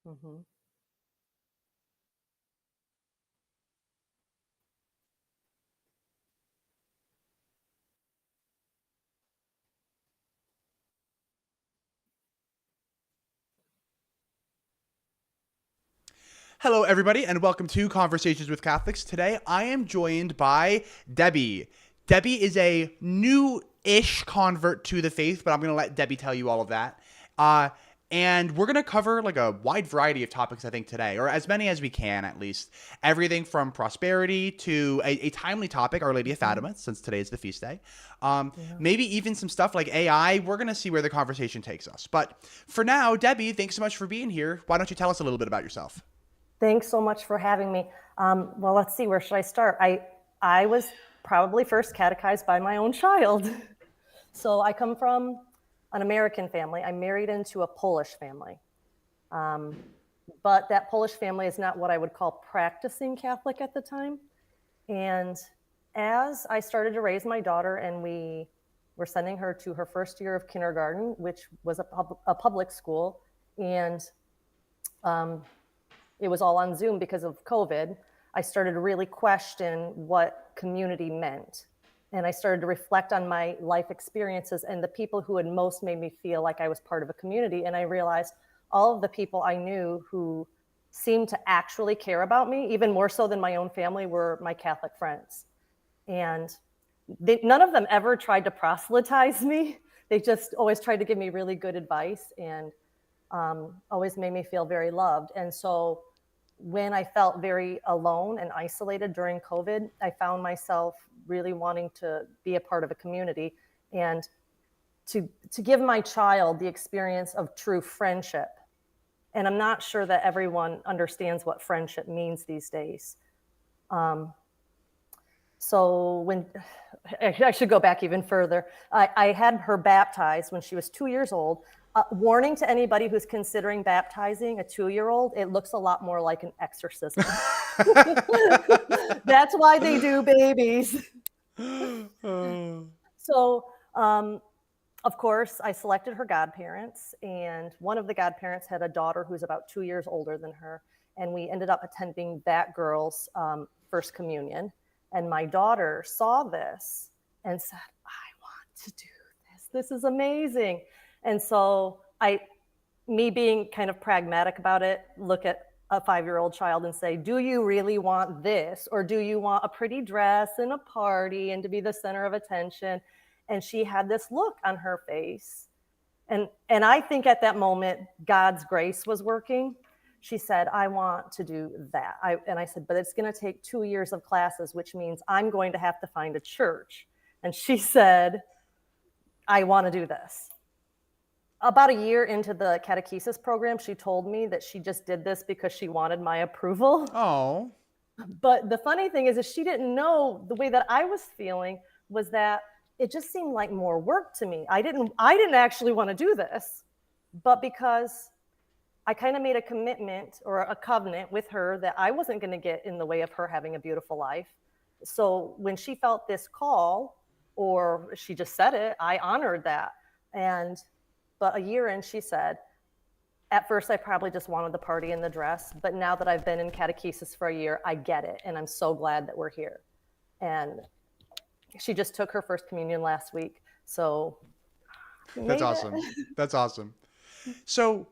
Mhm. Hello, everybody, and welcome to Conversations with Catholics. Today, I am joined by Debbie. Debbie is a new-ish convert to the faith, but I'm going to let Debbie tell you all of that. Uh, and we're going to cover like a wide variety of topics, I think, today, or as many as we can, at least. Everything from prosperity to a timely topic, Our Lady of Mhm. Fatima, since today is the feast day. Yeah. Maybe even some stuff like AI. We're going to see where the conversation takes us. But for now, Debbie, thanks so much for being here. Why don't you tell us a little bit about yourself? Thanks so much for having me. Well, let's see, where should I start? I was probably first catechized by my own child. So I come from an American family. I'm married into a Polish family. Um, but that Polish family is not what I would call practicing Catholic at the time. And as I started to raise my daughter and we were sending her to her first year of kindergarten, which was a public school, and um, it was all on Zoom because of COVID, I started to really question what community meant. And I started to reflect on my life experiences and the people who had most made me feel like I was part of a community. And I realized all of the people I knew who seemed to actually care about me, even more so than my own family, were my Catholic friends. And none of them ever tried to proselytize me. They just always tried to give me really good advice and always made me feel very loved. And so when I felt very alone and isolated during COVID, I found myself really wanting to be a part of a community and to give my child the experience of true friendship. And I'm not sure that everyone understands what friendship means these days. Um, so when I should go back even further, I had her baptized when she was 2 years old. Warning to anybody who's considering baptizing a 2-year-old, it looks a lot more like an exorcism. That's why they do babies. Oh. So, of course, I selected her godparents, and one of the godparents had a daughter who's about 2 years older than her, and we ended up attending that girl's first communion. And my daughter saw this and said, "I want to do this. This is amazing." And so me being kind of pragmatic about it, look at a 5-year-old child and say, "Do you really want this? Or do you want a pretty dress and a party and to be the center of attention?" And she had this look on her face. And I think at that moment, God's grace was working. She said, "I want to do that." And I said, "But it's going to take 2 years of classes, which means I'm going to have to find a church." And she said, "I want to do this." About a year into the catechesis program, she told me that she just did this because she wanted my approval. Oh. But the funny thing is she didn't know the way that I was feeling was that it just seemed like more work to me. I didn't actually want to do this, but because I kind of made a commitment or a covenant with her that I wasn't going to get in the way of her having a beautiful life. So when she felt this call, or she just said it, I honored that. And but a year in, she said, at first, I probably just wanted the party and the dress, but now that I've been in catechesis for a year, I get it, and I'm so glad that we're here. And she just took her first communion last week, so we That's made awesome. it. That's awesome. So,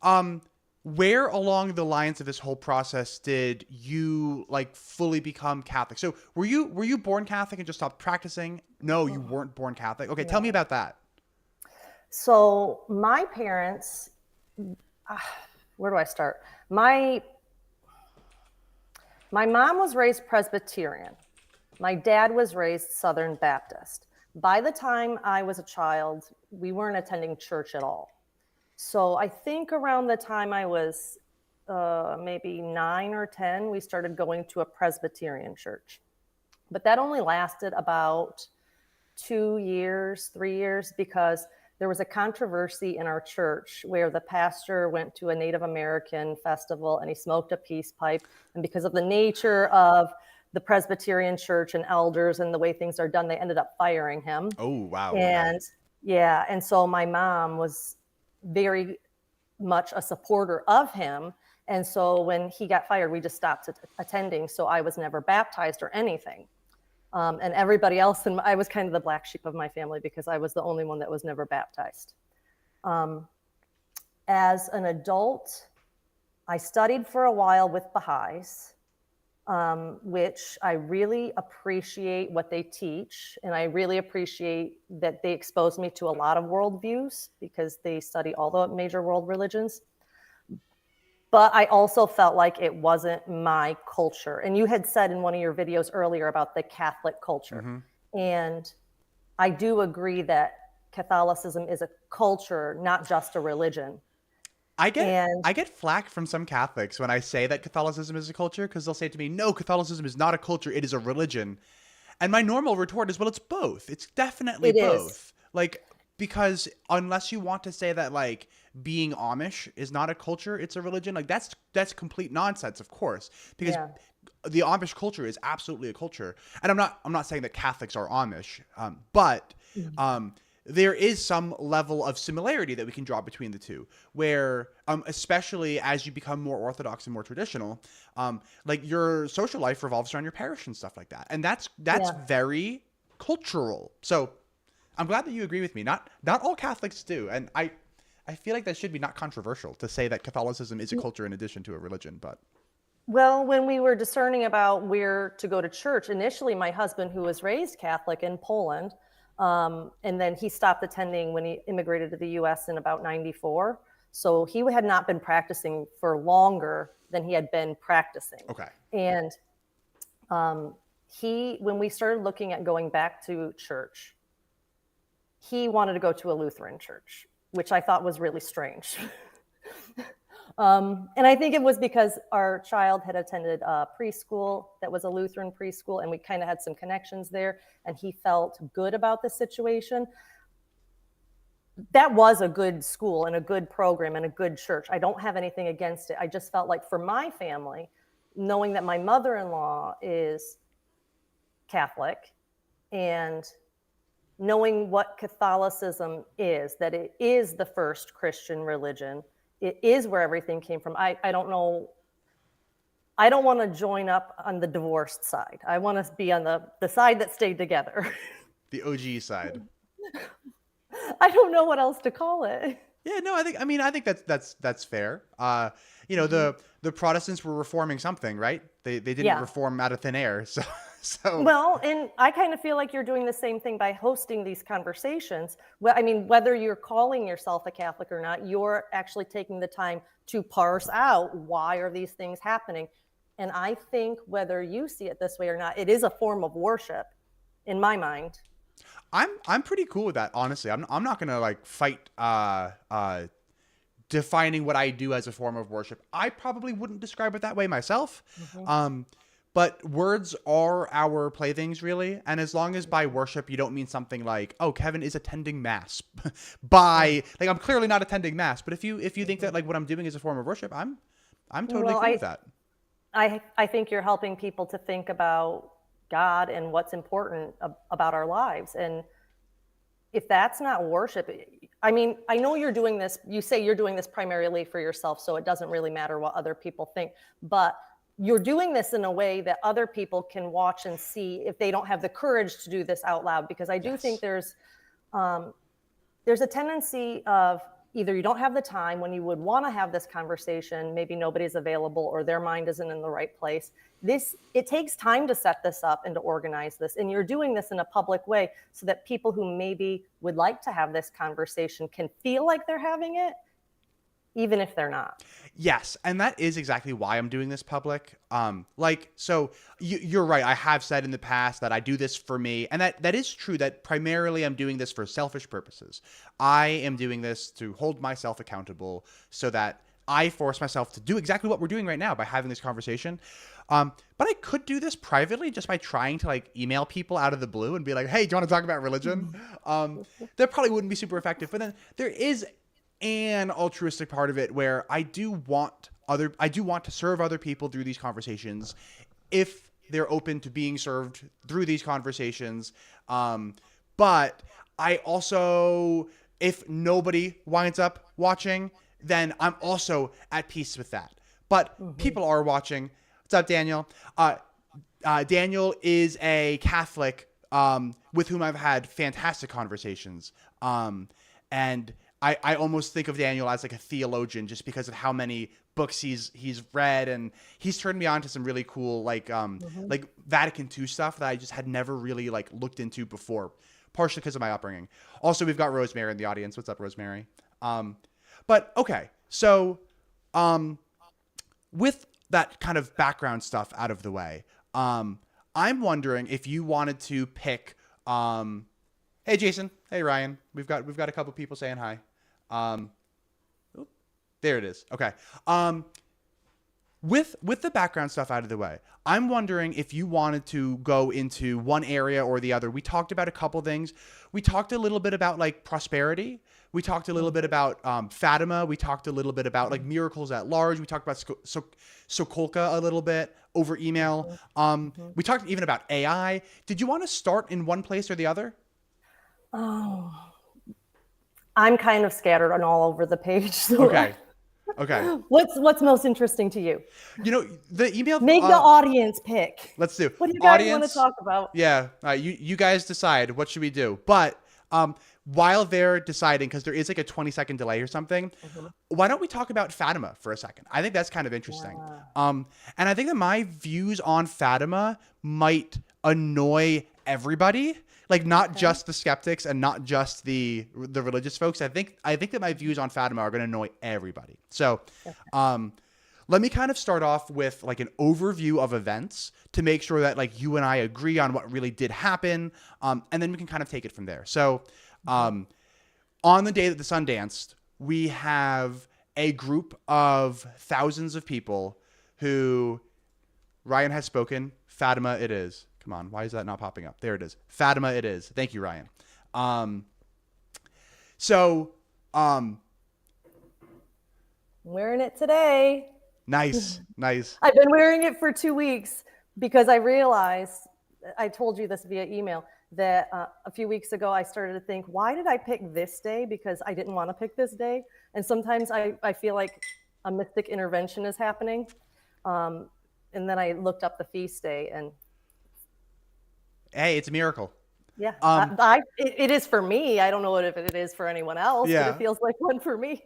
um, where along the lines of this whole process did you like fully become Catholic? So, were you born Catholic and just stopped practicing? No, you weren't born Catholic. Okay, tell me No. about that. So my parents, uh, where do I start? My my mom was raised Presbyterian. My dad was raised Southern Baptist. By the time I was a child, we weren't attending church at all. So I think around the time I was maybe 9 or 10, we started going to a Presbyterian church. But that only lasted about 2 years, 3 years, because there was a controversy in our church where the pastor went to a Native American festival and he smoked a peace pipe. And because of the nature of the Presbyterian church and elders and the way things are done, they ended up firing him. Oh, wow. Okay. And yeah, and so my mom was very much a supporter of him. And so when he got fired, we just stopped attending. So I was never baptized or anything. And everybody else, and I was kind of the black sheep of my family because I was the only one that was never baptized. As an adult, I studied for a while with Baha'is, which I really appreciate what they teach. And I really appreciate that they expose me to a lot of worldviews because they study all the major world religions. But I also felt like it wasn't my culture. And you had said in one of your videos earlier about the Catholic culture. Mm-hmm. And I do agree that Catholicism is a culture, not just a religion. I get flack from some Catholics when I say that Catholicism is a culture, because they'll say to me, no, Catholicism is not a culture, it is a religion. And my normal retort is, well, it's both. It's definitely both. Like, because unless you want to say that, like, being Amish is not a culture, it's a religion, like, that's complete nonsense, of course. Because the Amish culture is absolutely a culture. And I'm not saying that Catholics are Amish, but there is some level of similarity that we can draw between the two, where especially as you become more orthodox and more traditional, like your social life revolves around your parish and stuff like that. And that's very cultural. So I'm glad that you agree with me. Not all Catholics do. And I feel like that should be not controversial to say that Catholicism is a culture in addition to a religion, but. Well, when we were discerning about where to go to church, initially my husband, who was raised Catholic in Poland, and then he stopped attending when he immigrated to the US in about 94. So he had not been practicing for longer than he had been practicing. Okay. And when we started looking at going back to church, he wanted to go to a Lutheran church, which I thought was really strange. And I think it was because our child had attended a preschool that was a Lutheran preschool, and we kind of had some connections there, and he felt good about the situation. That was a good school and a good program and a good church. I don't have anything against it. I just felt like for my family, knowing that my mother-in-law is Catholic and knowing what Catholicism is, that it is the first Christian religion, it is where everything came from. I don't know. I don't want to join up on the divorced side. I want to be on the side that stayed together. The OG side. I don't know what else to call it. Yeah, no, I think that's fair. The Protestants were reforming something, right? They didn't reform out of thin air. So well, and I kind of feel like you're doing the same thing by hosting these conversations. Well, I mean, whether you're calling yourself a Catholic or not, you're actually taking the time to parse out why are these things happening. And I think whether you see it this way or not, it is a form of worship in my mind. I'm pretty cool with that, honestly. I'm not gonna like fight defining what I do as a form of worship. I probably wouldn't describe it that way myself. Mm-hmm. But words are our playthings, really. And as long as by worship you don't mean something like, oh, Kevin is attending mass like I'm clearly not attending mass. But if you think that like what I'm doing is a form of worship, I'm totally cool with that. I think you're helping people to think about God and what's important about our lives. And if that's not worship, I mean, I know you're doing this, you say you're doing this primarily for yourself, so it doesn't really matter what other people think, but you're doing this in a way that other people can watch and see if they don't have the courage to do this out loud. Because I do think there's a tendency of either you don't have the time when you would want to have this conversation, maybe nobody's available or their mind isn't in the right place. It takes time to set this up and to organize this. And you're doing this in a public way so that people who maybe would like to have this conversation can feel like they're having it, even if they're not. Yes, and that is exactly why I'm doing this public. So you're right. I have said in the past that I do this for me, and that is true, that primarily I'm doing this for selfish purposes. I am doing this to hold myself accountable so that I force myself to do exactly what we're doing right now by having this conversation. But I could do this privately just by trying to like email people out of the blue and be like, hey, do you want to talk about religion? That probably wouldn't be super effective. But then there is an altruistic part of it where I do want to serve other people through these conversations if they're open to being served through these conversations. But I also, if nobody winds up watching, then I'm also at peace with that. But people are watching. What's up, Daniel? Daniel is a Catholic with whom I've had fantastic conversations. And I almost think of Daniel as like a theologian just because of how many books he's read, and he's turned me on to some really cool like Vatican II stuff that I just had never really like looked into before, partially because of my upbringing. Also, we've got Rosemary in the audience. What's up, Rosemary? But okay, so with that kind of background stuff out of the way, I'm wondering if you wanted to pick. Hey, Jason. Hey, Ryan. We've got a couple people saying hi. There it is. Okay. With the background stuff out of the way, I'm wondering if you wanted to go into one area or the other. We talked about a couple things. We talked a little bit about like prosperity. We talked a little bit about Fatima. We talked a little bit about like miracles at large. We talked about Sokolka a little bit over email. We talked even about AI. Did you want to start in one place or the other? Oh, I'm kind of scattered on all over the page. So Okay. Okay. What's most interesting to you? You know, the email. Make the audience pick. Let's do. What do you guys want to talk about? Yeah. You guys decide. What should we do? But while they're deciding, because there is like a 20-second delay or something, why don't we talk about Fatima for a second? I think that's kind of interesting. And I think that my views on Fatima might annoy everybody. Like not just the skeptics and not just the religious folks. I think that my views on Fatima are going to annoy everybody. So, let me kind of start off with like an overview of events to make sure that like you and I agree on what really did happen, and then we can kind of take it from there. So, on the day that the sun danced, we have a group of thousands of people who Ryan has spoken. Fatima, it is. Come on, why is that not popping up? There it is. Fatima, it is. Thank you, Ryan. Wearing it today. Nice. I've been wearing it for 2 weeks because I realized, I told you this via email, that a few weeks ago I started to think, why did I pick this day? Because I didn't want to pick this day. And sometimes I feel like a mystic intervention is happening. And then I looked up the feast day and hey, it's a miracle. Yeah, it is for me. I don't know if it is for anyone else, but it feels like one for me.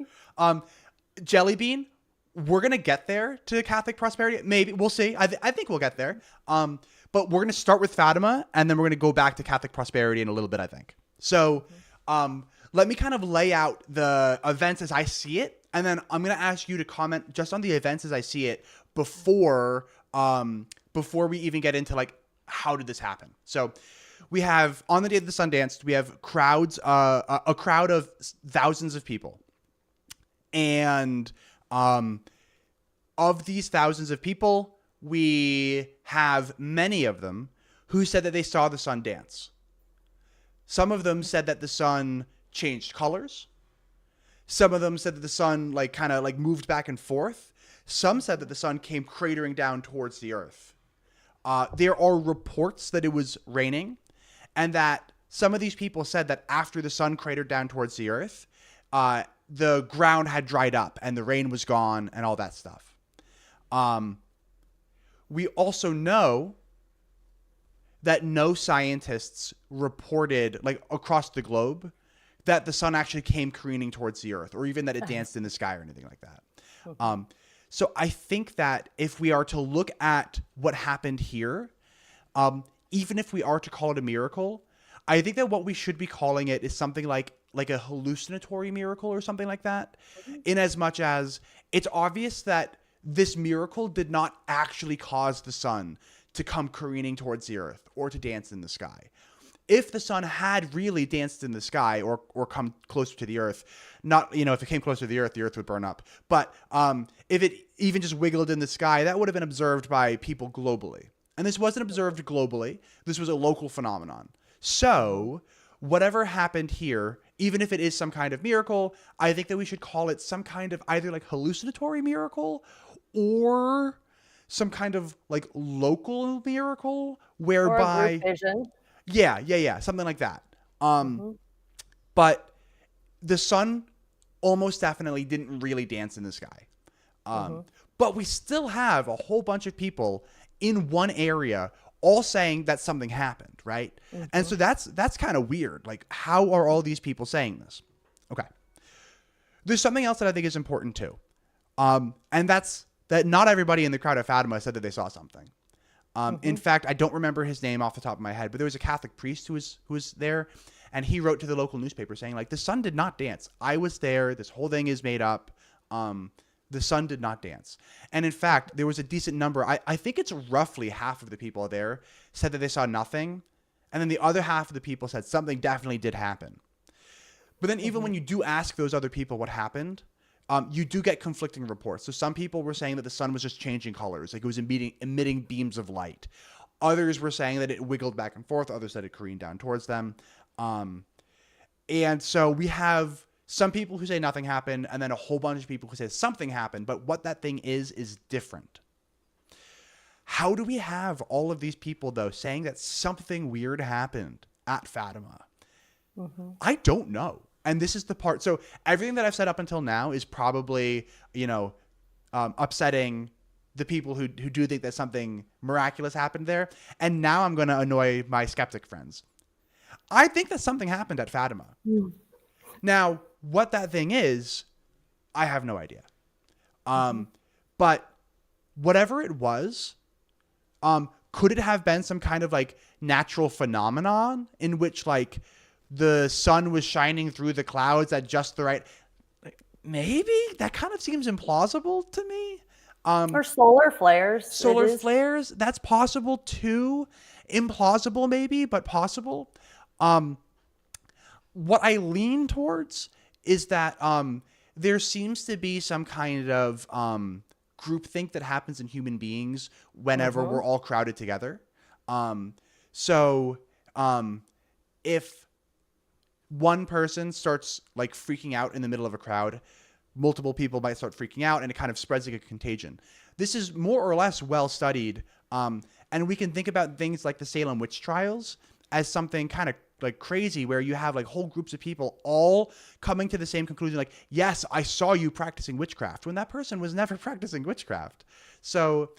Jelly Bean, we're going to get there to Catholic prosperity. Maybe. We'll see. I think we'll get there. But we're going to start with Fatima, and then we're going to go back to Catholic prosperity in a little bit, I think. So let me kind of lay out the events as I see it, and then I'm going to ask you to comment just on the events as I see it before we even get into like, how did this happen? So we have, on the day of the sun danced, we have crowds, a crowd of thousands of people. And of these thousands of people, we have many of them who said that they saw the sun dance. Some of them said that the sun changed colors. Some of them said that the sun like kind of like moved back and forth. Some said that the sun came cratering down towards the earth. There are reports that it was raining, and that some of these people said that after the sun cratered down towards the earth, the ground had dried up and the rain was gone and all that stuff. We also know that no scientists reported, like across the globe, that the sun actually came careening towards the earth, or even that it danced in the sky or anything like that. Okay. So I think that if we are to look at what happened here, even if we are to call it a miracle, I think that what we should be calling it is something like a hallucinatory miracle or something like that, in as much as it's obvious that this miracle did not actually cause the sun to come careening towards the earth or to dance in the sky. If the sun had really danced in the sky or come closer to the earth, not, if it came closer to the earth would burn up. But if it even just wiggled in the sky, that would have been observed by people globally. And this wasn't observed globally. This was a local phenomenon. So whatever happened here, even if it is some kind of miracle, I think that we should call it some kind of either like hallucinatory miracle or some kind of like local miracle whereby... Or a group vision. Yeah. Something like that. But the sun almost definitely didn't really dance in the sky. But we still have a whole bunch of people in one area all saying that something happened, right? And so that's kind of weird. Like, how are all these people saying this? Okay. There's something else that I think is important too. And that's that not everybody in the crowd at Fatima said that they saw something. In fact, I don't remember his name off the top of my head, but there was a Catholic priest who was there, and he wrote to the local newspaper saying, like, the sun did not dance. I was there. This whole thing is made up. The sun did not dance. And in fact, there was a decent number. I think it's roughly half of the people there said that they saw nothing. And then the other half of the people said something definitely did happen. But then even when you do ask those other people what happened, you do get conflicting reports. So some people were saying that the sun was just changing colors, like it was emitting beams of light. Others were saying that it wiggled back and forth. Others said it careened down towards them. And so we have some people who say nothing happened, and then a whole bunch of people who say something happened, but what that thing is different. How do we have all of these people, though, saying that something weird happened at Fatima? I don't know. And this is the part. So everything that I've said up until now is probably, upsetting the people who do think that something miraculous happened there. And now I'm going to annoy my skeptic friends. I think that something happened at Fatima. Now, what that thing is, I have no idea. But whatever it was, could it have been some kind of like natural phenomenon in which like the sun was shining through the clouds at just the right? Maybe that kind of seems implausible to me. Or solar flares. Solar flares, that's possible too. Implausible maybe, but possible. What I lean towards is that there seems to be some kind of groupthink that happens in human beings whenever we're all crowded together. So if one person starts like freaking out in the middle of a crowd, multiple people might start freaking out, and it kind of spreads like a contagion. This is more or less well studied, and we can think about things like the Salem witch trials as something kind of like crazy, where you have like whole groups of people all coming to the same conclusion, like, yes, I saw you practicing witchcraft, when that person was never practicing witchcraft. So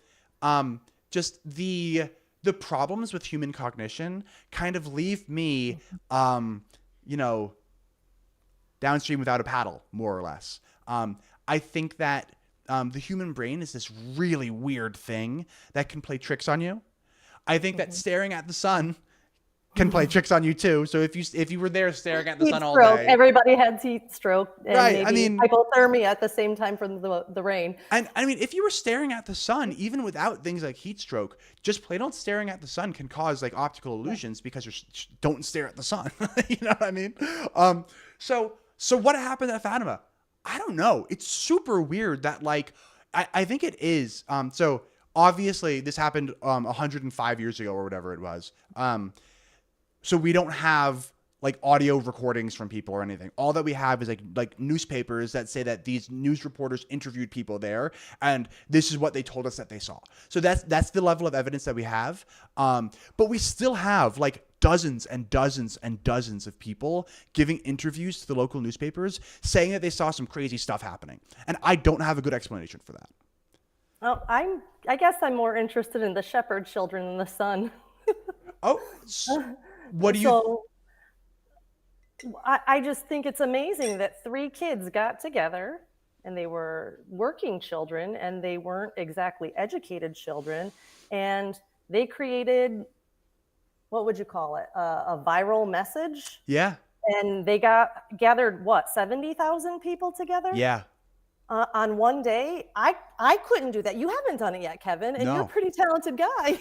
just the problems with human cognition kind of leave me downstream without a paddle, more or less. I think that the human brain is this really weird thing that can play tricks on you. I think that staring at the sun can play tricks on you too. So if you were there staring at the sun all day, everybody had heat stroke, and right? maybe hypothermia at the same time from the rain. And I mean, if you were staring at the sun, even without things like heat stroke, just plain old staring at the sun can cause like optical illusions because you don't stare at the sun. You know what I mean? So what happened at Fatima? I don't know. It's super weird that like I think it is. So obviously this happened 105 years ago or whatever it was. So we don't have like audio recordings from people or anything. All that we have is like newspapers that say that these news reporters interviewed people there, and this is what they told us that they saw. So that's the level of evidence that we have. But we still have like dozens and dozens and dozens of people giving interviews to the local newspapers saying that they saw some crazy stuff happening. And I don't have a good explanation for that. Well, I guess I'm more interested in the shepherd children than the sun. Oh, what do you... So I just think it's amazing that 3 kids got together, and they were working children, and they weren't exactly educated children, and they created, what would you call it, a viral message? Yeah. And they gathered, what, 70,000 people together? Yeah. On one day. I couldn't do that. You haven't done it yet, Kevin, and No. you're a pretty talented guy.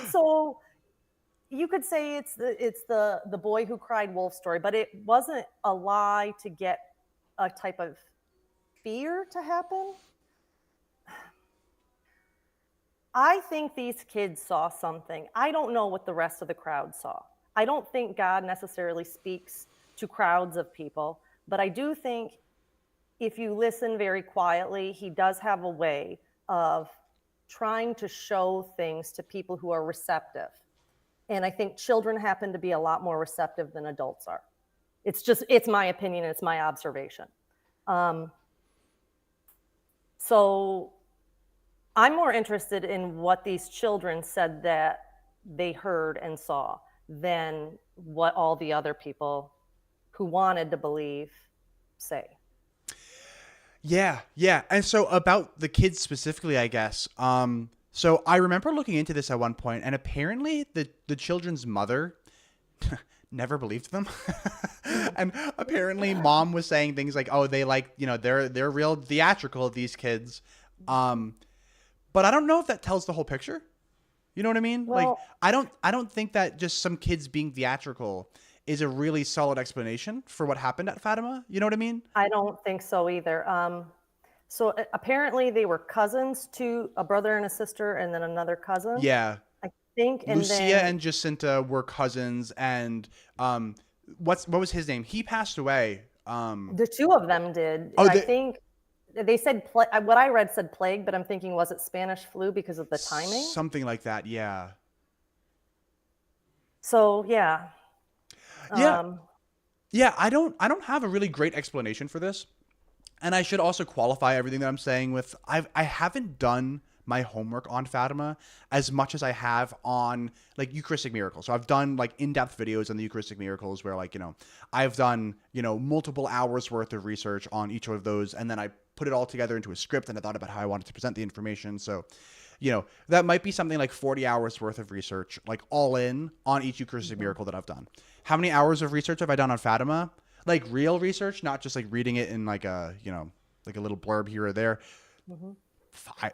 So you could say it's the boy who cried wolf story, but it wasn't a lie to get a type of fear to happen. I think these kids saw something. I don't know what the rest of the crowd saw. I don't think God necessarily speaks to crowds of people, but I do think if you listen very quietly, he does have a way of trying to show things to people who are receptive. And I think children happen to be a lot more receptive than adults are. It's my opinion. It's my observation. Um, so I'm more interested in what these children said that they heard and saw than what all the other people who wanted to believe say. Yeah, yeah. And so about the kids specifically, I guess. So I remember looking into this at one point, and apparently the children's mother never believed them. And apparently mom was saying things like, "Oh, they like, they're real theatrical, these kids." But I don't know if that tells the whole picture. You know what I mean? Like Well, I don't think that just some kids being theatrical is a really solid explanation for what happened at Fatima. You know what I mean? I don't think so either. So apparently they were cousins, to a brother and a sister, and then another cousin, Yeah. I think. And Lucia then and Jacinta were cousins, and what was his name? He passed away. the two of them did. Oh, I think they said, what I read said plague, but I'm thinking, was it Spanish flu because of the timing? something like that. Yeah. So yeah. Yeah. Um, Yeah, I don't have a really great explanation for this. And I should also qualify everything that I'm saying with I haven't done my homework on Fatima as much as I have on like Eucharistic miracles. So I've done like in-depth videos on the Eucharistic miracles where like, I've done, multiple hours worth of research on each of those, and then I put it all together into a script, and I thought about how I wanted to present the information. So, that might be something like 40 hours worth of research, like all in on each Eucharistic miracle that I've done. How many hours of research have I done on Fatima? Like real research, not just like reading it in like a, like a little blurb here or there.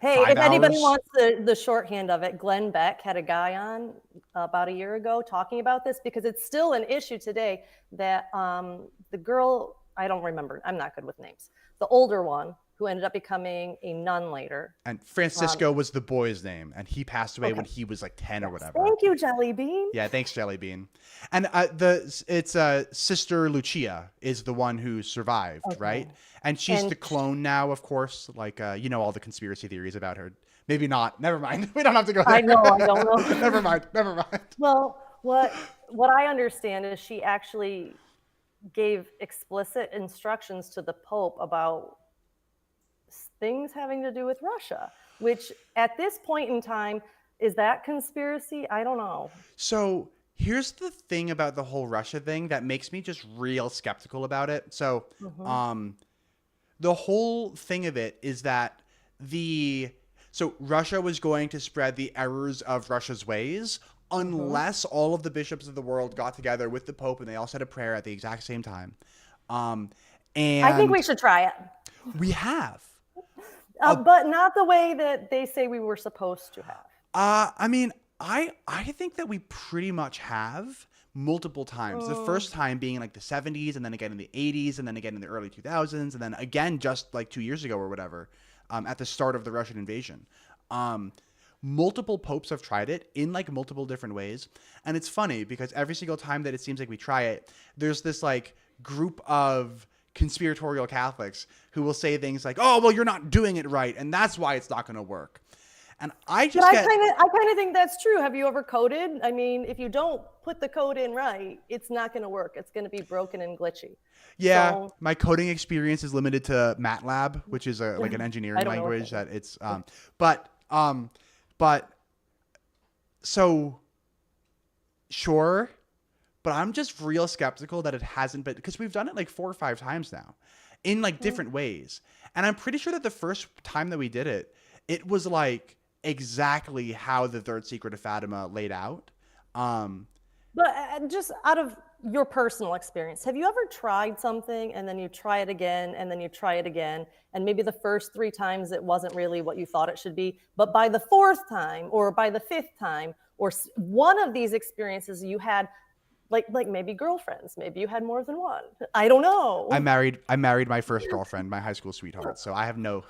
Hey, Five if anybody hours. wants the shorthand of it, Glenn Beck had a guy on about a year ago talking about this, because it's still an issue today that the girl, I don't remember, I'm not good with names, the older one who ended up becoming a nun later. And Francisco was the boy's name, and he passed away when he was like 10 or whatever. Thank you, Jelly Bean. Yeah, thanks, Jelly Bean. And it's Sister Lucia is the one who survived, right? And she's And the clone now, of course. Like all the conspiracy theories about her. Maybe not. Never mind. We don't have to go there. I know, I don't know. Never mind. Never mind. Well, what I understand is she actually gave explicit instructions to the Pope about things having to do with Russia, which at this point in time, is that conspiracy? I don't know. So here's the thing about the whole Russia thing that makes me just real skeptical about it. So, the whole thing of it is that so Russia was going to spread the errors of Russia's ways unless all of the bishops of the world got together with the Pope and they all said a prayer at the exact same time. And I think we should try it, we have. but not the way that they say we were supposed to have. I mean, I think that we pretty much have multiple times. The first time being like the 70s, and then again in the 80s, and then again in the early 2000s, and then again just like 2 years ago or whatever, at the start of the Russian invasion. Multiple popes have tried it in like multiple different ways. And it's funny because every single time that it seems like we try it, there's this like group of conspiratorial Catholics who will say things like, "Oh, well, you're not doing it right, and that's why it's not going to work." And I just But I kind of think that's true. Have you ever coded? I mean, if you don't put the code in right, it's not going to work. It's going to be broken and glitchy. Yeah, So, my coding experience is limited to MATLAB, which is like an engineering don't know what language that that it's but so sure, but I'm just real skeptical that it hasn't been, because we've done it like 4 or 5 times now in like different ways. And I'm pretty sure that the first time that we did it, it was like exactly how the third secret of Fatima laid out. but just out of your personal experience, have you ever tried something and then you try it again and then you try it again, and maybe the first 3 times it wasn't really what you thought it should be, but by the 4th time or by the 5th time or one of these experiences you had, like maybe girlfriends, maybe you had more than one. I don't know. I married my first girlfriend, my high school sweetheart. So I have no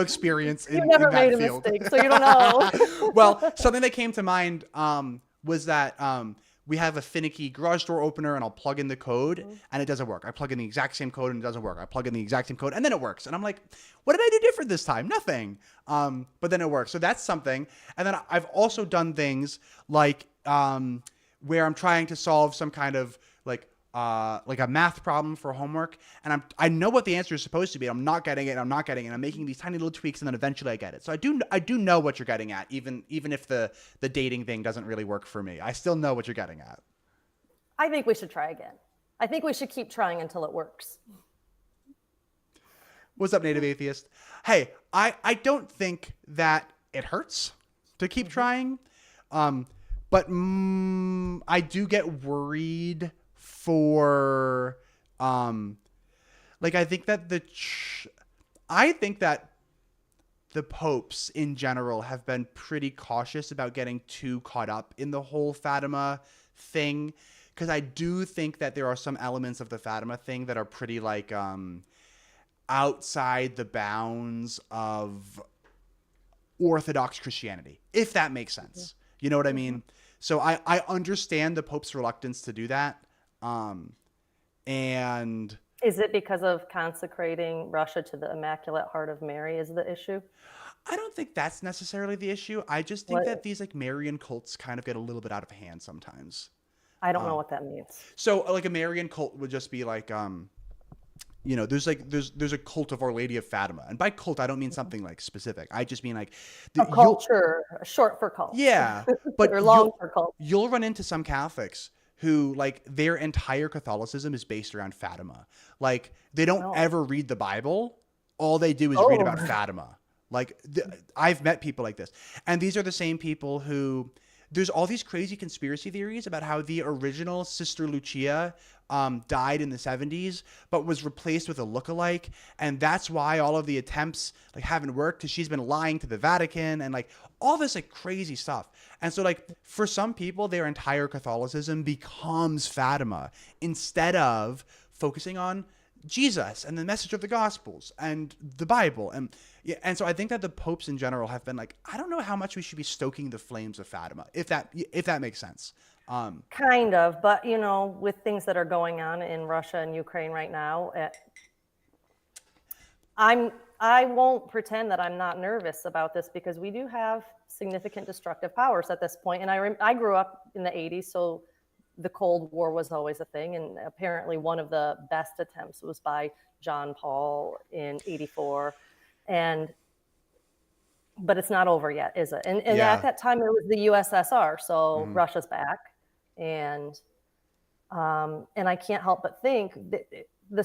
experience in, You've never in that made a field. mistake, so you don't know. Well, something that came to mind was that we have a finicky garage door opener, and I'll plug in the code and it doesn't work. I plug in the exact same code and it doesn't work. I plug in the exact same code and then it works. And I'm like, what did I do different this time? Nothing. But then it works. So that's something. And then I've also done things like where I'm trying to solve some kind of like like a math problem for homework, and I know what the answer is supposed to be. I'm not getting it. I'm not getting it. I'm making these tiny little tweaks, and then eventually I get it. So I do know what you're getting at, even if the dating thing doesn't really work for me. I still know what you're getting at. I think we should try again. I think we should keep trying until it works. What's up, Native Atheist? Hey, I don't think that it hurts to keep trying, but I do get worried for, like, I think that the popes in general have been pretty cautious about getting too caught up in the whole Fatima thing, because I do think that there are some elements of the Fatima thing that are pretty, like, outside the bounds of Orthodox Christianity, if that makes sense. You know what I mean? So I understand the Pope's reluctance to do that. And is it because of consecrating Russia to the Immaculate Heart of Mary is the issue? I don't think that's necessarily the issue. I just think that these like Marian cults kind of get a little bit out of hand sometimes. I don't know what that means. So like a Marian cult would just be like, you know, there's a cult of Our Lady of Fatima, and by cult I don't mean something like specific. I just mean like a culture, short for cult. Yeah, but or long for cult. You'll run into some Catholics who like their entire Catholicism is based around Fatima. Like they don't ever read the Bible. All they do is read about Fatima. Like I've met people like this, and these are the same people who. There's all these crazy conspiracy theories about how the original Sister Lucia died in the 70s, but was replaced with a lookalike. And that's why all of the attempts like haven't worked, because she's been lying to the Vatican and like all this like crazy stuff. And so like for some people, their entire Catholicism becomes Fatima instead of focusing on Jesus and the message of the Gospels and the Bible. And so I think that the popes in general have been like, I don't know how much we should be stoking the flames of Fatima, if that makes sense. Kind of, but you know, with things that are going on in Russia and Ukraine right now, I won't pretend that I'm not nervous about this, because we do have significant destructive powers at this point. And I grew up in the 80s, so the Cold War was always a thing, and apparently one of the best attempts was by John Paul in '84, but it's not over yet, is it? And at that time it was the USSR, so Russia's back, and I can't help but think that the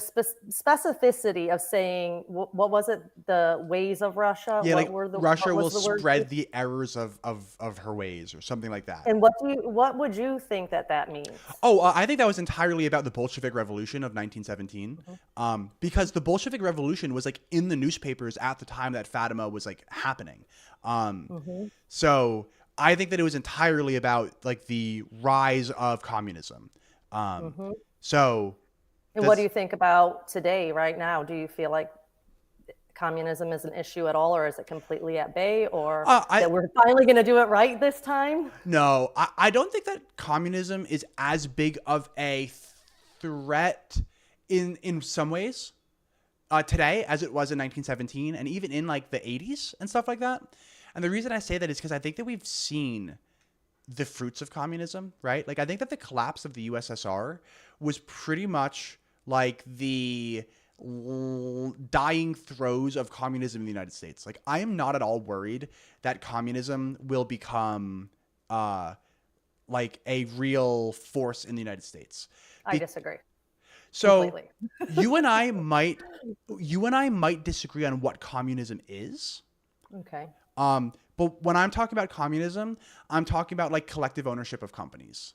specificity of saying what was it, the ways of Russia? Yeah, what like Russia will spread the errors of her ways, or something like that. And what would you think that means? Oh, I think that was entirely about the Bolshevik Revolution of 1917, because the Bolshevik Revolution was like in the newspapers at the time that Fatima was like happening. So I think that it was entirely about like the rise of communism. So. And what do you think about today, right now? Do you feel like communism is an issue at all, or is it completely at bay, or that we're finally going to do it right this time? No, I don't think that communism is as big of a threat in some ways today as it was in 1917, and even in like the 80s and stuff like that. And the reason I say that is because I think that we've seen the fruits of communism, right? Like I think that the collapse of the USSR was pretty much like the dying throes of communism in the United States. Like I am not at all worried that communism will become like a real force in the United States. I disagree. So you and I might disagree on what communism is. Okay. But when I'm talking about communism, I'm talking about like collective ownership of companies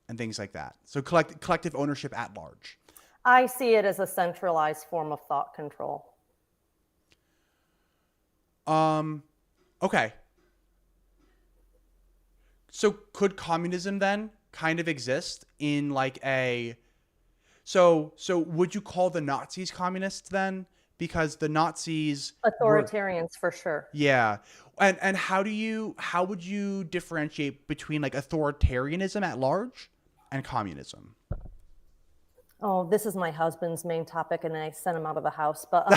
and things like that. So collective ownership at large. I see it as a centralized form of thought control. Okay. So could communism then kind of exist in like a, so would you call the Nazis communists then? Because the Nazis authoritarians for sure. Yeah. And how would you differentiate between like authoritarianism at large and communism? Oh, this is my husband's main topic, and I sent him out of the house. But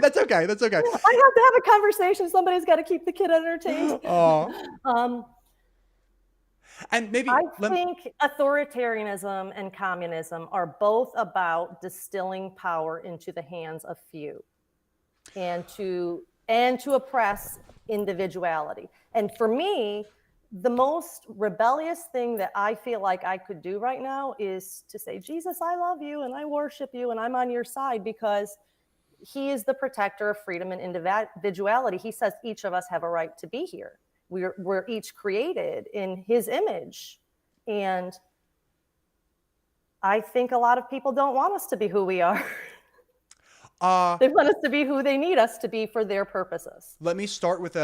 That's okay. That's okay. I have to have a conversation. Somebody's got to keep the kid entertained. Oh. And maybe I think authoritarianism and communism are both about distilling power into the hands of few and to oppress individuality. And for me, the most rebellious thing that I feel like I could do right now is to say, Jesus, I love you and I worship you and I'm on your side because he is the protector of freedom and individuality. He says each of us have a right to be here. We're each created in his image. And I think a lot of people don't want us to be who we are. Uh, They want us to be who they need us to be for their purposes. Let me start with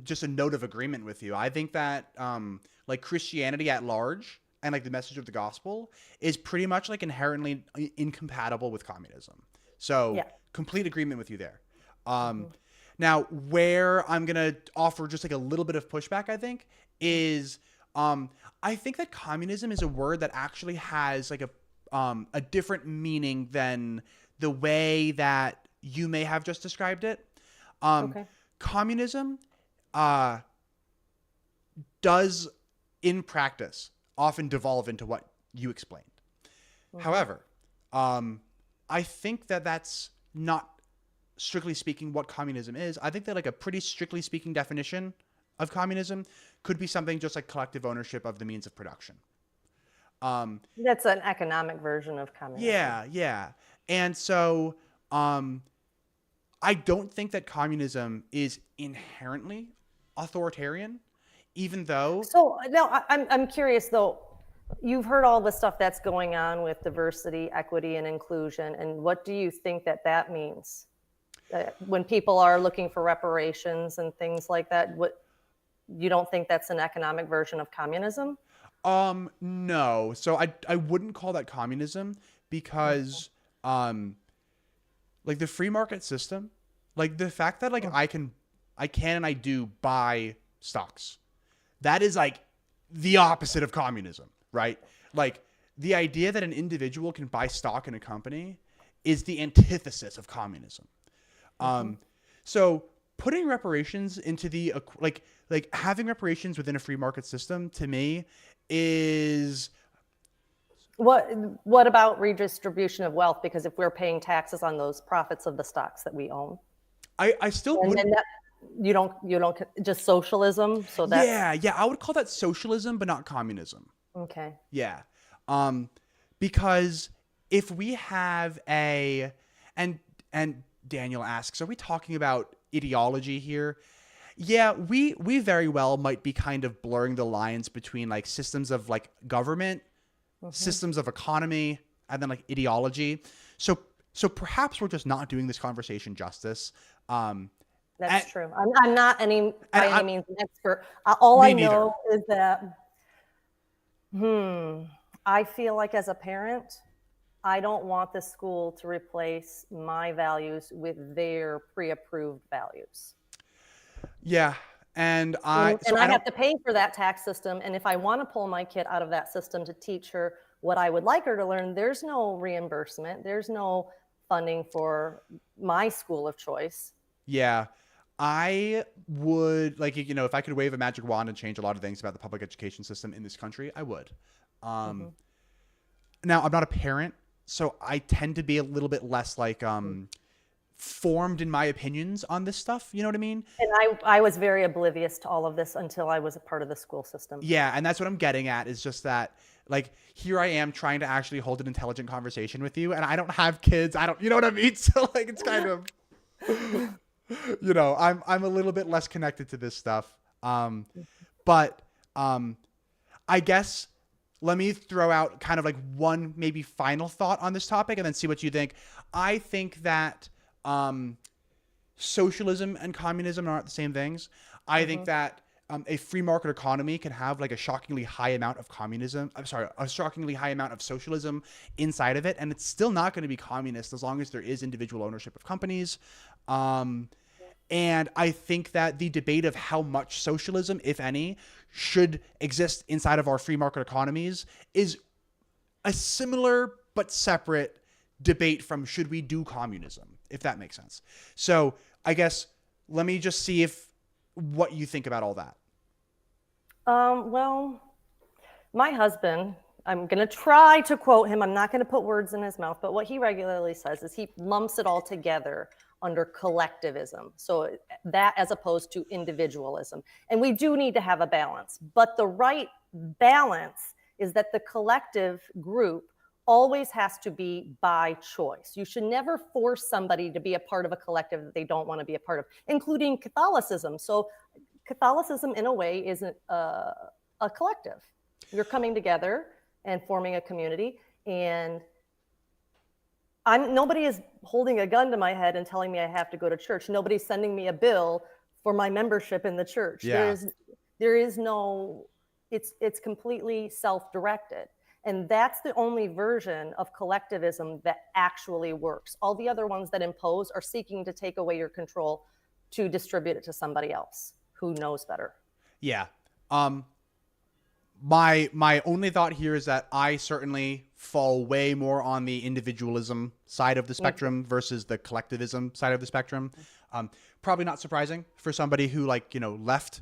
just a note of agreement with you. I think that like Christianity at large and like the message of the gospel is pretty much like inherently incompatible with communism. So Yeah. complete agreement with you there. Now, where I'm gonna offer just like a little bit of pushback, I think, is I think that communism is a word that actually has like a different meaning than the way that you may have just described it. Okay. Communism does, in practice, often devolve into what you explained. However, I think that that's not strictly speaking what communism is. I think that like a pretty strictly speaking definition of communism could be something just like collective ownership of the means of production. That's an economic version of communism. Yeah. And so I don't think that communism is inherently authoritarian, even though So now I'm curious though. You've heard all the stuff that's going on with diversity, equity, and inclusion, and what do you think that means when people are looking for reparations and things like that? What you don't think that's an economic version of communism? no. So I wouldn't call that communism because like the free market system, like the fact that like I can and I do buy stocks. That is like the opposite of communism, right? Like the idea that an individual can buy stock in a company is the antithesis of communism. So putting reparations into the like having reparations within a free market system to me is What about redistribution of wealth? Because if we're paying taxes on those profits of the stocks that we own, I still and wouldn't. then that, you don't just socialism. So that's Yeah, I would call that socialism, but not communism. okay. Yeah. Because if we have and Daniel asks, are we talking about ideology here? Yeah, we very well might be kind of blurring the lines between like systems of like government, systems of economy, and then like ideology. So perhaps we're just not doing this conversation justice. That's true. I'm not by any means an expert. All Me I neither. know is that, I feel like as a parent, I don't want the school to replace my values with their pre-approved values. Yeah, and I And I I don't. have to pay for that tax system. And if I want to pull my kid out of that system to teach her what I would like her to learn, there's no reimbursement. There's no funding for my school of choice. Yeah. I would like if I could wave a magic wand and change a lot of things about the public education system in this country, I would. Now I'm not a parent, so I tend to be a little bit less like formed in my opinions on this stuff. You know what I mean? And I was very oblivious to all of this until I was a part of the school system. Yeah, and that's what I'm getting at is just that like here I am trying to actually hold an intelligent conversation with you, and I don't have kids. I don't, you know what I mean? So like it's kind of I'm a little bit less connected to this stuff. But I guess let me throw out kind of like one maybe final thought on this topic and then see what you think. I think that socialism and communism aren't the same things. I think that a free market economy can have like a shockingly high amount of a shockingly high amount of socialism inside of it, and it's still not going to be communist as long as there is individual ownership of companies. And I think that the debate of how much socialism, if any, should exist inside of our free market economies is a similar but separate debate from should we do communism, if that makes sense. So I guess let me just see what you think about all that. Well, My husband, I'm going to try to quote him. I'm not going to put words in his mouth, but what he regularly says is he lumps it all together under collectivism. So that as opposed to individualism. And we do need to have a balance, but the right balance is that the collective group always has to be by choice. You should never force somebody to be a part of a collective that they don't want to be a part of, including Catholicism. So Catholicism, in a way, isn't a collective. You're coming together and forming a community, and nobody is holding a gun to my head and telling me I have to go to church. Nobody's sending me a bill for my membership in the church. Yeah. There is no, it's completely self-directed. And that's the only version of collectivism that actually works. All the other ones that impose are seeking to take away your control to distribute it to somebody else who knows better. Yeah. My only thought here is that I certainly fall way more on the individualism side of the spectrum versus the collectivism side of the spectrum. Probably not surprising for somebody who left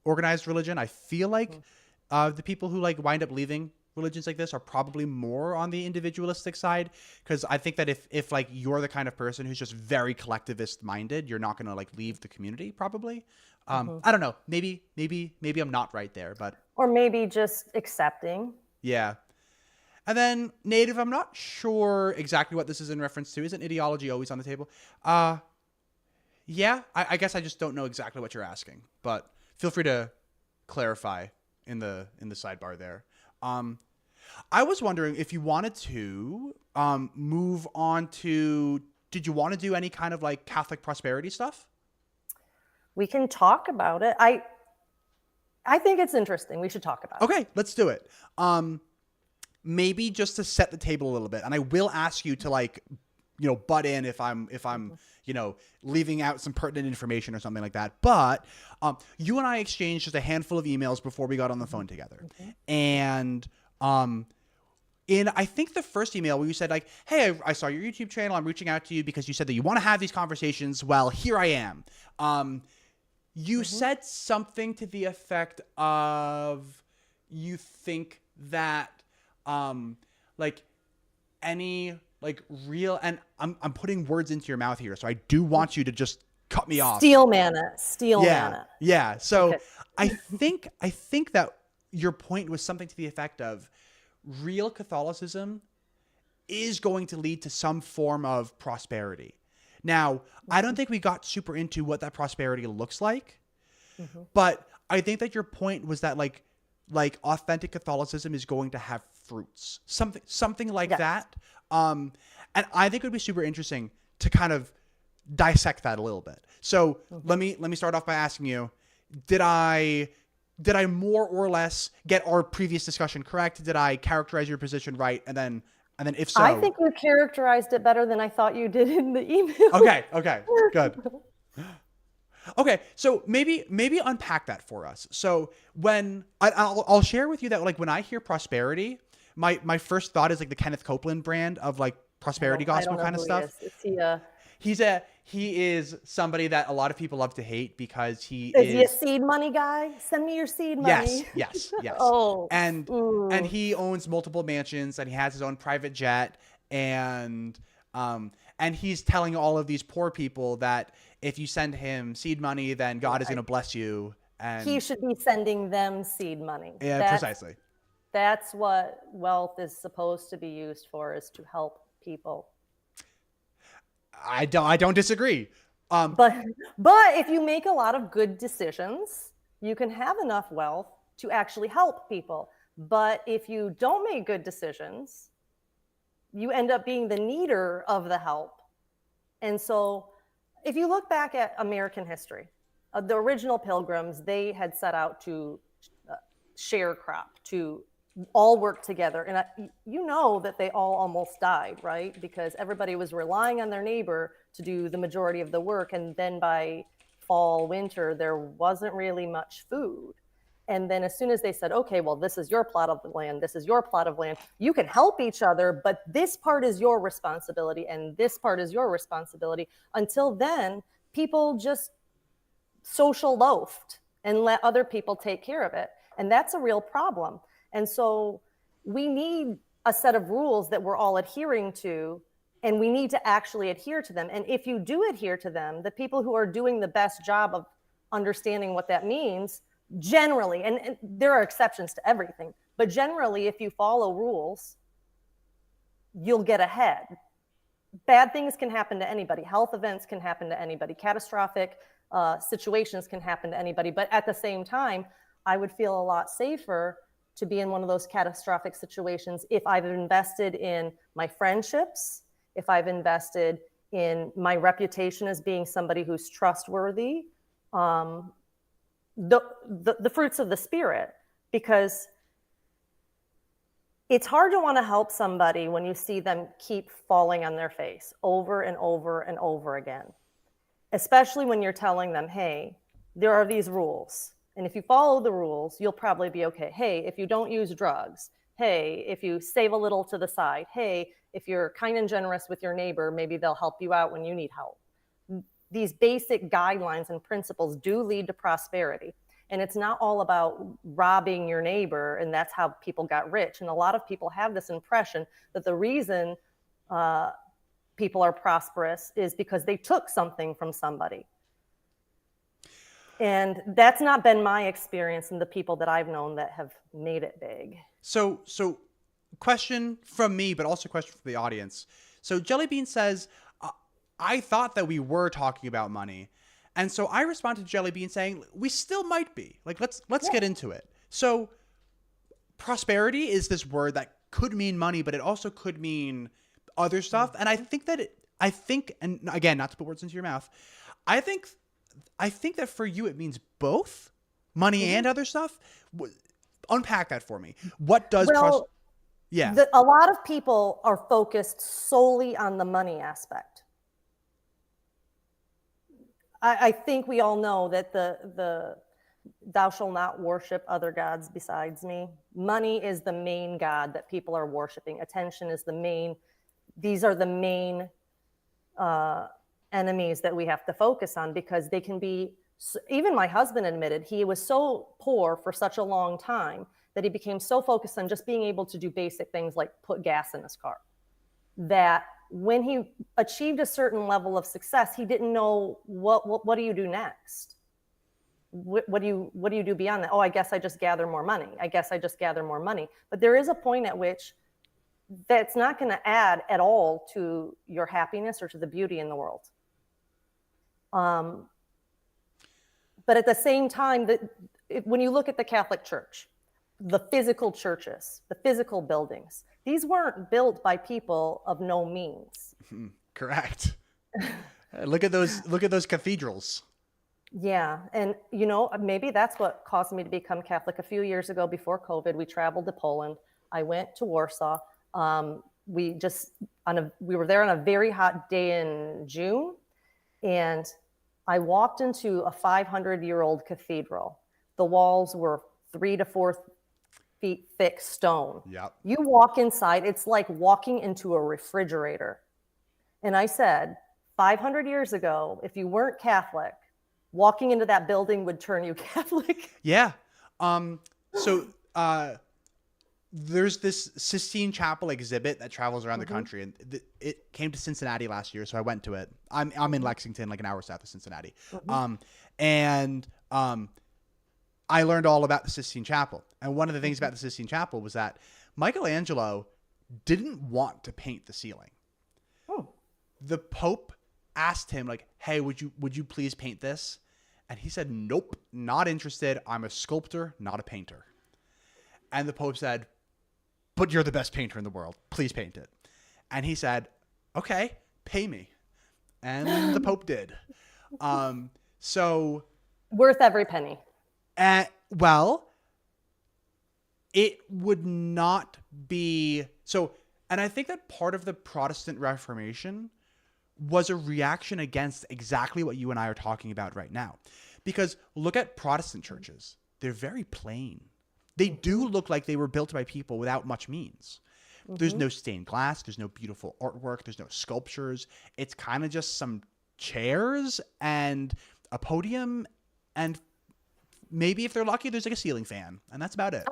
organized religion. I feel like the people who wind up leaving religions like this are probably more on the individualistic side, because I think that if you're the kind of person who's just very collectivist minded, you're not going to leave the community probably. I don't know. Maybe I'm not right there, but or maybe just accepting. Yeah. And then Native, I'm not sure exactly what this is in reference to. Isn't ideology always on the table? Yeah, I guess I just don't know exactly what you're asking, but feel free to clarify in the sidebar there. I was wondering if you wanted to move on to, did you want to do any kind of Catholic prosperity stuff? We can talk about it. I think it's interesting. We should talk about it. Okay, let's do it. Maybe just to set the table a little bit, and I will ask you to butt in if I'm leaving out some pertinent information or something like that. But you and I exchanged just a handful of emails before we got on the phone together. And in I think the first email where you said hey, I saw your YouTube channel. I'm reaching out to you because you said that you want to have these conversations. Well, here I am. You said something to the effect of you think that any real, and I'm putting words into your mouth here, so I do want you to just cut me off. Steel man it. Yeah. So Okay. I think that your point was something to the effect of real Catholicism is going to lead to some form of prosperity. Now, I don't think we got super into what that prosperity looks like, but I think that your point was that authentic Catholicism is going to have fruits, something like that. And I think it would be super interesting to kind of dissect that a little bit. So let me start off by asking you, did I more or less get our previous discussion correct? Did I characterize your position right? And then if so, I think you characterized it better than I thought you did in the email. Okay, good. Okay, so maybe unpack that for us. So when I'll share with you that when I hear prosperity, my first thought is the Kenneth Copeland brand of prosperity gospel kind of stuff. He is somebody that a lot of people love to hate because is he a seed money guy? Send me your seed money. Yes. Oh, and he owns multiple mansions and he has his own private jet, and he's telling all of these poor people that if you send him seed money, then God is going to bless you. And he should be sending them seed money. Yeah, precisely. That's what wealth is supposed to be used for, is to help people. I don't disagree. But if you make a lot of good decisions, you can have enough wealth to actually help people. But if you don't make good decisions, you end up being the needer of the help. And so if you look back at American history, the original Pilgrims, they had set out to sharecrop, to all work together. And you know that they all almost died, right? Because everybody was relying on their neighbor to do the majority of the work. And then by fall, winter, there wasn't really much food. And then as soon as they said, okay, well, this is your plot of land, this is your plot of land, you can help each other, but this part is your responsibility and this part is your responsibility. Until then, people just social loafed and let other people take care of it. And that's a real problem. And so we need a set of rules that we're all adhering to, and we need to actually adhere to them. And if you do adhere to them, the people who are doing the best job of understanding what that means, generally, and there are exceptions to everything, but generally, if you follow rules, you'll get ahead. Bad things can happen to anybody. Health events can happen to anybody. Catastrophic situations can happen to anybody. But at the same time, I would feel a lot safer to be in one of those catastrophic situations if I've invested in my friendships, if I've invested in my reputation as being somebody who's trustworthy, the fruits of the spirit, because it's hard to want to help somebody when you see them keep falling on their face over and over and over again, especially when you're telling them, hey, there are these rules. And if you follow the rules, you'll probably be okay. Hey, if you don't use drugs. Hey, if you save a little to the side. Hey, if you're kind and generous with your neighbor, maybe they'll help you out when you need help. These basic guidelines and principles do lead to prosperity. And it's not all about robbing your neighbor, and that's how people got rich. And a lot of people have this impression that the reason people are prosperous is because they took something from somebody. And that's not been my experience in the people that I've known that have made it big. So question from me, but also question from the audience. So Jellybean says, I thought that we were talking about money. And so I responded to Jellybean saying, we still might be. Like, let's get into it. So prosperity is this word that could mean money, but it also could mean other stuff. And I think, and again, not to put words into your mouth, I think that for you, it means both money and other stuff. Unpack that for me. What does a lot of people are focused solely on the money aspect. I think we all know that the thou shalt not worship other gods besides me. Money is the main god that people are worshiping. Attention is these are the main enemies that we have to focus on, because they can be, even my husband admitted he was so poor for such a long time that he became so focused on just being able to do basic things like put gas in his car, that when he achieved a certain level of success, he didn't know what do you do next? What do you do beyond that? Oh, I guess I just gather more money. But there is a point at which that's not going to add at all to your happiness or to the beauty in the world. But at the same time, when you look at the Catholic Church, the physical churches, the physical buildings, these weren't built by people of no means. Correct. Look at those cathedrals. Yeah. And, maybe that's what caused me to become Catholic. A few years ago, before COVID, we traveled to Poland. I went to Warsaw. We were there on a very hot day in June, and I walked into a 500-year-old cathedral. The walls were 3 to 4 feet thick stone. Yep. You walk inside, it's like walking into a refrigerator. And I said, 500 years ago, if you weren't Catholic, walking into that building would turn you Catholic. Yeah. There's this Sistine Chapel exhibit that travels around the country, and it came to Cincinnati last year, so I went to it. I'm in Lexington, like an hour south of Cincinnati. I learned all about the Sistine Chapel. And one of the things about the Sistine Chapel was that Michelangelo didn't want to paint the ceiling. Oh. The Pope asked him, like, hey, would you please paint this? And he said, nope, not interested. I'm a sculptor, not a painter. And the Pope said, but you're the best painter in the world. Please paint it. And he said, okay, pay me. And the Pope did. So worth every penny. Well, it would not be so. And I think that part of the Protestant Reformation was a reaction against exactly what you and I are talking about right now. Because look at Protestant churches. They're very plain. They do look like they were built by people without much means. There's no stained glass. There's no beautiful artwork. There's no sculptures. It's kind of just some chairs and a podium, and maybe if they're lucky, there's like a ceiling fan, and that's about it.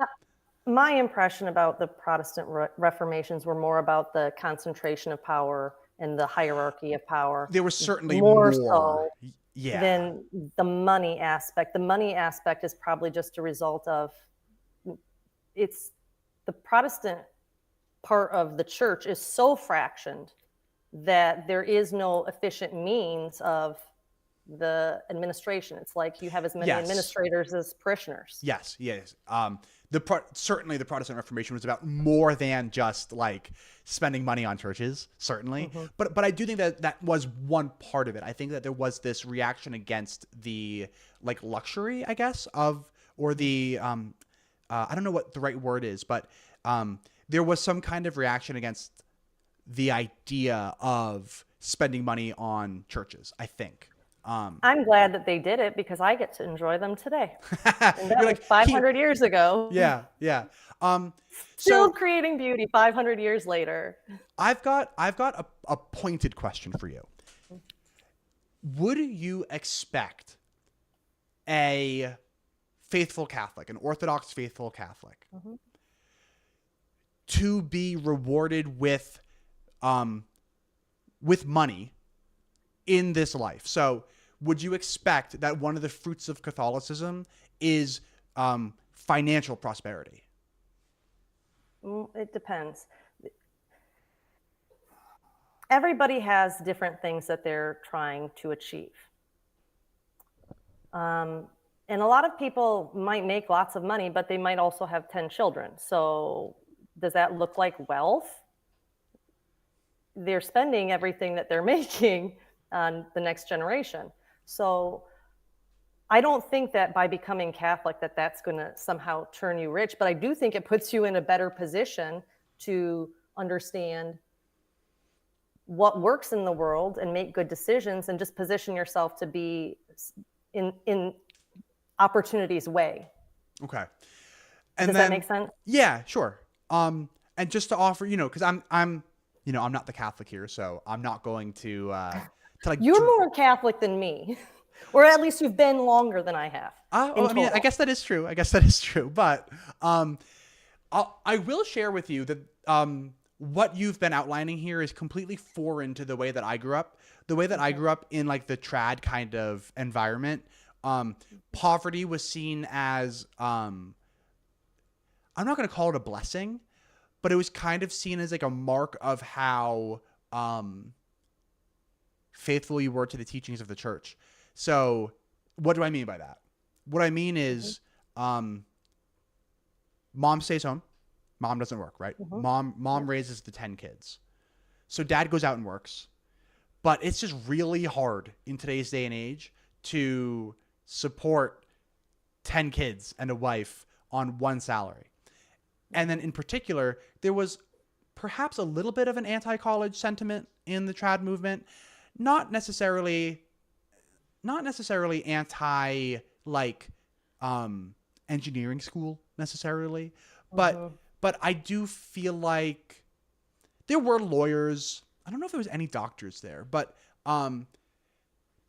My impression about the Protestant reformations were more about the concentration of power and the hierarchy of power, There was certainly more more. so Yeah. than the money aspect. The money aspect is probably just a result of it's the Protestant part of the church is so fractioned that there is no efficient means of the administration. It's like you have as many Yes. administrators as parishioners. Yes. Yes. Certainly the Protestant Reformation was about more than just like spending money on churches. Certainly, Hmm. but I do think that that was one part of it. I think that there was this reaction against the like luxury, I guess, of or the I don't know what the right word is, but there was some kind of reaction against the idea of spending money on churches, I think. I'm glad that they did it because I get to enjoy them today. And that You're was like, here, 500 years ago. yeah, yeah. Still So creating beauty 500 years later. I've got a pointed question for you. Would you expect a faithful Catholic, an Orthodox faithful Catholic, Mhm. to be rewarded um, with money in this life? So, would you expect that one of the fruits of Catholicism is financial prosperity? It depends. Everybody has different things that they're trying to achieve. Um, and a lot of people might make lots of money, but they might also have 10 children. So, does that look like wealth? They're spending everything that they're making on the next generation. So, I don't think that by becoming Catholic that that's going to somehow turn you rich, but I do think it puts you in a better position to understand what works in the world and make good decisions and just position yourself to be in opportunity's way. Okay. And Does that then make sense? yeah, sure. And just to offer, because I'm not the Catholic here, so I'm not going to like You're more Catholic than me, or at least you've been longer than I have in I mean, I total. guess that is true. I guess that is true. But I will share with you that what you've been outlining here is completely foreign to the way that I grew up. The way that I grew up in like the trad kind of environment, poverty was seen as I'm not going to call it a blessing, but it was kind of seen as like a mark of how faithful you were to the teachings of the church. So, what do I mean by that? What I mean is, mom stays home. Mom doesn't work, right? Mhm. Mom raises the 10 kids. So dad goes out and works. But it's just really hard in today's day and age to support 10 kids and a wife on one salary. And then in particular, there was perhaps a little bit of an anti-college sentiment in the trad movement, not necessarily anti like engineering school necessarily, but Mhm. I do feel like there were lawyers. I don't know if there was any doctors there, but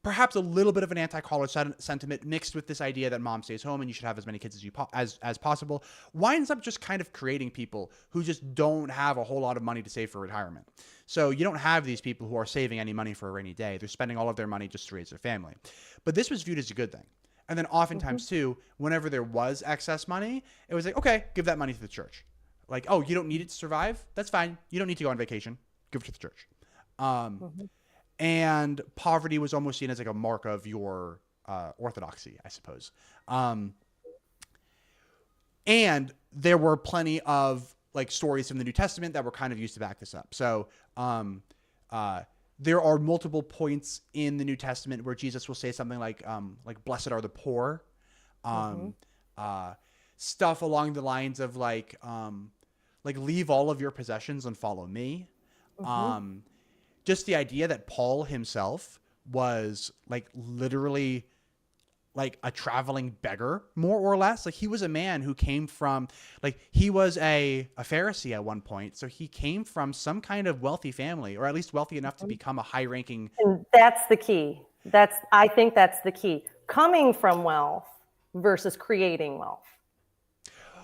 perhaps a little bit of an anti-college sentiment mixed with this idea that mom stays home and you should have as many kids as possible winds up just kind of creating people who just don't have a whole lot of money to save for retirement. So you don't have these people who are saving any money for a rainy day. They're spending all of their money just to raise their family. But this was viewed as a good thing. And then oftentimes too, whenever there was excess money, it was like, okay, give that money to the church. Like, oh, you don't need it to survive? That's fine. You don't need to go on vacation. Give it to the church. Mhm. And poverty was almost seen as like a mark of your orthodoxy, I suppose. And there were plenty of like stories from the New Testament that were kind of used to back this up. So there are multiple points in the New Testament where Jesus will say something like "Blessed are the poor," um, stuff along the lines of like leave all of your possessions and follow me. Mhm. Um, just the idea that Paul himself was like literally like a traveling beggar, more or less. Like he was a man who came from like he was a Pharisee at one point. So he came from some kind of wealthy family, or at least wealthy enough to Mhm. become a high ranking. And that's the key. I think that's the key. Coming from wealth versus creating wealth.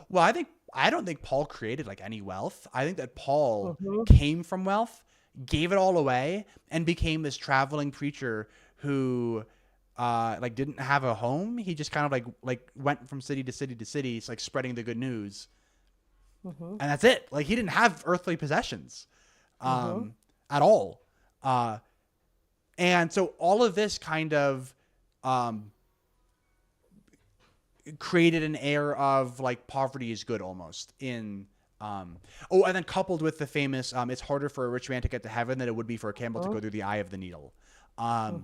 Well, I think I don't think Paul created like any wealth. I think that Paul Hmm. came from wealth, gave it all away, and became this traveling preacher who like didn't have a home. He just kind of like went from city to city to city, like spreading the good news. Hmm. And that's it. Like he didn't have earthly possessions Hmm. at all. Uh and so all of this kind of um created an air of like poverty is good almost in oh, and then coupled with the famous it's harder for a rich man to get to heaven than it would be for a camel to go through the eye of the needle. Hmm.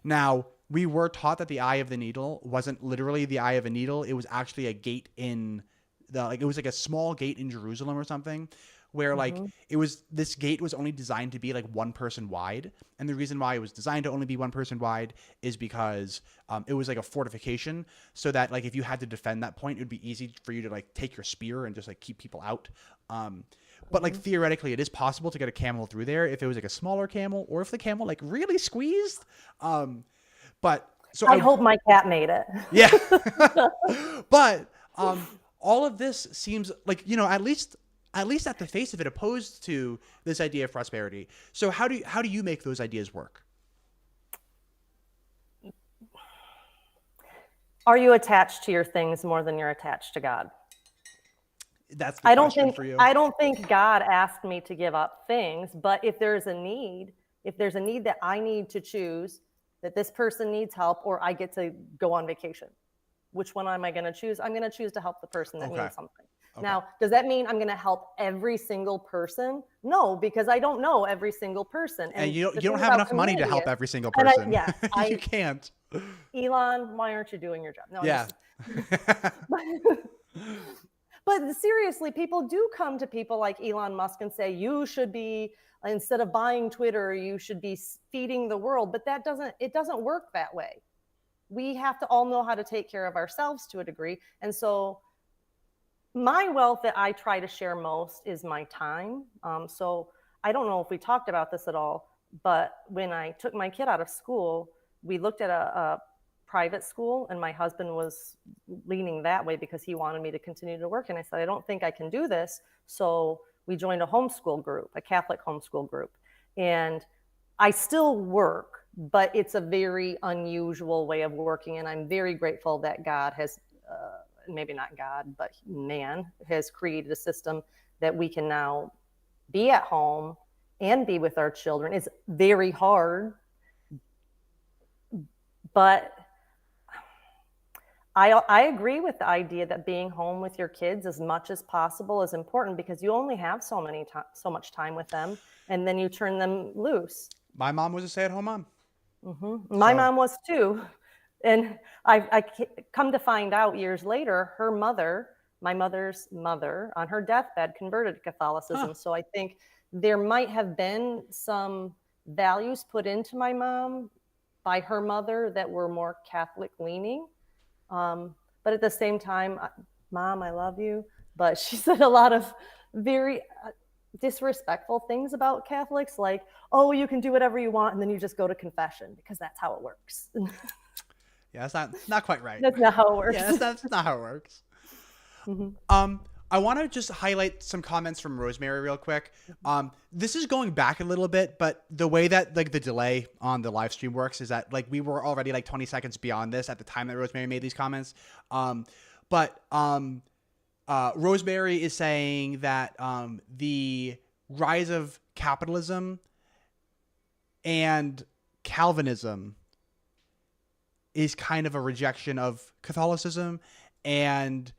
Now we were taught that the eye of the needle wasn't literally the eye of a needle. It was actually a gate in the like it was like a small gate in Jerusalem or something where like Hmm. it was this gate was only designed to be like one person wide, and the reason why it was designed to only be one person wide is because it was like a fortification, so that like if you had to defend that point, it would be easy for you to like take your spear and just like keep people out. But like Hmm. theoretically, it is possible to get a camel through there if it was like a smaller camel, or if the camel like really squeezed. But so I hope my cat made it. yeah, but all of this seems like at least at the face of it opposed to this idea of prosperity. So how do you make those ideas work? Are you attached to your things more than you're attached to God? That's the question for you. I don't think God asked me to give up things, but if there's a need, if there's a need that I need to choose, that this person needs help or I get to go on vacation, which one am I going to choose? I'm going to choose to help the person that Okay. needs something. Okay. Now, does that mean I'm going to help every single person? No, because I don't know every single person. And And you the don't thing have about enough money to community help is, every single and I, person. yes, You can't. Elon, why aren't you doing your job? No, I'm Yeah. just, but seriously, people do come to people like Elon Musk and say, you should be, instead of buying Twitter, you should be feeding the world. But it doesn't work that way. We have to all know how to take care of ourselves to a degree. And so my wealth that I try to share most is my time. So I don't know if we talked about this at all, but when I took my kid out of school, we looked at a private school, and my husband was leaning that way because he wanted me to continue to work. And I said, I don't think I can do this. So we joined a homeschool group, a Catholic homeschool group. And I still work, but it's a very unusual way of working. And I'm very grateful that God has, maybe not God, but man has created a system that we can now be at home and be with our children. It's very hard, but I agree with the idea that being home with your kids as much as possible is important because you only have so much time with them, and then you turn them loose. My mom was a stay-at-home mom. My So mom was too, and I come to find out years later, her mother, my mother's mother, on her deathbed converted to Catholicism. huh. So I think there might have been some values put into my mom by her mother that were more Catholic leaning. But at the same time, Mom, I love you. But she said a lot of very disrespectful things about Catholics, like, oh, you can do whatever you want, and then you just go to confession because that's how it works. Yeah, that's not quite right. That's not how it works. Yeah, that's not how it works. Mhm. I want to just highlight some comments from Rosemary real quick. This is going back a little bit, but the way that like the delay on the live stream works is that like we were already like 20 seconds beyond this at the time that Rosemary made these comments. But Rosemary is saying that the rise of capitalism and Calvinism is kind of a rejection of Catholicism, and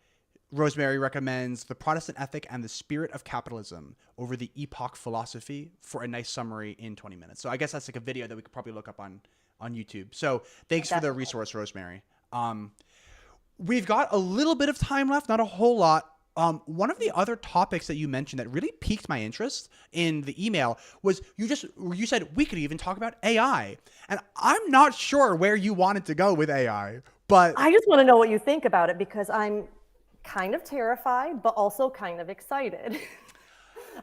Rosemary recommends The Protestant Ethic and the Spirit of Capitalism over the Epoch Philosophy for a nice summary in 20 minutes. So I guess that's like a video that we could probably look up on YouTube. So thanks for the Definitely. resource, Rosemary. We've got a little bit of time left, not a whole lot. One of the other topics that you mentioned that really piqued my interest in the email was you said we could even talk about AI, and I'm not sure where you wanted to go with AI, but I just want to know what you think about it because I'm kind of terrified, but also kind of excited.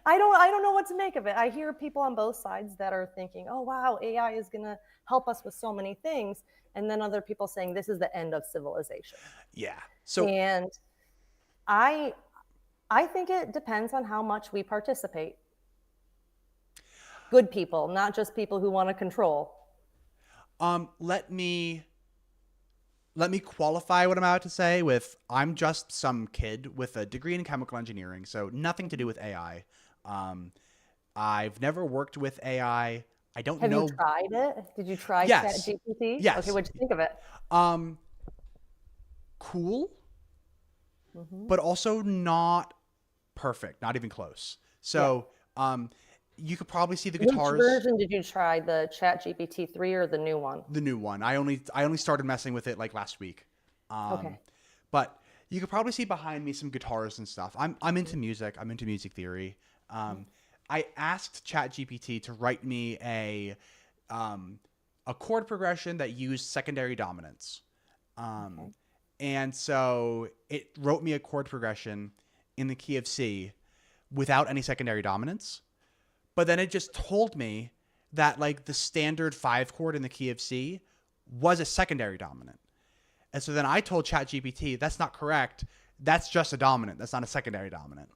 I don't know what to make of it. I hear people on both sides that are thinking, "Oh wow, AI is going to help us with so many things," and then other people saying this is the end of civilization. yeah. So And I I think it depends on how much we participate. Good people, not just people who want to control. Let me qualify what I'm about to say with I'm just some kid with a degree in chemical engineering, so nothing to do with AI. I've never worked with AI. I don't Have you know. tried it? Did you try Yes. ChatGPT? Okay, Yes. what'd you think of it? Um, cool, but also not perfect, not even close. Yeah. So, you could probably see the Which guitars, version did you try, the ChatGPT 3 or the new one? the new one. I only started messing with it like last week. Um, Okay. but you could probably see behind me some guitars and stuff. I'm into music. I'm into music theory. I asked ChatGPT to write me um, a chord progression that used secondary dominance. Okay. And so it wrote me a chord progression in the key of C without any secondary dominance. But then it just told me that like the standard 5 chord in the key of C was a secondary dominant. And so then I told ChatGPT, that's not correct. That's just a dominant. That's not a secondary dominant.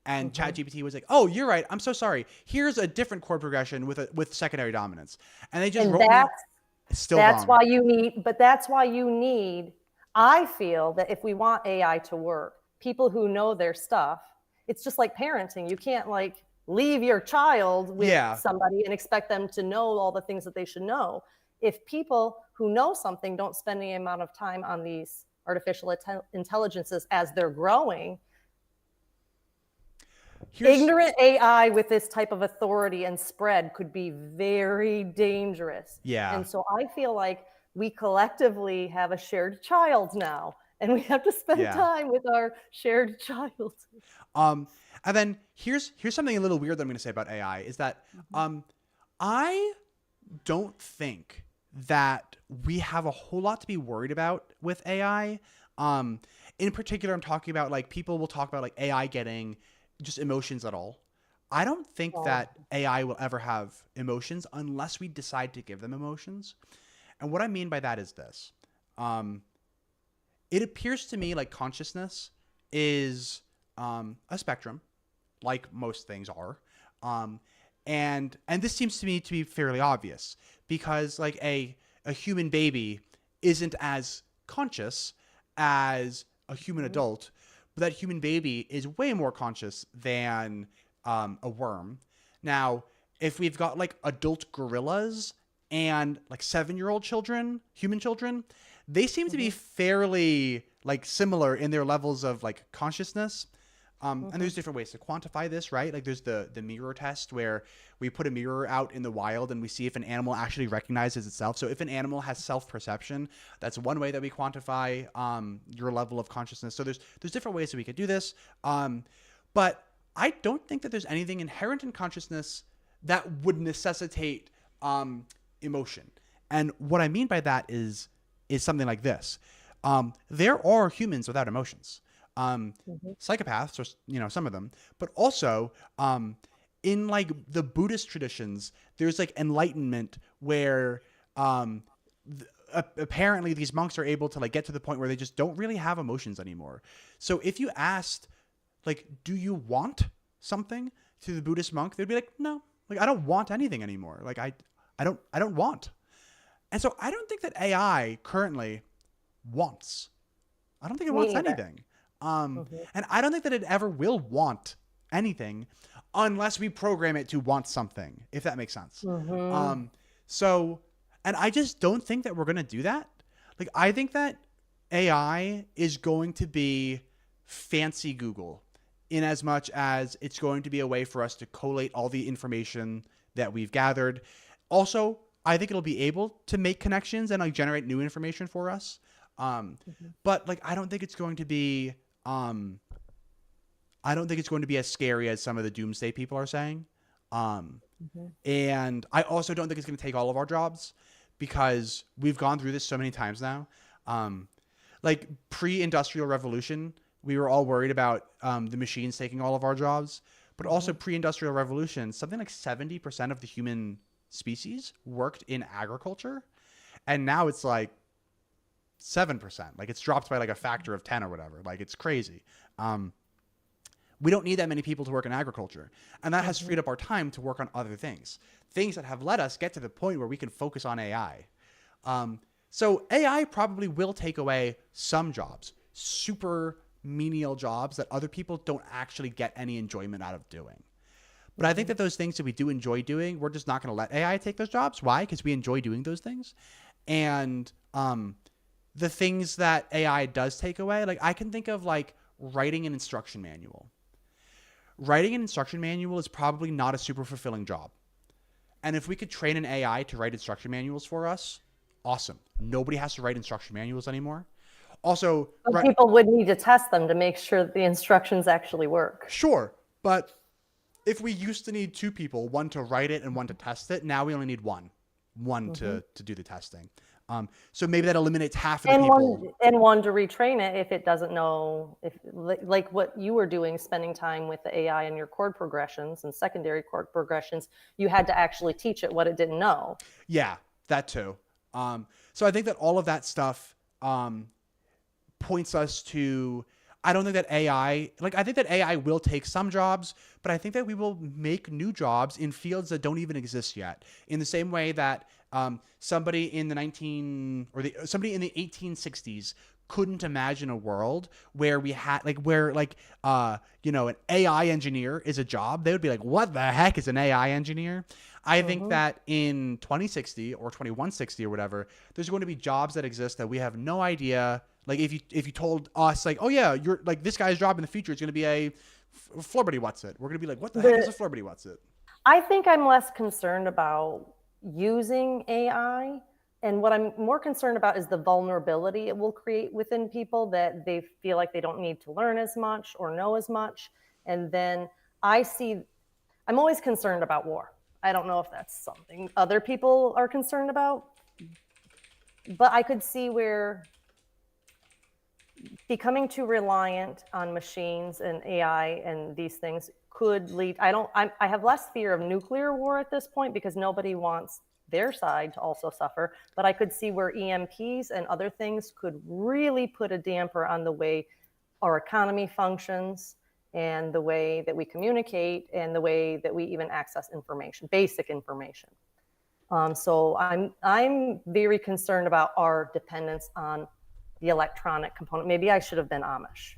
And ChatGPT was like, "Oh, you're right. I'm so sorry. Here's a different chord progression with secondary dominance." And they just And wrote me still that's wrong. why you need, but that's why you need, I feel that if we want AI to work, people who know their stuff, it's just like parenting. You can't like leave your child with Yeah. somebody and expect them to know all the things that they should know. If people who know something don't spend any amount of time on these artificial intelligences as they're growing, Here's ignorant AI with this type of authority and spread could be very dangerous. yeah. And so I feel like we collectively have a shared child now, and we have to spend Yeah. time with our shared child. Um and then here's something a little weird that I'm going to say about AI is that I don't think that we have a whole lot to be worried about with AI. In particular, I'm talking about like people will talk about like AI getting just emotions at all. I don't think So, that AI will ever have emotions unless we decide to give them emotions. And what I mean by that is this. Um, it appears to me like consciousness is a spectrum, like most things are. Um, and this seems to me to be fairly obvious because like a human baby isn't as conscious as a human adult, but that human baby is way more conscious than a worm. Now, if we've got like adult gorillas and like 7-year-old children, human children, they seem to be fairly like similar in their levels of like consciousness. And there's different ways to quantify this, right? Like there's the mirror test where we put a mirror out in the wild and we see if an animal actually recognizes itself. So if an animal has self-perception, that's one way that we quantify your level of consciousness. So there's different ways that we could do this. But I don't think that there's anything inherent in consciousness that would necessitate emotion. And what I mean by that is something like this. There are humans without emotions. Psychopaths, or some of them, but also in like the Buddhist traditions, there's like enlightenment where apparently these monks are able to like get to the point where they just don't really have emotions anymore. So if you asked, like, do you want something to the Buddhist monk, they'd be like, no, like I don't want anything anymore. Like I don't want. And so I don't think that AI currently wants. I don't think it me wants either. anything. And I don't think that it ever will want anything unless we program it to want something, if that makes sense. So, and I just don't think that we're going to do that. Like, I think that AI is going to be fancy Google in as much as it's going to be a way for us to collate all the information that we've gathered. Also, I think it'll be able to make connections and like generate new information for us. But like, I don't think it's going to be as scary as some of the doomsday people are saying. And I also don't think it's going to take all of our jobs because we've gone through this so many times now. Like pre-industrial revolution, we were all worried about the machines taking all of our jobs, but also pre-industrial revolution, something like 70% of the human species worked in agriculture. And now it's like 7%. Like it's dropped by like a factor of 10 or whatever. Like it's crazy. We don't need that many people to work in agriculture. And that has freed up our time to work on other things that have let us get to the point where we can focus on AI. So AI probably will take away some jobs, super menial jobs that other people don't actually get any enjoyment out of doing. But I think that those things that we do enjoy doing, we're just not going to let AI take those jobs. Why? Because we enjoy doing those things. And the things that AI does take away, like I can think of like writing an instruction manual. Writing an instruction manual is probably not a super fulfilling job. And if we could train an AI to write instruction manuals for us, awesome. Nobody has to write instruction manuals anymore. Also, But people would need to test them to make sure that the instructions actually work. Sure, but if we used to need two people, one to write it and one to test it, now we only need one to do the testing. So maybe that eliminates half of the people. One to retrain it if it doesn't know, if like what you were doing, spending time with the AI and your chord progressions and secondary chord progressions, you had to actually teach it what it didn't know. Yeah, that too. So I think that all of that stuff points us to, I don't think that AI, like I think that AI will take some jobs, but I think that we will make new jobs in fields that don't even exist yet. In the same way that somebody in the 1860s couldn't imagine a world where we had an AI engineer is a job. They would be like, what the heck is an AI engineer? I think that in 2060 or 2160 or whatever, there's going to be jobs that exist that we have no idea. Like if you told us like, oh yeah, you're like this guy's job in the future is going to be a Flurby What's It. We're going to be like, what the heck is a Flurby What's It? I think I'm less concerned about using AI. And what I'm more concerned about is the vulnerability it will create within people, that they feel like they don't need to learn as much or know as much. And then I'm always concerned about war. I don't know if that's something other people are concerned about, but I could see where becoming too reliant on machines and AI and these things could lead. I have less fear of nuclear war at this point because nobody wants their side to also suffer. But I could see where EMPs and other things could really put a damper on the way our economy functions and the way that we communicate and the way that we even access information, basic information. So I'm very concerned about our dependence on the electronic component. Maybe I should have been Amish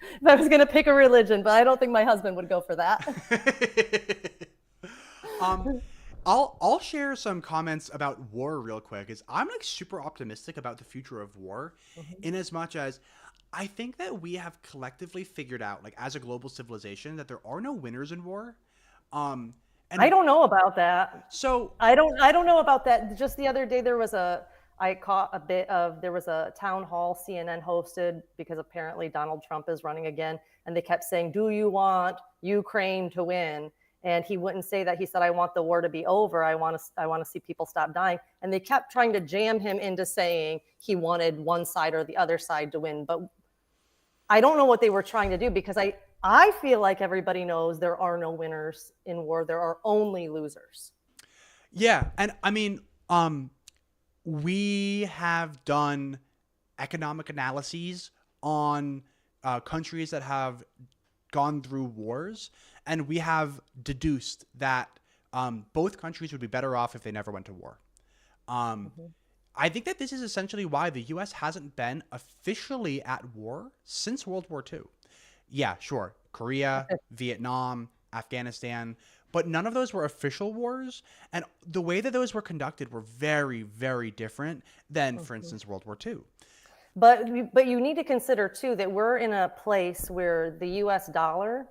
if I was going to pick a religion, but I don't think my husband would go for that. I'll share some comments about war real quick. I'm like super optimistic about the future of war, in as much as I think that we have collectively figured out, like as a global civilization, that there are no winners in war. And I don't know about that. So I don't know about that. Just the other day, there was a town hall CNN hosted because apparently Donald Trump is running again. And they kept saying, do you want Ukraine to win? And he wouldn't say that. He said, I want the war to be over. I want to see people stop dying. And they kept trying to jam him into saying he wanted one side or the other side to win. But I don't know what they were trying to do, because I feel like everybody knows there are no winners in war. There are only losers. Yeah. And I mean, we have done economic analyses on countries that have gone through wars, and we have deduced that both countries would be better off if they never went to war. I think that this is essentially why the U.S. hasn't been officially at war since World War II. Yeah, sure. Korea, Vietnam, Afghanistan, but none of those were official wars. And the way that those were conducted were very, very different than, for instance, World War II. But you need to consider, too, that we're in a place where the U.S. dollar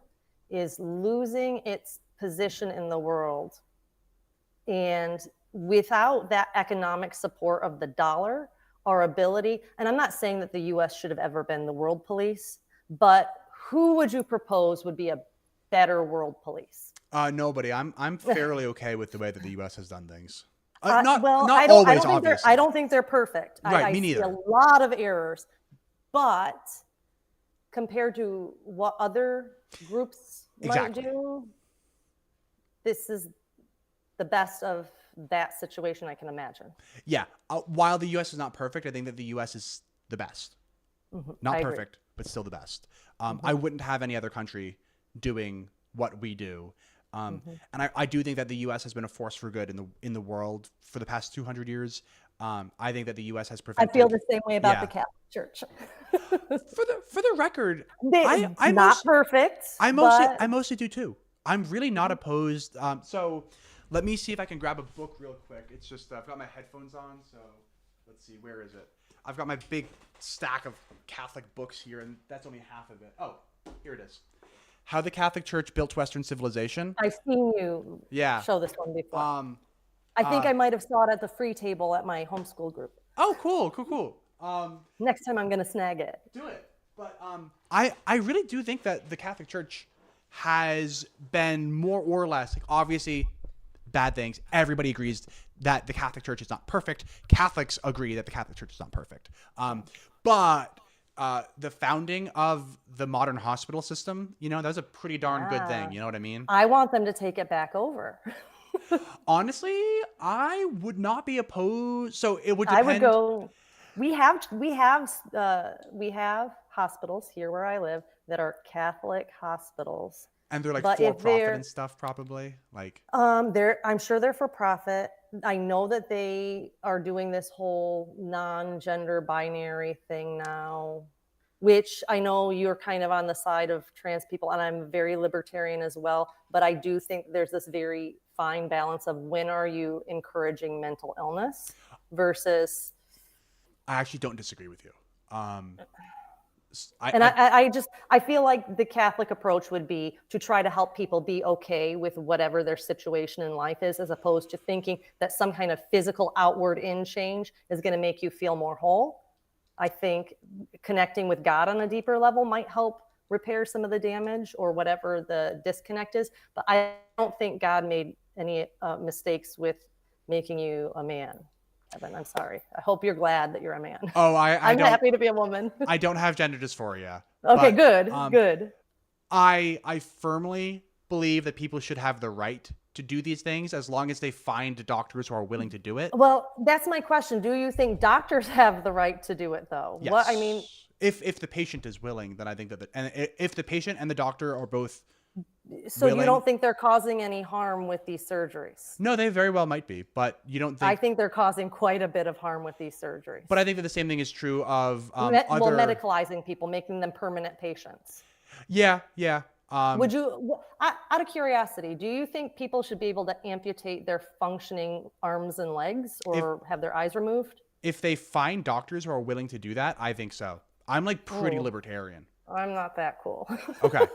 is losing its position in the world. And without that economic support of the dollar, our ability, and I'm not saying that the U.S. should have ever been the world police, but who would you propose would be a better world police? Nobody. I'm fairly okay with the way that the U.S. has done things. I don't think they're perfect. Right, me neither. I see a lot of errors, but compared to what other groups might do, this is the best of that situation I can imagine. Yeah. While the U.S. is not perfect, I think that the U.S. is the best. Not perfect, but still the best. I wouldn't have any other country doing what we do. And I do think that the U.S. has been a force for good in the world for the past 200 years. I think that the U.S. has I prevented. feel the same way about the Yeah. Catholic Church. For the record, They I not most perfect, I but mostly do too. I'm really not opposed. So let me see if I can grab a book real quick. It's just I've got my headphones on, so let's see, where is it? I've got my big stack of Catholic books here, and that's only half of it. Oh, here it is. How the Catholic Church Built Western Civilization. I've seen you Yeah. show this one before. Um. I think I might have saw it at the free table at my homeschool group. Oh, cool. Next time I'm going to snag it. Do it. But I really do think that the Catholic Church has been more or less, like, obviously bad things. Everybody agrees that the Catholic Church is not perfect. Catholics agree that the Catholic Church is not perfect. But the founding of the modern hospital system, that was a pretty darn good thing. You know what I mean? I want them to take it back over. Honestly, I would not be opposed. So it would I depend. would go. We have hospitals here where I live that are Catholic hospitals. And they're like But for if profit they're- and stuff, probably. Like, I'm sure they're for profit. I know that they are doing this whole non-gender binary thing now, which I know you're kind of on the side of trans people, and I'm very libertarian as well. But I do think there's this very fine balance of when are you encouraging mental illness versus. I actually don't disagree with you. I feel like the Catholic approach would be to try to help people be okay with whatever their situation in life is, as opposed to thinking that some kind of physical outward in change is going to make you feel more whole. I think connecting with God on a deeper level might help repair some of the damage or whatever the disconnect is. But I don't think God made any mistakes with making you a man. Evan, I'm sorry. I hope you're glad that you're a man. Oh, I'm don't, happy to be a woman. I don't have gender dysphoria. Okay, but, good, good. I firmly believe that people should have the right to do these things as long as they find doctors who are willing to do it. Well, that's my question. Do you think doctors have the right to do it, though? Yes. What I mean, if the patient is willing, then I think and if the patient and the doctor are both so willing, you don't think they're causing any harm with these surgeries? No, they very well might be, but you don't think. I think they're causing quite a bit of harm with these surgeries. But I think that the same thing is true of medicalizing people, making them permanent patients. Yeah. Would you, out of curiosity, do you think people should be able to amputate their functioning arms and legs or have their eyes removed? If they find doctors who are willing to do that, I think so. I'm like pretty libertarian. I'm not that cool. Okay.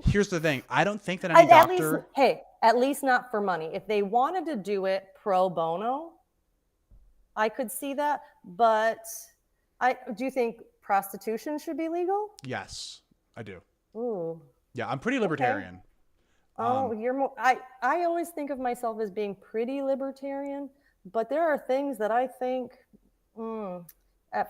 Here's the thing. I don't think that any doctor. At least not for money. If they wanted to do it pro bono, I could see that. But do you think prostitution should be legal? Yes, I do. Ooh. Yeah, I'm pretty libertarian. Okay. You're more. I always think of myself as being pretty libertarian, but there are things that I think.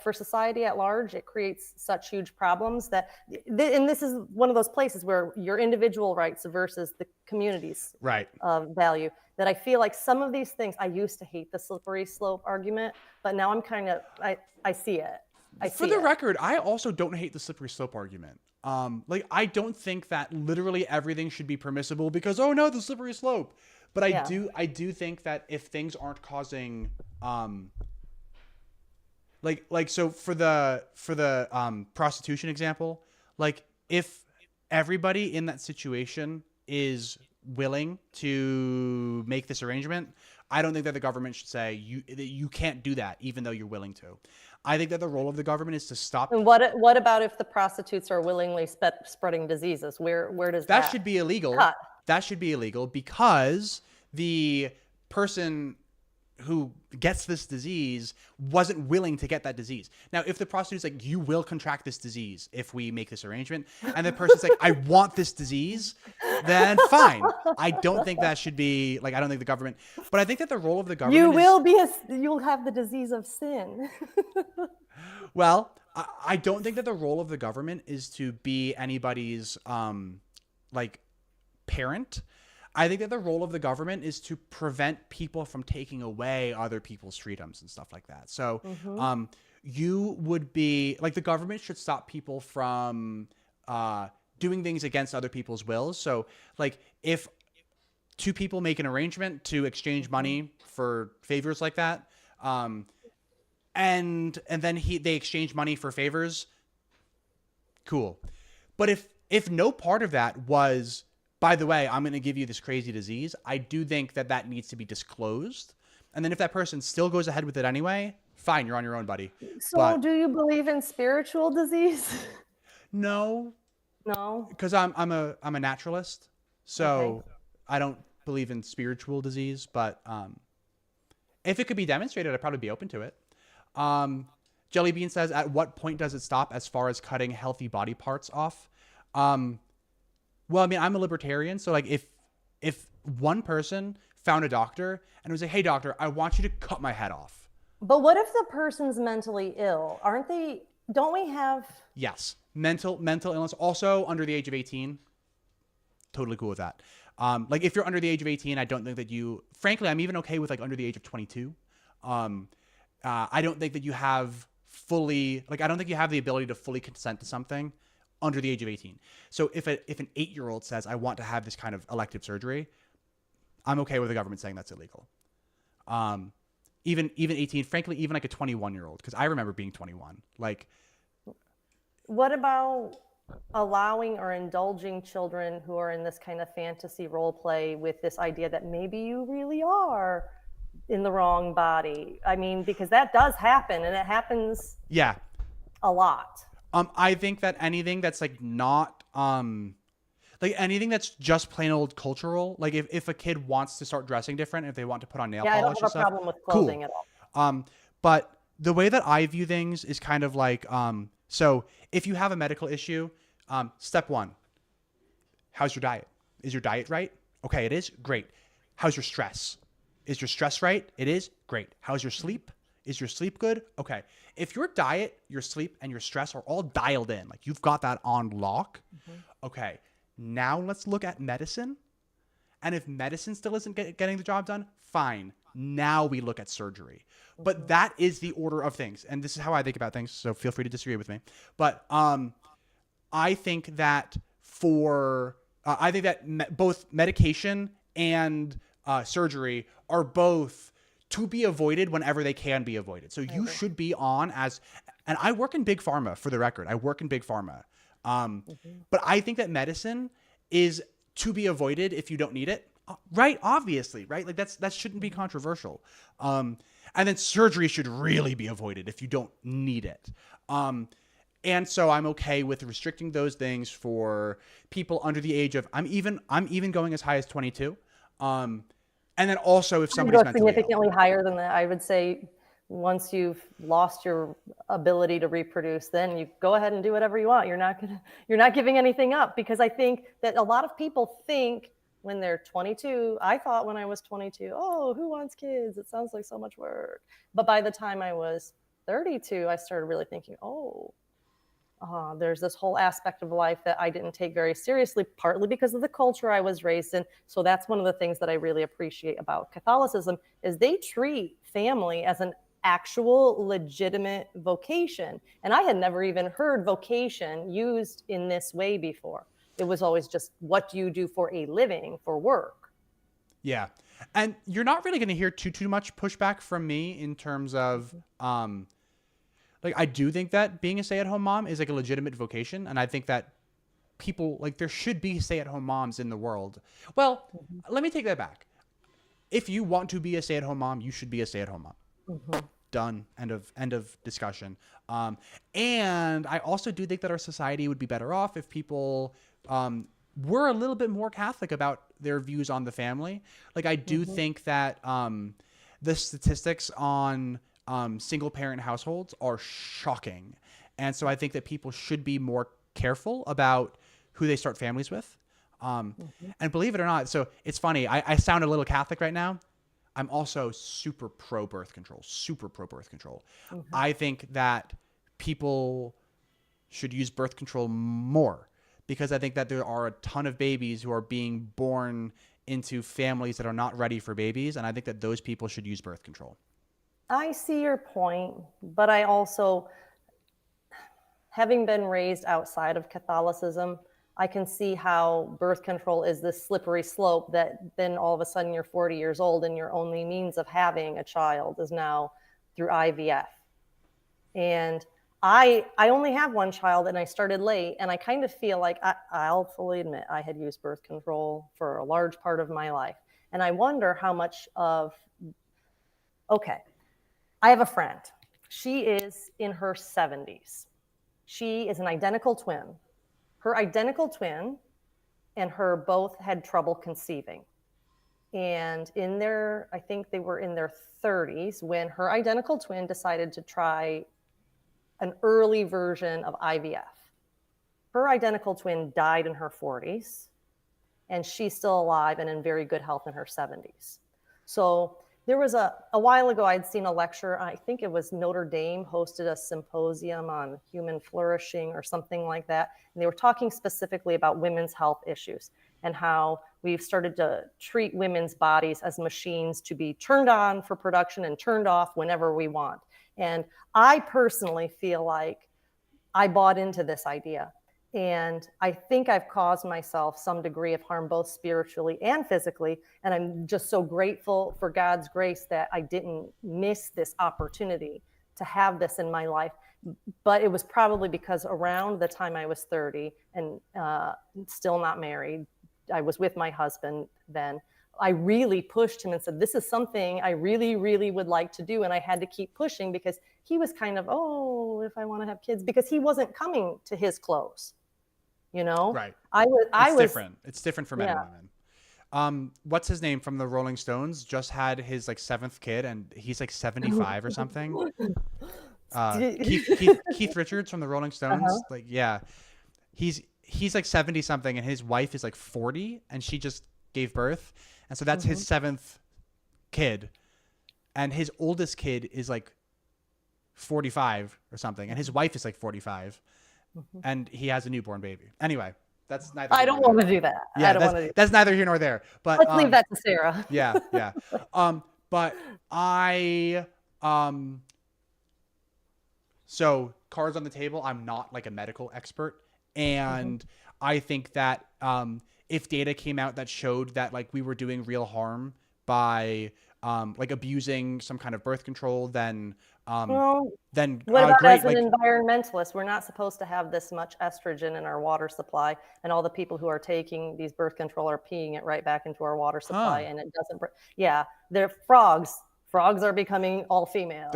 For society at large, it creates such huge problems that, and this is one of those places where your individual rights versus the community's value, that I feel like some of these things, I used to hate the slippery slope argument, but now I'm kind of, I see it. For the record, I also don't hate the slippery slope argument. I don't think that literally everything should be permissible because, oh no, the slippery slope. But I do think that if things aren't causing, so for the prostitution example, like if everybody in that situation is willing to make this arrangement, I don't think that the government should say you can't do that even though you're willing to. I think that the role of the government is to stop. And what about if the prostitutes are willingly spreading diseases? Where does that should be illegal? cut? That should be illegal because the person who gets this disease wasn't willing to get that disease. Now, if the prostitute's like, you will contract this disease if we make this arrangement, and the person's like, I want this disease, then fine. I don't think that should be, I don't think the government, but I think that the role of the government you'll have the disease of sin. Well, I don't think that the role of the government is to be anybody's, parent. I think that the role of the government is to prevent people from taking away other people's freedoms and stuff like that. So, you would be the government should stop people from doing things against other people's wills. So like if two people make an arrangement to exchange money for favors like that, and then they exchange money for favors, cool. But if no part of that was, by the way, I'm going to give you this crazy disease, I do think that needs to be disclosed. And then if that person still goes ahead with it anyway, fine, you're on your own, buddy. So But do you believe in spiritual disease? no, No. because I'm a naturalist, so Okay. I don't believe in spiritual disease. But if it could be demonstrated, I'd probably be open to it. Jellybean says, at what point does it stop as far as cutting healthy body parts off? Well, I mean, I'm a libertarian, so like if one person found a doctor and was like, "Hey, doctor, I want you to cut my head off." But what if the person's mentally ill? Aren't they? Don't we have? Yes, mental illness, also under the age of 18. Totally cool with that. Like if you're under the age of 18, I don't think that you. Frankly, I'm even okay with like under the age of 22. I don't think that you have fully like I don't think you have the ability to fully consent to something under the age of 18. So if an 8-year-old says I want to have this kind of elective surgery, I'm okay with the government saying that's illegal. Even 18, frankly, even like a 21-year-old, because I remember being 21. Like, What about allowing or indulging children who are in this kind of fantasy role play with this idea that maybe you really are in the wrong body? I mean, because that does happen, and it happens yeah. a lot. I think that anything that's like not like anything that's just plain old cultural, like if a kid wants to start dressing different, if they want to put on nail Yeah, I don't polish have and a stuff, problem with clothing at all. But the way that I view things is kind of like, so if you have a medical issue, step one, how's your diet? Is your diet right? Okay, it is. Great. How's your stress? Is your stress right? It is. Great. How's your sleep? Is your sleep good? Okay. If your diet, your sleep, and your stress are all dialed in, like you've got that on lock, okay, now let's look at medicine. And if medicine still isn't getting the job done, fine. Now we look at surgery. But that is the order of things. And this is how I think about things. So feel free to disagree with me. But I think that both medication and surgery are both to be avoided whenever they can be avoided. So you should be on and I work in big pharma, for the record. I work in big pharma. But I think that medicine is to be avoided if you don't need it. Right? Obviously, right? Like that shouldn't be controversial. And then surgery should really be avoided if you don't need it. And so I'm okay with restricting those things for people under the age of I'm even going as high as 22. And then also if somebody's Go mentally ill. significantly higher than that. I would say once you've lost your ability to reproduce, then you go ahead and do whatever you want. You're not giving anything up, because I think that a lot of people think when they're 22, I thought when I was 22, oh, who wants kids? It sounds like so much work. But by the time I was 32, I started really thinking, there's this whole aspect of life that I didn't take very seriously, partly because of the culture I was raised in. So that's one of the things that I really appreciate about Catholicism is they treat family as an actual legitimate vocation. And I had never even heard vocation used in this way before. It was always just, what do you do for a living, for work? Yeah. And you're not really going to hear too much pushback from me in terms of, like, I do think that being a stay-at-home mom is like a legitimate vocation. And I think that people, like, there should be stay-at-home moms in the world. Well, let me take that back. If you want to be a stay-at-home mom, you should be a stay-at-home mom. Done. End of discussion. And I also do think that our society would be better off if people were a little bit more Catholic about their views on the family. Like, I do think that the statistics on single parent households are shocking. And so I think that people should be more careful about who they start families with. And believe it or not, so it's funny, I sound a little Catholic right now. I'm also super pro birth control. I think that people should use birth control more, because I think that there are a ton of babies who are being born into families that are not ready for babies. And I think that those people should use birth control. I see your point, but I also, having been raised outside of Catholicism, I can see how birth control is this slippery slope that then all of a sudden you're 40 years old and your only means of having a child is now through IVF. And I only have one child and I started late, and I kind of feel like I'll fully admit I had used birth control for a large part of my life. And I wonder how much of, okay, I have a friend. She is in her 70s. She is an identical twin. Her identical twin and her both had trouble conceiving. And in their, I think they were in their 30s when her identical twin decided to try an early version of IVF. Her identical twin died in her 40s, and she's still alive and in very good health in her 70s. So there was a while ago, I'd seen a lecture, I think it was Notre Dame hosted a symposium on human flourishing or something like that. And they were talking specifically about women's health issues and how we've started to treat women's bodies as machines to be turned on for production and turned off whenever we want. And I personally feel like I bought into this idea. And I think I've caused myself some degree of harm, both spiritually and physically. And I'm just so grateful for God's grace that I didn't miss this opportunity to have this in my life. But it was probably because around the time I was 30 and still not married, I was with my husband then. I really pushed him and said, this is something I really, really would like to do. And I had to keep pushing because he was kind of, oh, if I want to have kids, because he wasn't coming to his close. You know, Right. It's different. It's different for men yeah. and women. What's his name from the Rolling Stones? Just had his like 7th kid, and he's like 75 or something. Keith Richards from the Rolling Stones. Like, yeah, he's like 70 something, and his wife is like 40, and she just gave birth, and so that's his 7th kid, and his oldest kid is like 45 or something, and his wife is like 45. And he has a newborn baby. Anyway, that's neither. I don't want to do that. Yeah, I don't want to do that's neither here nor there. But let's leave that to Sarah. Yeah. But I so cards on the table. I'm not like a medical expert, and I think that if data came out that showed that like we were doing real harm by like abusing some kind of birth control, then What about great, as an environmentalist? We're not supposed to have this much estrogen in our water supply, and all the people who are taking these birth control are peeing it right back into our water supply, and it doesn't. Yeah, they're frogs. Frogs are becoming all female.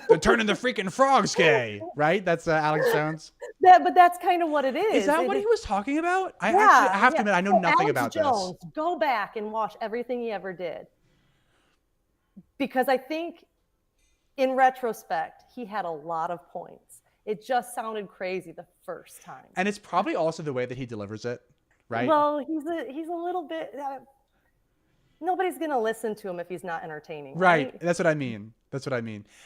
They're turning the freaking frogs gay, right? That's Alex Jones. But that's kind of what it is. Is that what he was talking about? I have to admit, I know nothing about Jones, this. Go back and watch everything he ever did, because I think, in retrospect, he had a lot of points. It just sounded crazy the first time. And it's probably also the way that he delivers it, right? Well, he's a little bit. Nobody's gonna listen to him if he's not entertaining. Right. That's what I mean.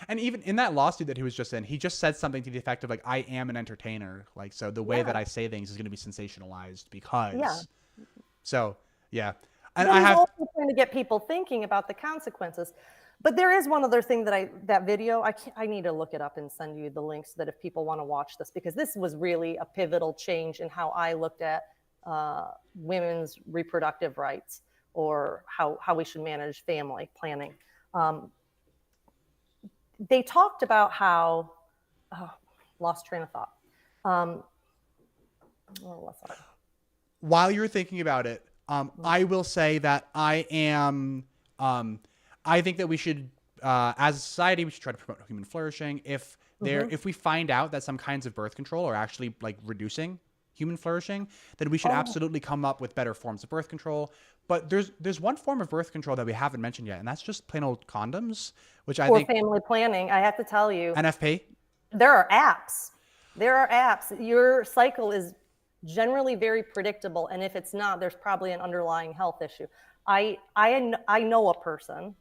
And even in that lawsuit that he was just in, he just said something to the effect of like, "I am an entertainer." Like, so the way that I say things is going to be sensationalized because. Yeah. So yeah, and I have also trying to get people thinking about the consequences. But there is one other thing that video, I need to look it up and send you the links so that if people want to watch this, because this was really a pivotal change in how I looked at women's reproductive rights or how we should manage family planning. They talked about how, lost train of thought. While you're thinking about it, I will say that I am... I think that we should, as a society, we should try to promote human flourishing. If we find out that some kinds of birth control are actually like reducing human flourishing, then we should absolutely come up with better forms of birth control. But there's one form of birth control that we haven't mentioned yet, and that's just plain old condoms, which I think. Or family planning. I have to tell you. NFP. There are apps. Your cycle is generally very predictable, and if it's not, there's probably an underlying health issue. I know a person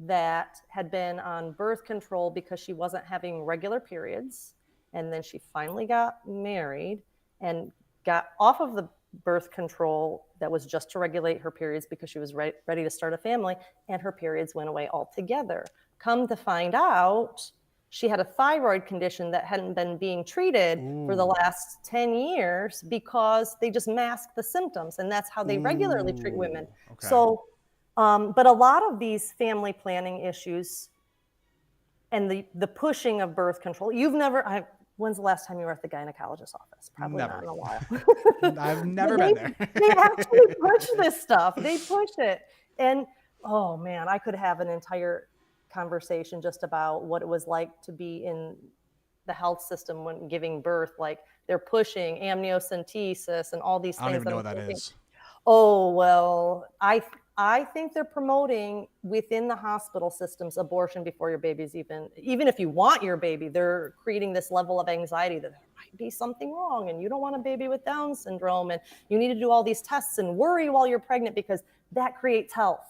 that had been on birth control because she wasn't having regular periods. And then she finally got married and got off of the birth control that was just to regulate her periods because she was ready to start a family, and her periods went away altogether. Come to find out, She had a thyroid condition that hadn't been being treated for the last 10 years because they just mask the symptoms, and that's how they regularly treat women. Okay. So, but a lot of these family planning issues and the pushing of birth control, when's the last time you were at the gynecologist's office? Probably Never. not in a while. I've never been there. They actually push this stuff. They push it. And oh man, I could have an entire conversation just about what it was like to be in the health system when giving birth. Like they're pushing amniocentesis and all these things. I don't even know what that is. Oh, well, I think they're promoting within the hospital systems abortion before your baby's even if you want your baby, they're creating this level of anxiety that there might be something wrong and you don't want a baby with Down syndrome and you need to do all these tests and worry while you're pregnant because that creates health.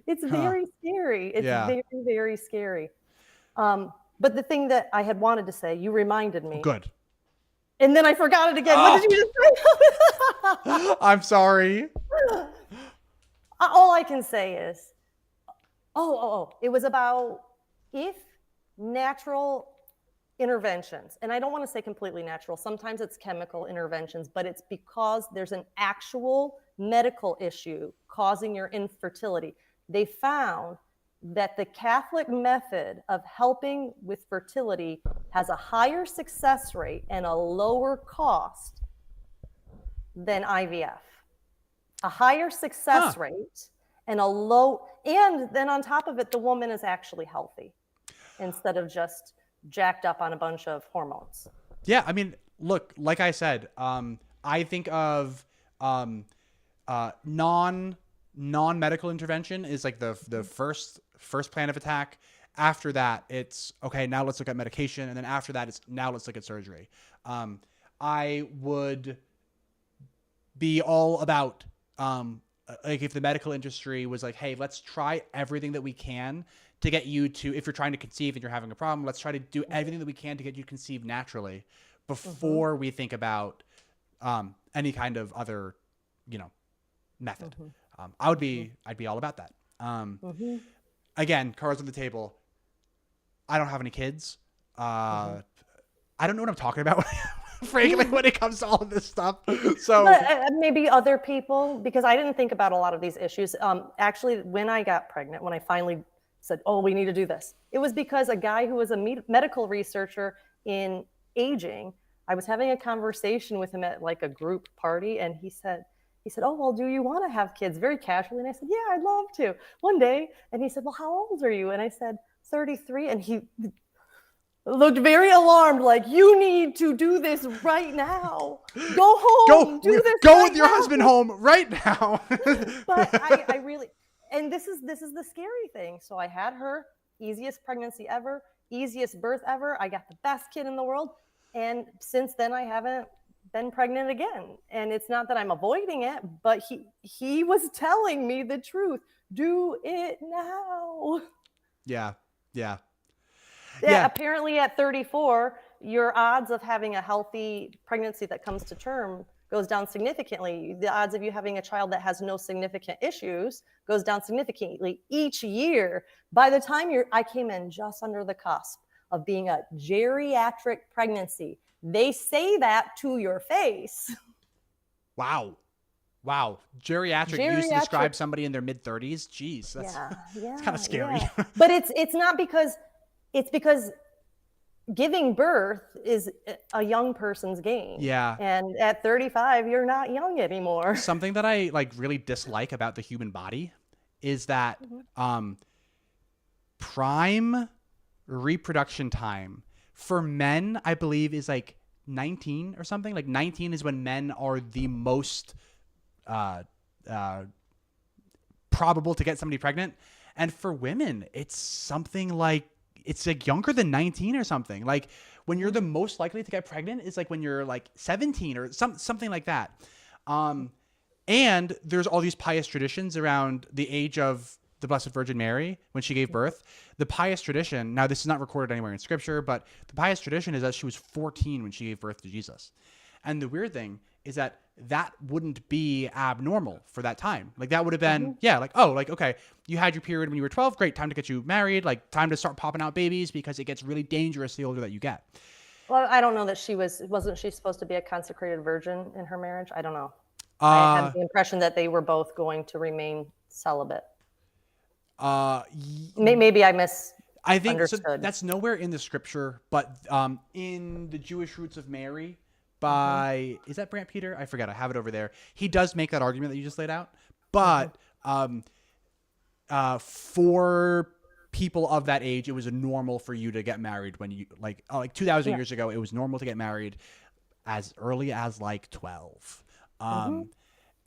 It's very scary. It's very, very scary. But the thing that I had wanted to say, you reminded me. Good. And then I forgot it again. What did you just say? I'm sorry. All I can say is, it was about if natural interventions, and I don't want to say completely natural, sometimes it's chemical interventions, but it's because there's an actual medical issue causing your infertility. They found that the Catholic method of helping with fertility has a higher success rate and a lower cost than IVF. A higher success rate and and then on top of it, the woman is actually healthy instead of just jacked up on a bunch of hormones. Yeah, I mean, look, like I said, I think of non-medical intervention is like the first plan of attack. After that, it's okay, now let's look at medication, and then after that, it's now let's look at surgery. I would be all about like if the medical industry was like, hey, let's try everything that we can to get you to, if you're trying to conceive and you're having a problem, let's try to do everything that we can to get you conceived naturally before we think about any kind of other, method. I'd be all about that. Again, cards on the table. I don't have any kids. I don't know what I'm talking about, frankly, when it comes to all of this stuff. So but, maybe other people, because I didn't think about a lot of these issues. Actually, when I got pregnant, when I finally said, oh, we need to do this, it was because a guy who was a medical researcher in aging, I was having a conversation with him at like a group party, and he said, oh, well, do you want to have kids? Very casually. And I said, yeah, I'd love to one day. And he said, well, how old are you? And I said, 33. And he looked very alarmed, like, you need to do this right now. Go home. Go with your husband home right now. But I really, and this is the scary thing. So I had her, easiest pregnancy ever, easiest birth ever. I got the best kid in the world. And since then, I haven't been pregnant again. And it's not that I'm avoiding it, but he was telling me the truth. Do it now. Yeah. Apparently at 34, your odds of having a healthy pregnancy that comes to term goes down significantly. The odds of you having a child that has no significant issues goes down significantly each year. By the time I came in just under the cusp of being a geriatric pregnancy. They say that to your face. Wow. Geriatric used to describe somebody in their mid-30s. Jeez, that's kind of scary. Yeah. But it's not because giving birth is a young person's game. Yeah. And at 35, you're not young anymore. Something that I really dislike about the human body is that prime reproduction time for men, I believe, is 19 or something. 19 is when men are the most probable to get somebody pregnant. And for women, it's something it's younger than 19 or something. When you're the most likely to get pregnant is when you're 17 or something like that. And there's all these pious traditions around the age of the Blessed Virgin Mary when she gave birth. The pious tradition, now this is not recorded anywhere in scripture, but the pious tradition is that she was 14 when she gave birth to Jesus. And the weird thing is that that wouldn't be abnormal for that time. Like that would have been, yeah, like, oh, like, okay, you had your period when you were 12. Great. Time to get you married. Like time to start popping out babies because it gets really dangerous the older that you get. Well, I don't know that wasn't she supposed to be a consecrated virgin in her marriage? I don't know. I had the impression that they were both going to remain celibate. Maybe I I think so. misunderstood. That's nowhere in the scripture, but in the Jewish Roots of Mary by is that Brant Peter? I forget. I have it over there. He does make that argument that you just laid out, but for people of that age, it was normal for you to get married when you like 2,000 years ago. It was normal to get married as early as like 12.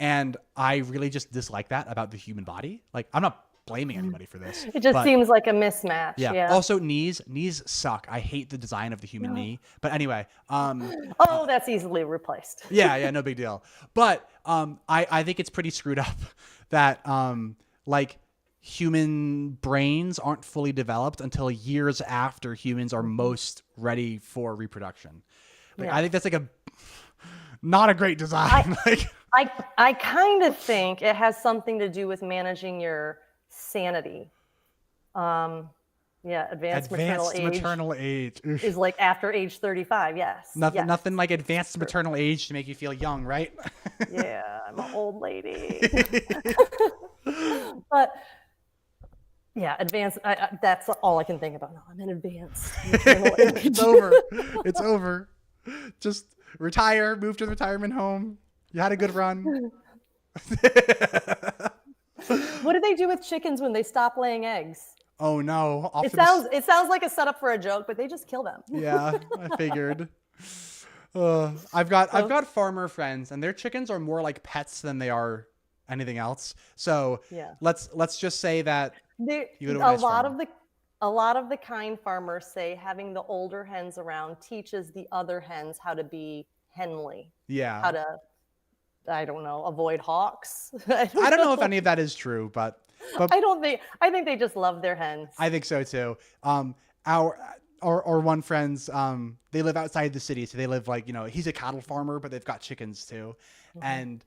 And I really just dislike that about the human body. Like I'm not blaming anybody for this. It just but, seems like a mismatch. Yeah. Also, knees suck. I hate the design of the human knee. But anyway, oh, that's easily replaced. yeah, no big deal. But I think it's pretty screwed up that like human brains aren't fully developed until years after humans are most ready for reproduction. Like I think that's like not a great design. I kind of think it has something to do with managing your sanity. Advanced maternal age is like after age 35. Yes. Nothing like advanced maternal age to make you feel young, right? Yeah, I'm an old lady. But yeah, advanced. That's all I can think about now. I'm in advanced maternal age. It's over. Just retire, move to the retirement home. You had a good run. What do they do with chickens when they stop laying eggs? Oh no! It sounds like a setup for a joke, but they just kill them. Yeah, I figured. I've got farmer friends, and their chickens are more like pets than they are anything else. So let's just say that a lot of the kind farmers say having the older hens around teaches the other hens how to be henly. Yeah. How to, I don't know, avoid hawks. I don't know if any of that is true, but I think they just love their hens. I think so too. Our one friend's they live outside the city, so they live like, he's a cattle farmer, but they've got chickens too. And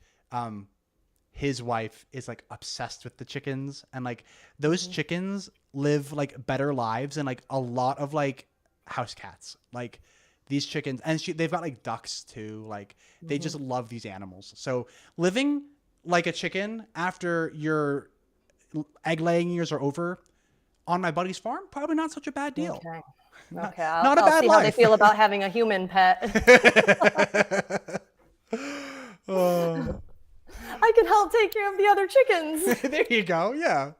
his wife is like obsessed with the chickens, and like those chickens live like better lives than like a lot of like house cats. Like these chickens, and they've got like ducks too. Like they just love these animals. So living like a chicken after your egg laying years are over on my buddy's farm, probably not such a bad deal. Okay. I'll see how they feel about having a human pet. I can help take care of the other chickens. There you go. Yeah.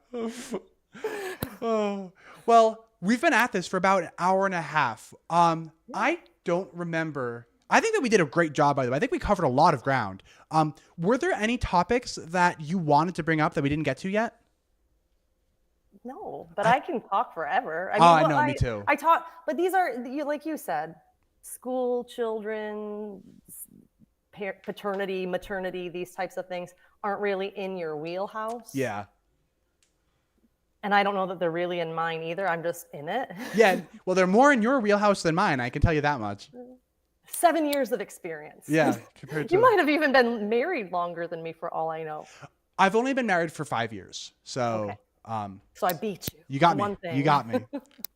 Well, we've been at this for about an hour and a half. I don't remember. I think that we did a great job, by the way. I think we covered a lot of ground. Were there any topics that you wanted to bring up that we didn't get to yet? No, but I can talk forever. I know, me too. I talk, but these are, like you said, school, children, paternity, maternity, these types of things aren't really in your wheelhouse. Yeah. And I don't know that they're really in mine either. I'm just in it. Yeah. Well, they're more in your wheelhouse than mine. I can tell you that much. 7 years of experience. Yeah. Compared to you might have even been married longer than me for all I know. I've only been married for 5 years. So, so I beat you. You got me. One thing. You got me.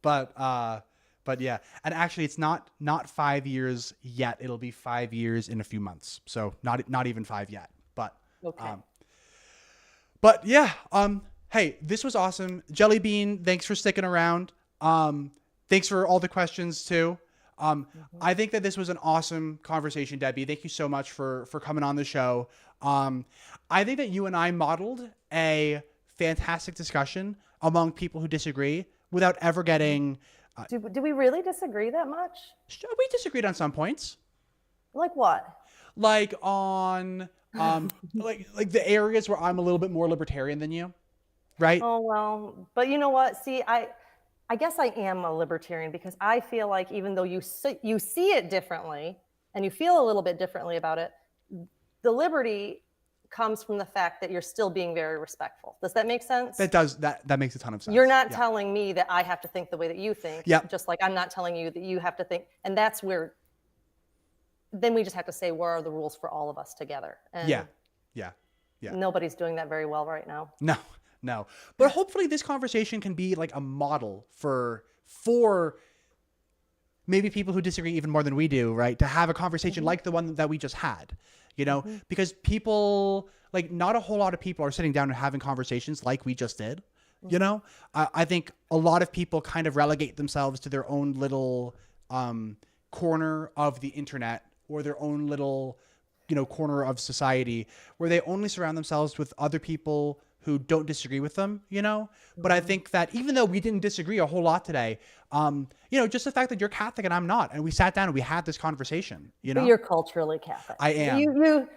But yeah. And actually it's not 5 years yet. It'll be 5 years in a few months. So not even 5 yet. But but yeah, hey, this was awesome. Jelly Bean, thanks for sticking around. Thanks for all the questions too. I think that this was an awesome conversation, Debbie. Thank you so much for coming on the show. I think that you and I modeled a fantastic discussion among people who disagree without ever getting... Do we really disagree that much? We disagreed on some points. Like what? Like on like the areas where I'm a little bit more libertarian than you, right? Oh, well, but you know what? See, I guess I am a libertarian because I feel like even though you see it differently and you feel a little bit differently about it, the liberty comes from the fact that you're still being very respectful. Does that make sense? That makes a ton of sense. You're not telling me that I have to think the way that you think. Yeah. Just like I'm not telling you that you have to think. And that's where then we just have to say, what are the rules for all of us together? And Yeah. Yeah. Yeah. nobody's doing that very well right now. No, no. But hopefully this conversation can be like a model for maybe people who disagree even more than we do, right? To have a conversation like the one that we just had, you know, because people, like, not a whole lot of people are sitting down and having conversations like we just did. You know, I think a lot of people kind of relegate themselves to their own little corner of the internet, or their own little, you know, corner of society, where they only surround themselves with other people who don't disagree with them, you know? But I think that even though we didn't disagree a whole lot today, you know, just the fact that you're Catholic and I'm not, and we sat down and we had this conversation, you know? But you're culturally Catholic. I am.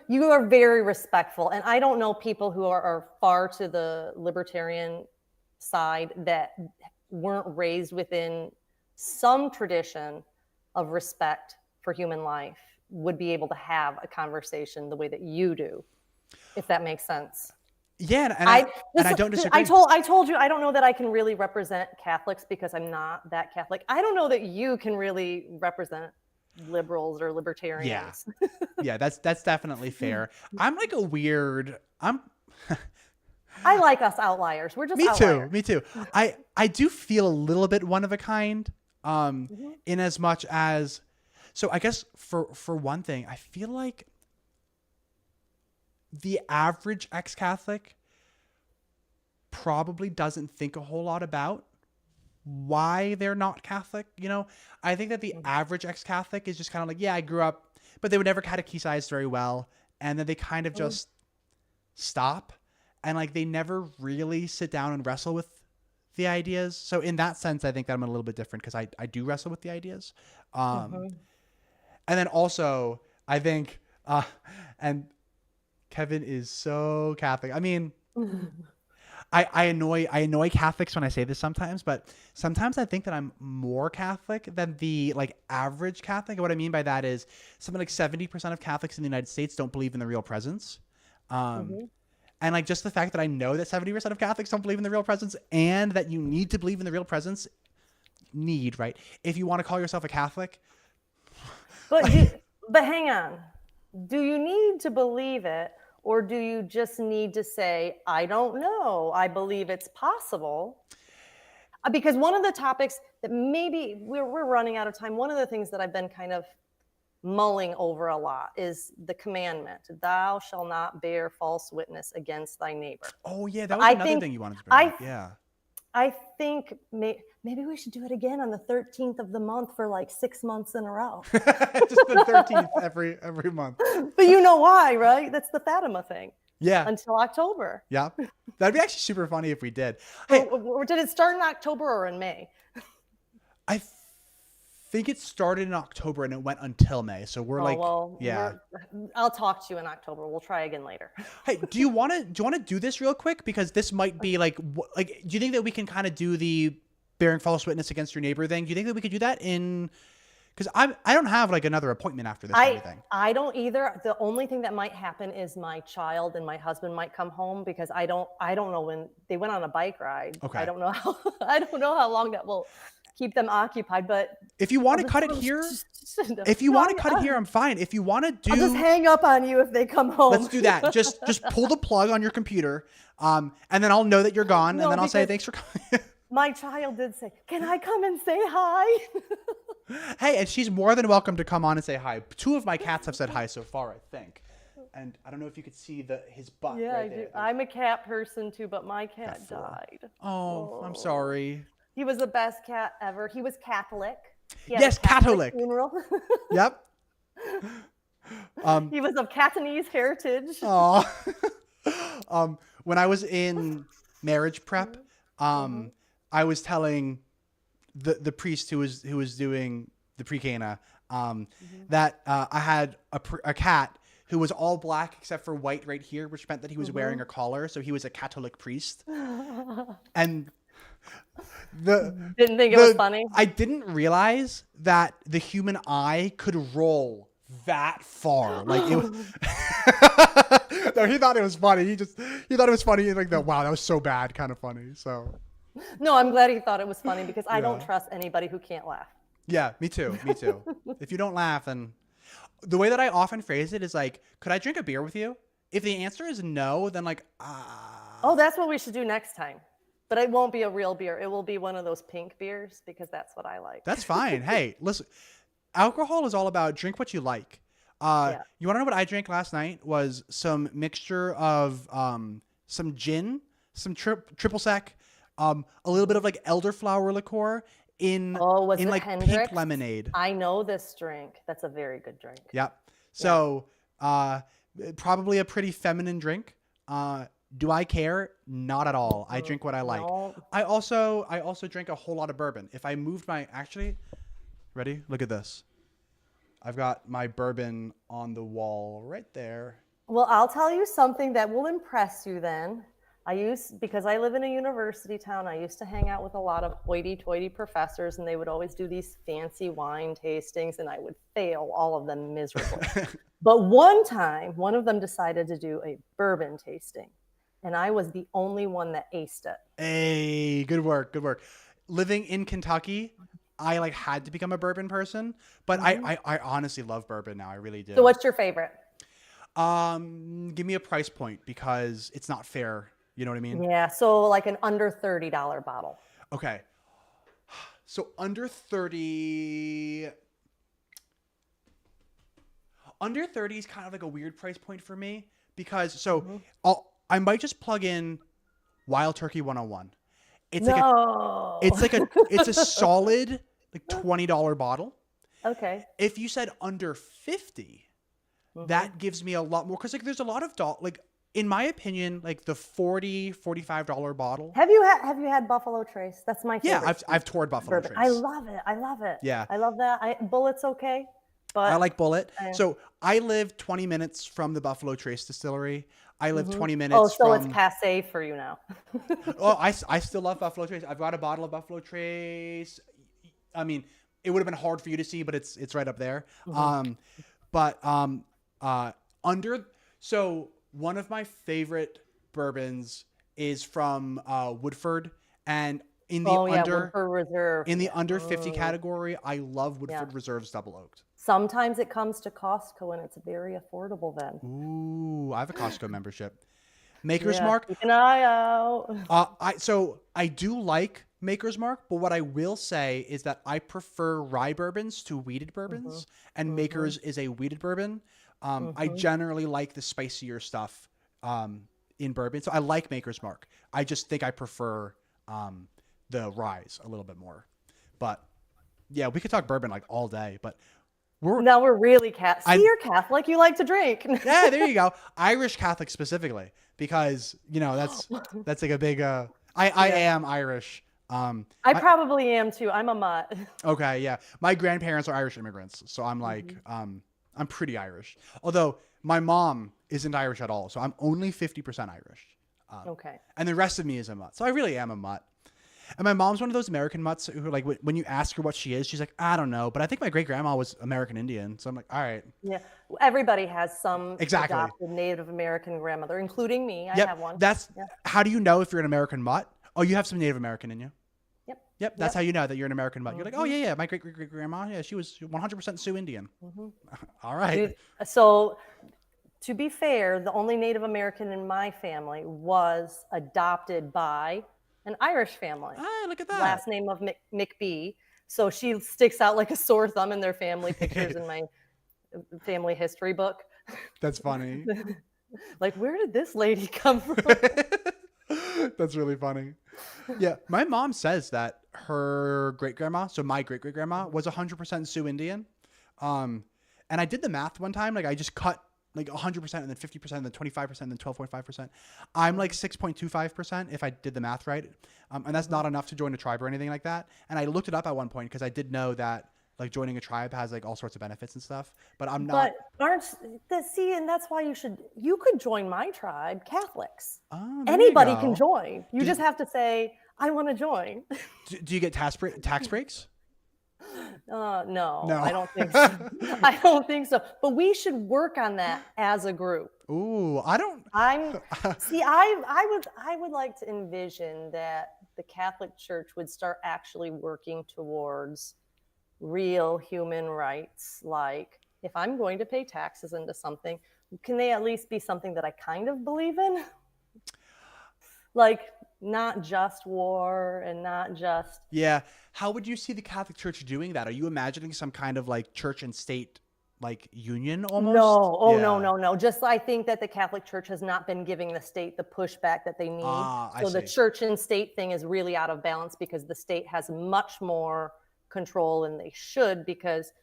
You are very respectful. And I don't know people who are far to the libertarian side that weren't raised within some tradition of respect for human life would be able to have a conversation the way that you do, if that makes sense. Yeah, and I don't disagree. I told you I don't know that I can really represent Catholics because I'm not that Catholic. I don't know that you can really represent liberals or libertarians. Yeah, yeah, that's definitely fair. I'm like a weird. I like us outliers. We're just outliers. Me too. I do feel a little bit one of a kind. In as much as, so I guess for one thing, I feel like the average ex-Catholic probably doesn't think a whole lot about why they're not Catholic. You know, I think that the average ex-Catholic is just kind of like, yeah, I grew up, but they were never catechized very well. And then they kind of just stop, and like, they never really sit down and wrestle with the ideas. So in that sense, I think that I'm a little bit different, because I do wrestle with the ideas. And then also I think, and Kevin is so Catholic. I mean, I annoy Catholics when I say this sometimes, but sometimes I think that I'm more Catholic than the like average Catholic. And what I mean by that is something like 70% of Catholics in the United States don't believe in the real presence. And like, just the fact that I know that 70% of Catholics don't believe in the real presence, and that you need to believe in the real presence, right? If you want to call yourself a Catholic. But hang on. Do you need to believe it, or do you just need to say, I don't know, I believe it's possible? Because one of the topics that maybe we're running out of time, one of the things that I've been kind of mulling over a lot is the commandment, thou shalt not bear false witness against thy neighbor. Oh yeah, that was another thing you wanted to bring up. Yeah. I think maybe we should do it again on the 13th of the month for like 6 months in a row. Just the 13th every month. But you know why, right? That's the Fatima thing. Yeah. Until October. Yeah. That'd be actually super funny if we did. Hey, or did it start in October or in May? I think it started in October and it went until May. So we're I'll talk to you in October. We'll try again later. Hey, do you want to do this real quick? Because this might be like, do you think that we can kind of do the bearing false witness against your neighbor thing? Do you think that we could do that because I don't have like another appointment after this or anything. I don't either. The only thing that might happen is my child and my husband might come home, because I don't know when they went on a bike ride. Okay. I don't know how long that will keep them occupied. But if you want to cut it here, I'm fine. If you want to I'll just hang up on you if they come home. Let's do that. Just pull the plug on your computer, and then I'll know that you're gone, and then I'll say thanks for coming. My child did say, "Can I come and say hi?" Hey, and she's more than welcome to come on and say hi. 2 of my cats have said hi so far, I think. And I don't know if you could see his butt. Yeah, right I there. do. I'm a cat person too, but my cat died. Oh, I'm sorry. He was the best cat ever. He was Catholic. Yes, Catholic. Funeral. Yep. He was of Catanese heritage. Oh. When I was in marriage prep, I was telling the priest who was doing the pre-cana that I had a cat who was all black except for white right here, which meant that he was wearing a collar, so he was a Catholic priest. And didn't think it was funny. I didn't realize that the human eye could roll that far. Like it was no, he thought it was funny. He thought it was funny, like wow, that was so bad kind of funny. So no, I'm glad he thought it was funny, because I don't trust anybody who can't laugh. Yeah, me too. If you don't laugh, then the way that I often phrase it is like, could I drink a beer with you? If the answer is no, then like, Oh, that's what we should do next time. But it won't be a real beer. It will be one of those pink beers because that's what I like. that's fine. Hey, listen, alcohol is all about drink what you like. Yeah. You want to know what I drank last night? Was some mixture of some gin, some triple sec, a little bit of like elderflower liqueur in Oh, was in it like pink Hendrix? lemonade. I know this drink. That's a very good drink. Yep. So probably a pretty feminine drink. Do I care? Not at all. I drink what I like. No. I also drink a whole lot of bourbon. If I moved my actually, ready? Look at this. I've got my bourbon on the wall right there. Well, I'll tell you something that will impress you then. Because I live in a university town, I used to hang out with a lot of hoity-toity professors, and they would always do these fancy wine tastings, and I would fail all of them miserably. But one time, one of them decided to do a bourbon tasting, and I was the only one that aced it. Hey, good work, good work. Living in Kentucky, I like had to become a bourbon person, but I honestly love bourbon now. I really do. So what's your favorite? Give me a price point because it's not fair. You know what I mean? Yeah, so like an under $30 bottle. Okay. So under 30 is kind of like a weird price point for me because I might just plug in Wild Turkey 101. It's No. it's a solid like $20 bottle. Okay. If you said under 50, that gives me a lot more cuz like there's a lot of like in my opinion, like the $45 bottle. Have you had Buffalo Trace? That's my favorite. Yeah, I've toured Buffalo bourbon. Trace. I love it. I love it. Yeah. I love that. Bullet's okay, but I like Bullet. So I live 20 minutes from the Buffalo Trace distillery. I live 20 minutes oh, so from. it's passe for you now. Oh, I still love Buffalo Trace. I've got a bottle of Buffalo Trace. I mean, it would have been hard for you to see, but it's right up there. Under so one of my favorite bourbons is from Woodford, and in the Woodford Reserve. in the under 50 category, I love Woodford Reserve's double oaked. Sometimes it comes to Costco and it's very affordable then. Ooh, I have a Costco membership. Maker's Mark. Keep an eye out. I do like Maker's Mark, but what I will say is that I prefer rye bourbons to wheated bourbons, and Maker's is a wheated bourbon. I generally like the spicier stuff in bourbon, so I like Maker's Mark. I just think I prefer the ryes a little bit more. But yeah, we could talk bourbon like all day, but now we're really Catholic. See, you're Catholic. You like to drink. Yeah, there you go. Irish Catholic specifically, because that's like a big. I am Irish. I probably am too. I'm a mutt. Okay, yeah. My grandparents are Irish immigrants, so I'm like, I'm pretty Irish. Although my mom isn't Irish at all, so I'm only 50% Irish. Okay. And the rest of me is a mutt. So I really am a mutt. And my mom's one of those American mutts who, like, when you ask her what she is, she's like, I don't know. But I think my great grandma was American Indian. So I'm like, all right. Yeah. Everybody has some Exactly. adopted Native American grandmother, including me. I Yep. have one. How do you know if you're an American mutt? Oh, you have some Native American in you. Yep. That's how you know that you're an American mutt. You're like, oh, yeah. My great grandma, yeah, she was 100% Sioux Indian. All right. So, to be fair, the only Native American in my family was adopted by an Irish family. Ah, look at that. Last name of McBee. So she sticks out like a sore thumb in their family pictures in my family history book. That's funny. Like, where did this lady come from? That's really funny. Yeah, my mom says that her great grandma, so my great grandma, was 100% Sioux Indian. And I did the math one time. Like, I just cut like 100% and then 50% and then 25% and then 12.5%. I'm like 6.25% if I did the math right. And that's not enough to join a tribe or anything like that. And I looked it up at one point because I did know that like joining a tribe has like all sorts of benefits and stuff, but I'm not. But see, and that's why you could join my tribe, Catholics. Oh, anybody can join. You just have to say, I want to join. Do you get tax breaks? No, I don't think so. I don't think so. But we should work on that as a group. Ooh, I would like to envision that the Catholic Church would start actually working towards real human rights, like if I'm going to pay taxes into something, can they at least be something that I kind of believe in? Like, not just war and not just. Yeah. How would you see the Catholic Church doing that? Are you imagining some kind of like church and state like union almost? No, oh no, Yeah. no, no. Just I think that the Catholic Church has not been giving the state the pushback that they need. Ah, I So the see. church and state thing is really out of balance because the state has much more control and they should, because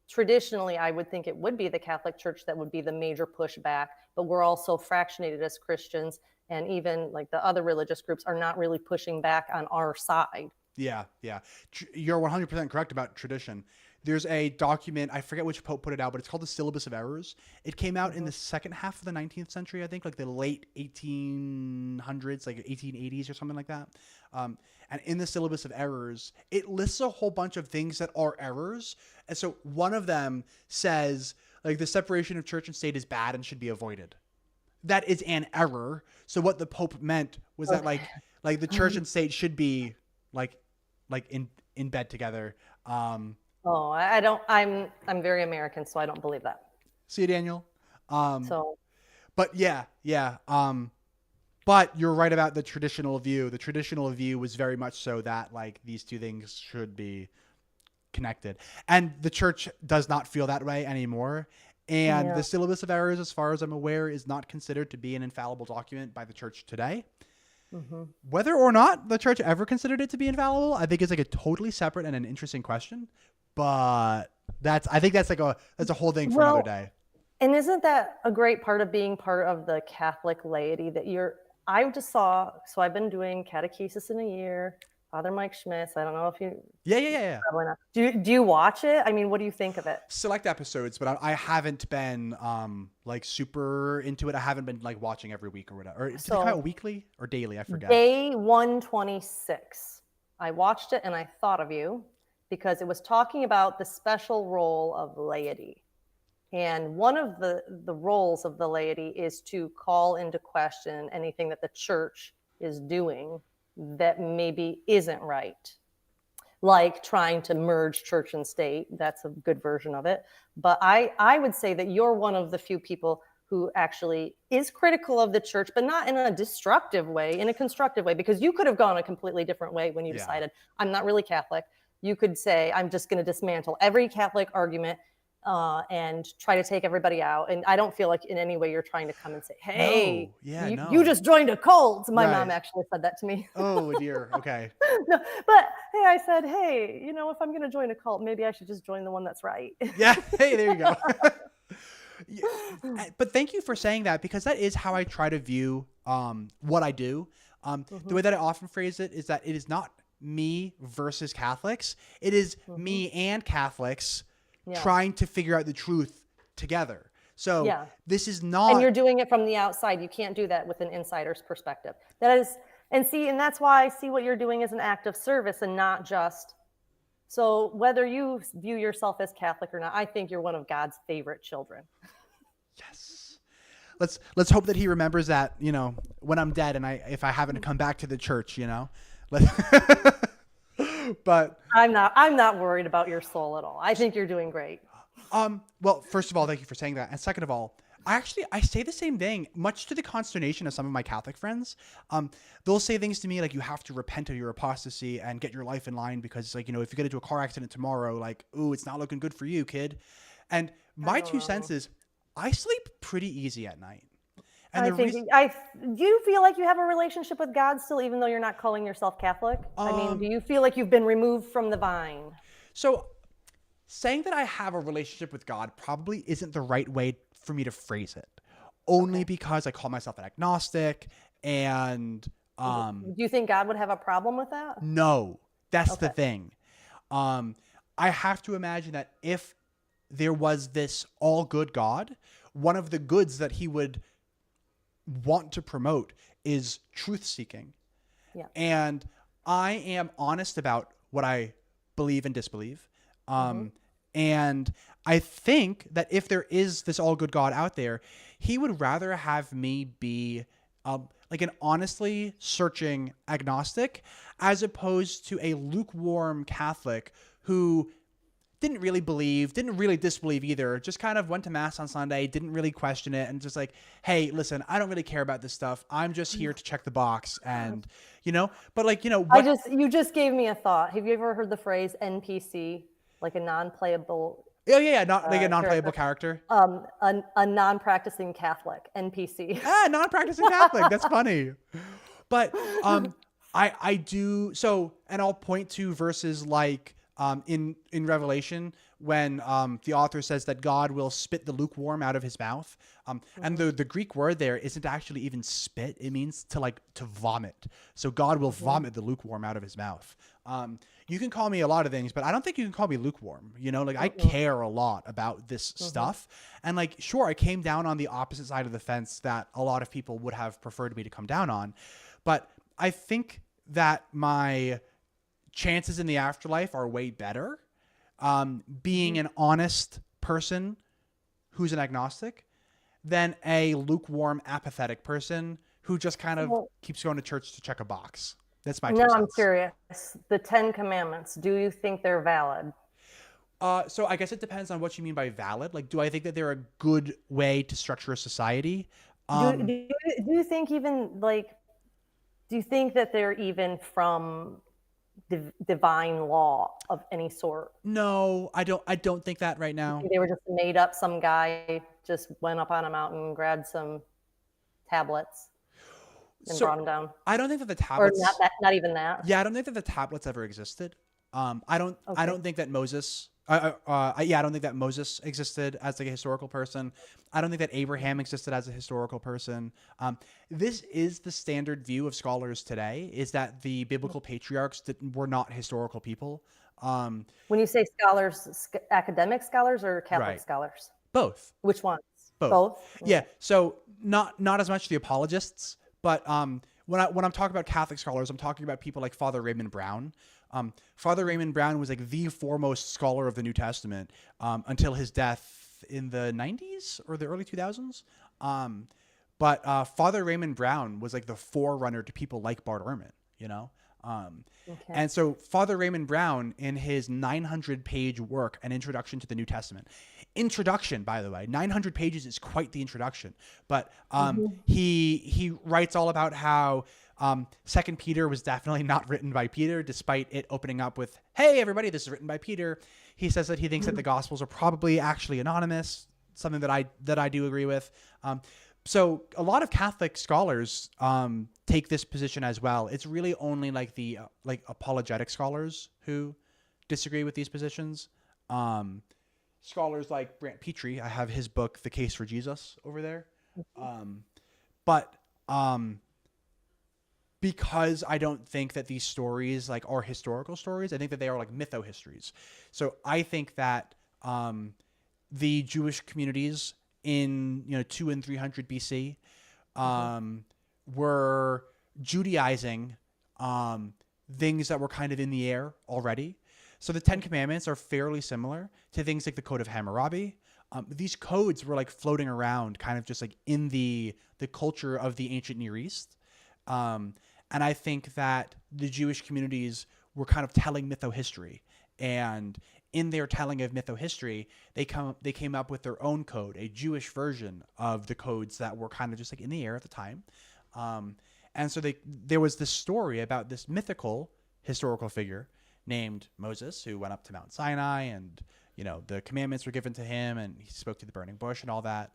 traditionally I would think it would be the Catholic Church that would be the major pushback, but we're also fractionated as Christians, and even like the other religious groups are not really pushing back on our side. Yeah, yeah. You're 100% correct about tradition. There's a document, I forget which pope put it out, but it's called the Syllabus of Errors. It came out in the second half of the 19th century, I think, like the late 1800s, like 1880s or something like that. And in the Syllabus of Errors, it lists a whole bunch of things that are errors. And so one of them says, like, the separation of church and state is bad and should be avoided. That is an error. So what the Pope meant was that like the church and state should be like in bed together. Oh, I don't. I'm very American, so I don't believe that. See you, Daniel. So But yeah. But you're right about the traditional view. The traditional view was very much so that like these two things should be connected, and the church does not feel that way anymore. And yeah. the Syllabus of Errors, as far as I'm aware, is not considered to be an infallible document by the church today. Whether or not the church ever considered it to be infallible, I think is like a totally separate and an interesting question. But I think that's a whole thing for another day. And isn't that a great part of being part of the Catholic laity that I just saw, so I've been doing catechesis in a year, Father Mike Schmitz. I don't know if you, Yeah. probably not. Do you watch it? I mean, what do you think of it? Select episodes, but I haven't been like super into it. I haven't been like watching every week or whatever. Or did it come out weekly or daily? I forget. Day 126. I watched it and I thought of you because it was talking about the special role of laity. And one of the roles of the laity is to call into question anything that the church is doing that maybe isn't right, like trying to merge church and state. That's a good version of it. But I would say that you're one of the few people who actually is critical of the church, but not in a destructive way, in a constructive way, because you could have gone a completely different way when you decided, I'm not really Catholic. You could say, I'm just going to dismantle every Catholic argument and try to take everybody out. And I don't feel like in any way you're trying to come and say, hey, you just joined a cult. My mom actually said that to me. Oh dear. Okay. No, but hey, I said, hey, if I'm going to join a cult, maybe I should just join the one that's right. Yeah. Hey, there you go. But thank you for saying that, because that is how I try to view what I do. The way that I often phrase it is that it is not me versus Catholics. It is me and Catholics trying to figure out the truth together. So this is not. And you're doing it from the outside. You can't do that with an insider's perspective. That is, and that's why I see what you're doing as an act of service and not just. So whether you view yourself as Catholic or not, I think you're one of God's favorite children. Yes. Let's hope that he remembers that, when I'm dead and if I haven't come back to the church, But I'm not worried about your soul at all. I think you're doing great. Well, first of all, thank you for saying that. And second of all, I say the same thing, much to the consternation of some of my Catholic friends. They'll say things to me like, you have to repent of your apostasy and get your life in line because, like, if you get into a car accident tomorrow, like, ooh, it's not looking good for you, kid. And my 2 cents is, I sleep pretty easy at night. And do you feel like you have a relationship with God still, even though you're not calling yourself Catholic? Do you feel like you've been removed from the vine? So saying that I have a relationship with God probably isn't the right way for me to phrase it, only because I call myself an agnostic. And do you think God would have a problem with that? No, that's the thing. I have to imagine that if there was this all good God, one of the goods that he would want to promote is truth seeking. Yeah. And I am honest about what I believe and disbelieve. And I think that if there is this all good God out there, he would rather have me be like an honestly searching agnostic, as opposed to a lukewarm Catholic who didn't really believe, didn't really disbelieve either. Just kind of went to mass on Sunday, didn't really question it, and just like, hey, listen, I don't really care about this stuff. I'm just here to check the box, and But like, what? You just gave me a thought. Have you ever heard the phrase NPC, like a non-playable Oh yeah, not like a non-playable character? character. A non-practicing Catholic, NPC. Non-practicing Catholic. That's funny. But I do so, and I'll point to verses like in Revelation when the author says that God will spit the lukewarm out of his mouth. And the Greek word there isn't actually even spit. It means to vomit. So God will vomit the lukewarm out of his mouth. You can call me a lot of things, but I don't think you can call me lukewarm. I care a lot about this stuff. And sure, I came down on the opposite side of the fence that a lot of people would have preferred me to come down on. But I think that my chances in the afterlife are way better being an honest person who's an agnostic than a lukewarm, apathetic person who just kind of keeps going to church to check a box. That's my 2 cents. Now I'm curious. The 10 Commandments, do you think they're valid? So I guess it depends on what you mean by valid. Do I think that they're a good way to structure a society? Do you think do you think that they're even from divine law of any sort? No, I don't think that right now. They were just made up. Some guy just went up on a mountain, grabbed some tablets, and brought them down. I don't think that the tablets, or not even that. Yeah, I don't think that the tablets ever existed. I don't think that Moses. I don't think that Moses existed as a historical person. I don't think that Abraham existed as a historical person. This is the standard view of scholars today: is that the biblical patriarchs were not historical people. When you say scholars, academic scholars or Catholic scholars? Both. Which ones? Both. Yeah. So not as much the apologists, but when I'm talking about Catholic scholars, I'm talking about people like Father Raymond Brown. Father Raymond Brown was the foremost scholar of the New Testament until his death in the 90s or the early 2000s. But Father Raymond Brown was the forerunner to people like Bart Ehrman, And so Father Raymond Brown, in his 900-page work, An Introduction to the New Testament. Introduction, by the way, 900 pages is quite the introduction. But he writes all about how 2 Peter was definitely not written by Peter, despite it opening up with, hey, everybody, this is written by Peter. He says that he thinks that the Gospels are probably actually anonymous, something that I do agree with. So a lot of Catholic scholars take this position as well. It's really only the apologetic scholars who disagree with these positions. Scholars like Brant Petrie, I have his book, The Case for Jesus, over there. But because I don't think that these stories are historical stories, I think that they are mytho-histories. So I think that the Jewish communities in 200 and 300 BC were Judaizing things that were kind of in the air already. So the 10 Commandments are fairly similar to things like the Code of Hammurabi. These codes were floating around kind of just in the culture of the ancient Near East. And I think that the Jewish communities were kind of telling mytho-history. And in their telling of mytho-history, they came up with their own code, a Jewish version of the codes that were kind of just in the air at the time. And so there was this story about this mythical historical figure named Moses, who went up to Mount Sinai, and the commandments were given to him, and he spoke to the burning bush and all that.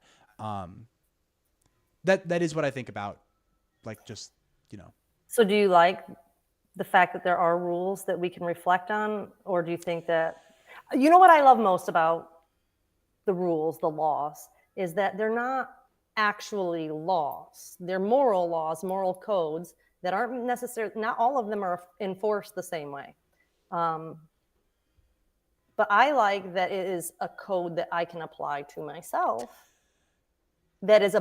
That is what I think about, So do you like the fact that there are rules that we can reflect on, or do you think that, what I love most about the rules, the laws, is that they're not actually laws. They're moral laws, moral codes that aren't necessarily, not all of them are enforced the same way. But I like that it is a code that I can apply to myself. That is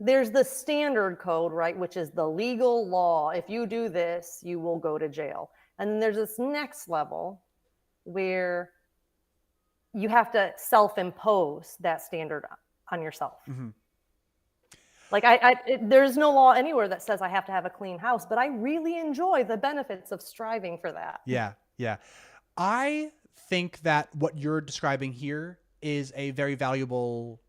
there's the standard code, right, which is the legal law. If you do this, you will go to jail. And then there's this next level where you have to self-impose that standard on yourself. Mm-hmm. There's no law anywhere that says I have to have a clean house, but I really enjoy the benefits of striving for that. Yeah. I think that what you're describing here is a very valuable,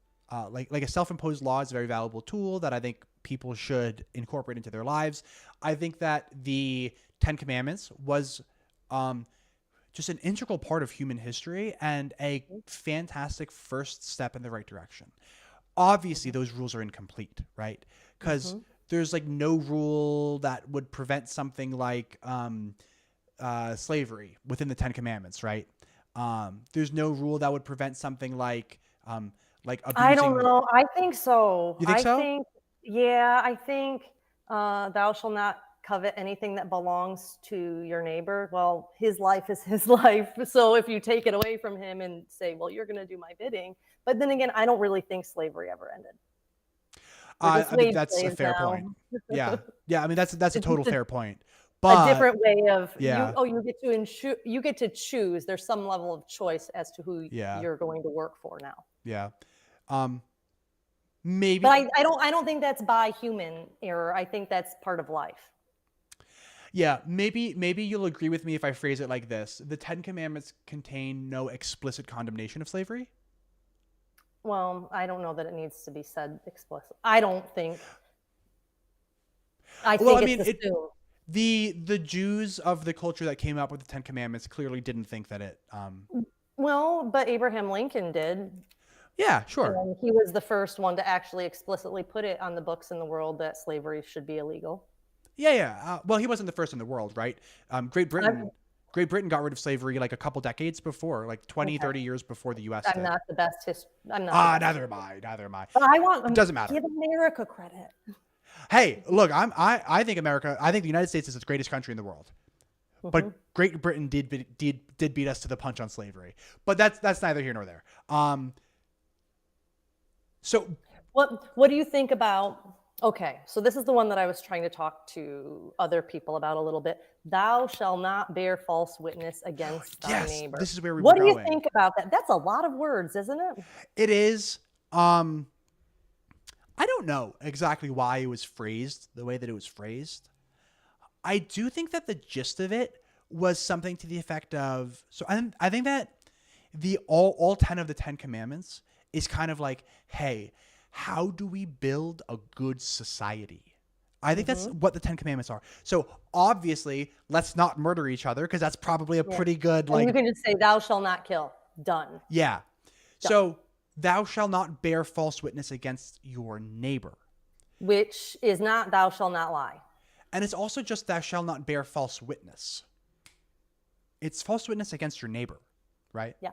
like a self-imposed law is a very valuable tool that I think people should incorporate into their lives. I think that the Ten Commandments was just an integral part of human history and a fantastic first step in the right direction. Obviously, those rules are incomplete, right? Because there's like no rule that would prevent something like slavery within the Ten Commandments, right? There's no rule that would prevent something like I don't abusing. know. I think so. You think so? Yeah, I think thou shall not covet anything that belongs to your neighbor. Well, his life is his life. So if you take it away from him and say, well, you're going to do my bidding. But then again, I don't really think slavery ever ended. We're just I mean, wage that's a slaves fair now. point. Yeah, yeah. I mean, that's a It's total just fair point. a But different way of yeah, you get to choose. There's some level of choice as to who yeah, you're going to work for now. yeah. Um, But maybe. I don't think that's by human error. I think that's part of life. Yeah, maybe you'll agree with me if I phrase it like this. The Ten Commandments contain no explicit condemnation of slavery. Well, I don't know that it needs to be said explicitly. I don't think. I Well, I think mean, it's assumed. the Jews of the culture that came up with the Ten Commandments clearly didn't think that it. Well, but Abraham Lincoln did. Yeah, sure. And he was the first one to actually explicitly put it on the books in the world that slavery should be illegal. Yeah, yeah. Well, he wasn't the first in the world, right? Great I'm, Britain. Great Britain got rid of slavery like a couple decades before, like 20, okay. 30 years before the U.S. I'm did. not the best I'm not. The best. Neither am I. Neither am I. But I want It doesn't matter. give America credit. Hey, look, I think America. I think the United States is the greatest country in the world. But Great Britain did beat us to the punch on slavery. But that's neither here nor there. So What do you think about? Okay, so this is the one that I was trying to talk to other people about a little bit. Thou shall not bear false witness against thy yes, neighbor. this is where we What were do you going. think about that? That's a lot of words, isn't it? It is. I don't know exactly why it was phrased the way that it was phrased. I do think that the gist of it was something to the effect of. So I think that the all 10 of the 10 commandments is kind of like, hey, how do we build a good society? I think that's what the 10 commandments are. So obviously, let's not murder each other because that's probably a pretty good And you like can just say, thou shall not kill. Done. yeah. So thou shalt not bear false witness against your neighbor. Which is not, thou shall not lie. And it's also just thou shalt not bear false witness. It's false witness against your neighbor, right? Yeah.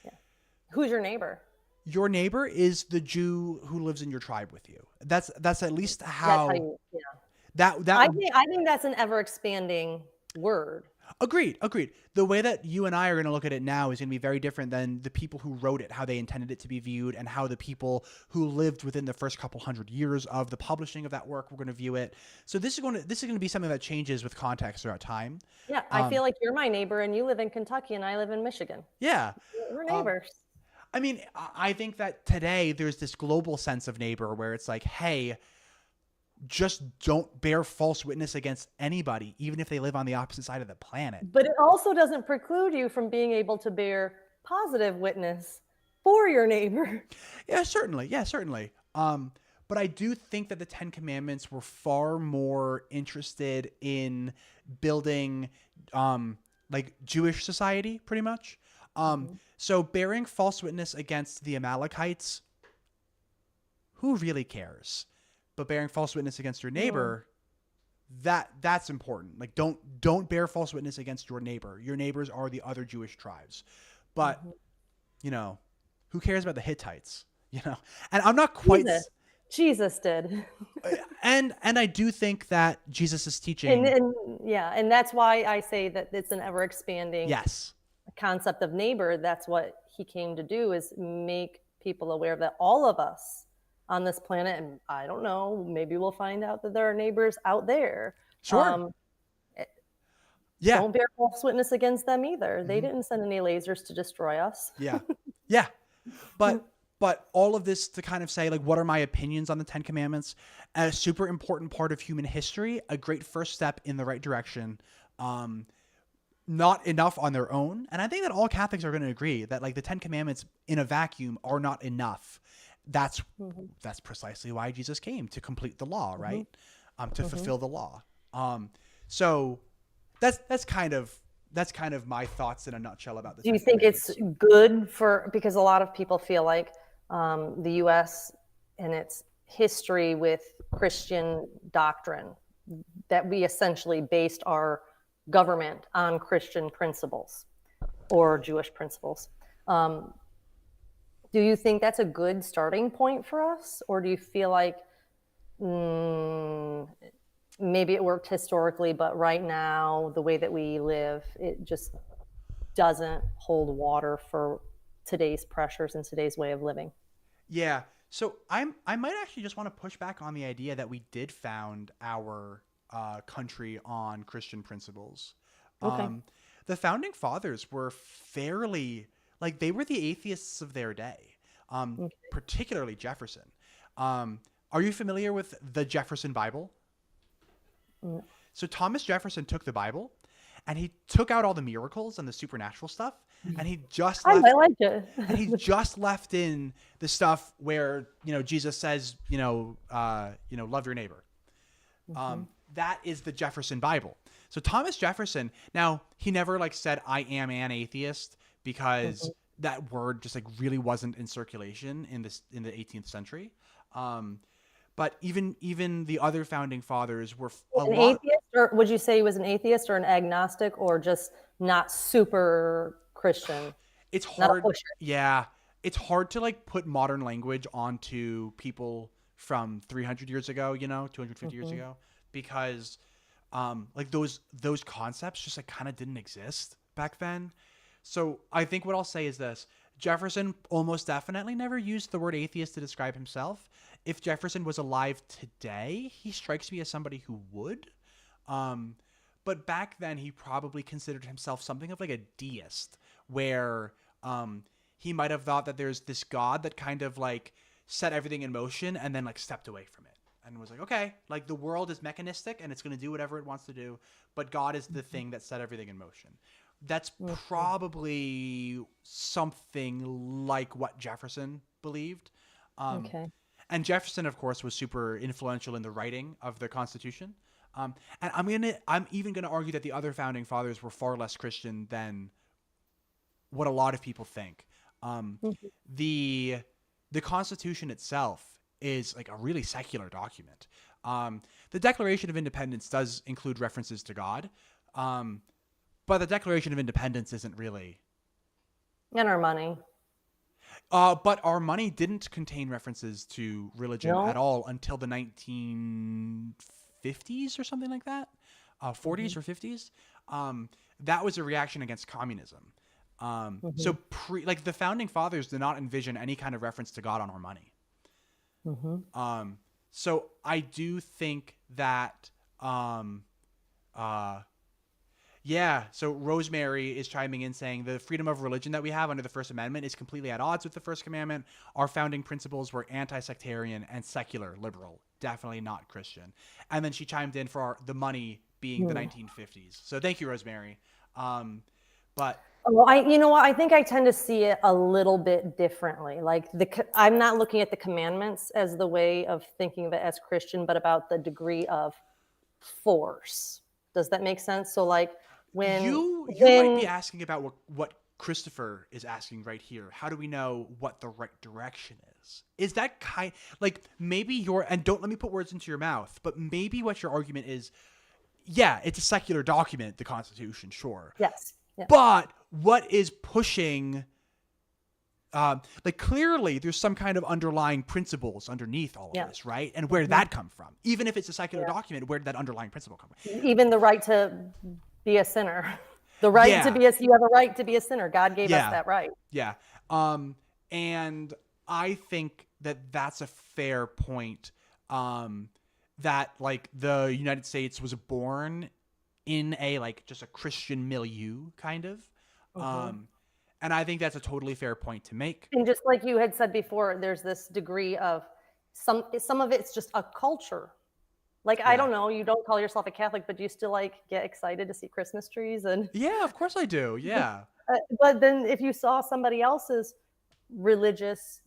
Yeah. Who's your neighbor? Your neighbor is the Jew who lives in your tribe with you. That's at least That's how, how you, yeah. that I think that's an ever expanding word. agreed. The way that you and I are going to look at it now is going to be very different than the people who wrote it, how they intended it to be viewed, and how the people who lived within the first couple hundred years of the publishing of that work were going to view it. So this is going to be something that changes with context throughout time. Yeah, I feel like you're my neighbor and you live in Kentucky and I live in Michigan. Yeah. We're neighbors. I mean, I think that today there's this global sense of neighbor where it's like, hey, just don't bear false witness against anybody, even if they live on the opposite side of the planet. But it also doesn't preclude you from being able to bear positive witness for your neighbor. Yeah, certainly. But I do think that the Ten Commandments were far more interested in building like Jewish society, pretty much. So bearing false witness against the Amalekites, who really cares? But bearing false witness against your neighbor, that's important. Like don't bear false witness against your neighbor. Your neighbors are the other Jewish tribes. But who cares about the Hittites? And I'm not quite Jesus did. and I do think that Jesus is teaching And that's why I say that it's an ever expanding yes. concept of neighbor. That's what he came to do, is make people aware that all of us on this planet, and I don't know, maybe we'll find out that there are neighbors out there. Sure. Yeah. Don't bear false witness against them either. They didn't send any lasers to destroy us. Yeah. Yeah. But all of this to kind of say, like, what are my opinions on the Ten Commandments? A super important part of human history, a great first step in the right direction. not enough on their own. And I think that all Catholics are going to agree that like the 10 commandments in a vacuum are not enough. That's Hmm. that's precisely why Jesus came, to complete the law, Hmm. right? To Hmm. fulfill the law. So that's kind of my thoughts in a nutshell about the Do you 10 think it's commandments. good for, because a lot of people feel like the US and its history with Christian doctrine, that we essentially based our government on Christian principles or Jewish principles. Um, do you think that's a good starting point for us? Or do you feel like mm, maybe it worked historically, but right now, the way that we live, it just doesn't hold water for today's pressures and today's way of living? Yeah. So I might actually just want to push back on the idea that we did found our country on Christian principles. Okay. Um, the founding fathers were fairly like they were the atheists of their day, Okay. particularly Jefferson. Um, are you familiar with the Jefferson Bible? Mm. So Thomas Jefferson took the Bible and he took out all the miracles and the supernatural stuff, and he just I left like it. and he just left in the stuff where Jesus says love your neighbor. Hmm. That is the Jefferson Bible. So Thomas Jefferson, now he never like said I am an atheist, because Hmm. that word just like really wasn't in circulation in the 18th century. Um, but even the other founding fathers were a An lot. atheist, or would you say he was an atheist or an agnostic or just not super Christian, It's not a hard. pusher? Yeah, it's hard to like put modern language onto people from 300 years ago, 250 years Hmm. ago, because like those concepts just like kind of didn't exist back then. So I think what I'll say is this: Jefferson almost definitely never used the word atheist to describe himself. If Jefferson was alive today, he strikes me as somebody who would. Um, but back then, he probably considered himself something of like a deist, where um, he might have thought that there's this God that kind of like set everything in motion and then like stepped away from it and was like, okay, like the world is mechanistic and it's going to do whatever it wants to do, but God is the thing that set everything in motion. That's Hmm. probably something like what Jefferson believed. Um, Okay. and Jefferson, of course, was super influential in the writing of the Constitution. And I'm even gonna argue that the other founding fathers were far less Christian than what a lot of people think. Um, Mhm. the the Constitution itself is like a really secular document. The Declaration of Independence does include references to God, um, but the Declaration of Independence isn't really. And our money. But our money didn't contain references to religion at No. all until the 1950s or something like that, 40s Hmm. or 50s. That was a reaction against communism. So Hmm. like the founding fathers did not envision any kind of reference to God on our money. Hmm. Um, so I do think that um, uh, yeah. So Rosemary is chiming in saying the freedom of religion that we have under the First Amendment is completely at odds with the First Commandment. Our founding principles were anti-sectarian and secular, liberal, definitely not Christian. And then she chimed in for the money being the 1950s. So thank you, Rosemary. But Well, you know what? I think I tend to see it a little bit differently. Like I'm not looking at the commandments as the way of thinking of it as Christian, but about the degree of force. Does that make sense? So, like when you might be when asking about what Christopher is asking right here. How do we know what the right direction is? Is that kind like maybe your and don't let me put words into your mouth, but maybe what your argument is, yeah, it's a secular document, the Constitution, sure. yes, yes, But what is pushing like clearly there's some kind of underlying principles underneath all of yeah, this, right? And where did mhm, that come from? Even if it's a secular yeah. document, where did that underlying principle come from? Even the right to be a sinner, the right to Yeah. be a you have a right to be a sinner. God gave us Yeah. that right. Yeah. And I think that that's a fair point. That like the United States was born in a like just a Christian milieu kind of. Hmm. Um, and I think that's a totally fair point to make. And just like you had said before, there's this degree of some of it's just a culture. Like, I Yeah. don't know, you don't call yourself a Catholic, but do you still like get excited to see Christmas trees and Yeah, of course I do. Yeah. but then if you saw somebody else's religious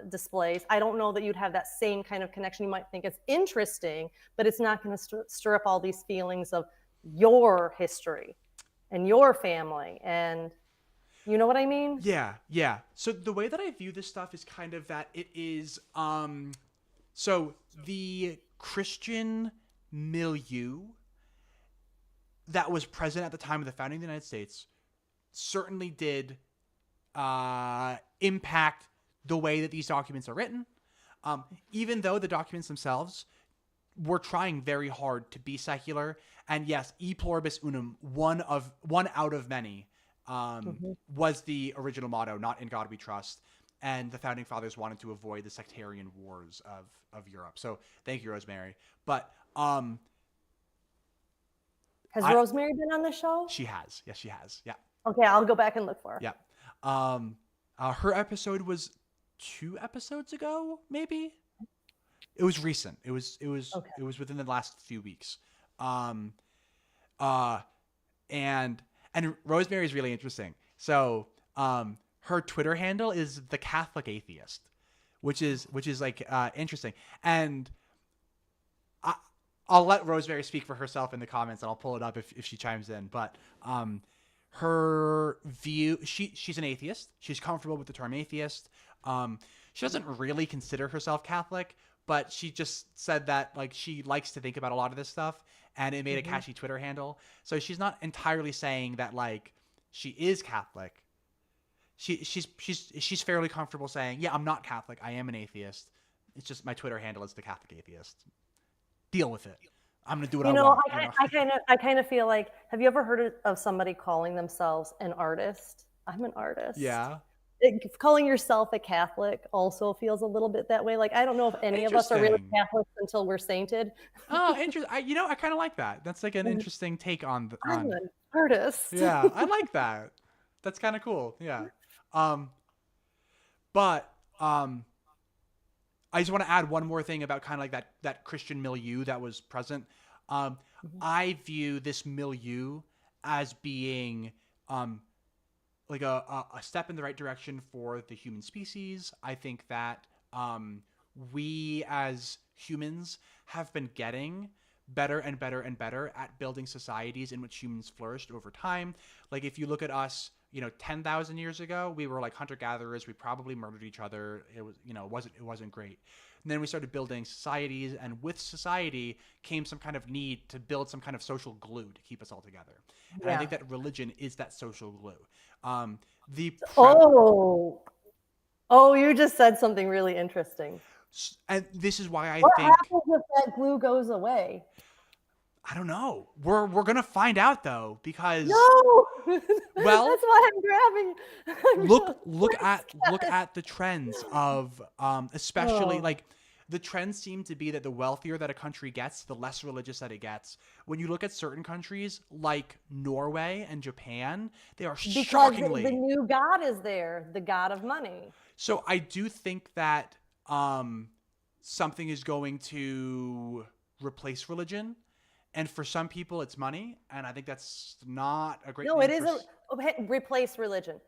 displays, I don't know that you'd have that same kind of connection. You might think it's interesting, but it's not going to stir up all these feelings of your history and your family. And you know what I mean? Yeah, yeah. So the way that I view this stuff is kind of that it is so the Christian milieu that was present at the time of the founding of the United States certainly did impact the way that these documents are written. Even though the documents themselves were trying very hard to be secular, and yes, e pluribus unum, one out of many, was the original motto. Not in God we trust, and the founding fathers wanted to avoid the sectarian wars of Europe. So thank you, Rosemary. But Has Rosemary been on the show? she has. Yes, she has. Yeah. Okay, I'll go back and look for her. Yeah. Her episode was 2 episodes ago, maybe. It was recent. It was within the last few weeks. And Rosemary is really interesting. So, her Twitter handle is the Catholic Atheist, which is like interesting. And I'll let Rosemary speak for herself in the comments, and I'll pull it up if she chimes in. But her view, she's an atheist. She's comfortable with the term atheist. She doesn't really consider herself Catholic, but she just said that like she likes to think about a lot of this stuff, and it made a catchy Twitter handle. So she's not entirely saying that like she is Catholic. She's fairly comfortable saying, yeah, I'm not Catholic. I am an atheist. It's just my Twitter handle is the Catholic Atheist. Deal with it. I'm gonna do what I want. I kind of feel like, have you ever heard of somebody calling themselves an artist? I'm an artist. Yeah. Calling yourself a Catholic also feels a little bit that way. Like, I don't know if any of us are really Catholics until we're sainted. Oh, interesting. I kind of like that. That's like an interesting take on. I'm an artist. Yeah, I like that. That's kind of cool. Yeah. But I just want to add one more thing about kind of like that Christian milieu that was present. I view this milieu as being like a step in the right direction for the human species. I think that we as humans have been getting better and better and better at building societies in which humans flourished over time. Like if you look at us, 10,000 years ago, we were like hunter-gatherers. We probably murdered each other. It was, it wasn't great. And then we started building societies, and with society came some kind of need to build some kind of social glue to keep us all together. And I think that religion is that social glue. You just said something really interesting. And this is why what happens if that glue goes away? I don't know. We're gonna find out though, because well, that's why I'm grabbing. look at the trends of especially like the trends seem to be that the wealthier that a country gets, the less religious that it gets. When you look at certain countries like Norway and Japan, they are shockingly, the new god is there, the god of money. So I do think that something is going to replace religion. And for some people, it's money, and I think that's not a great. No, it isn't. Replace religion.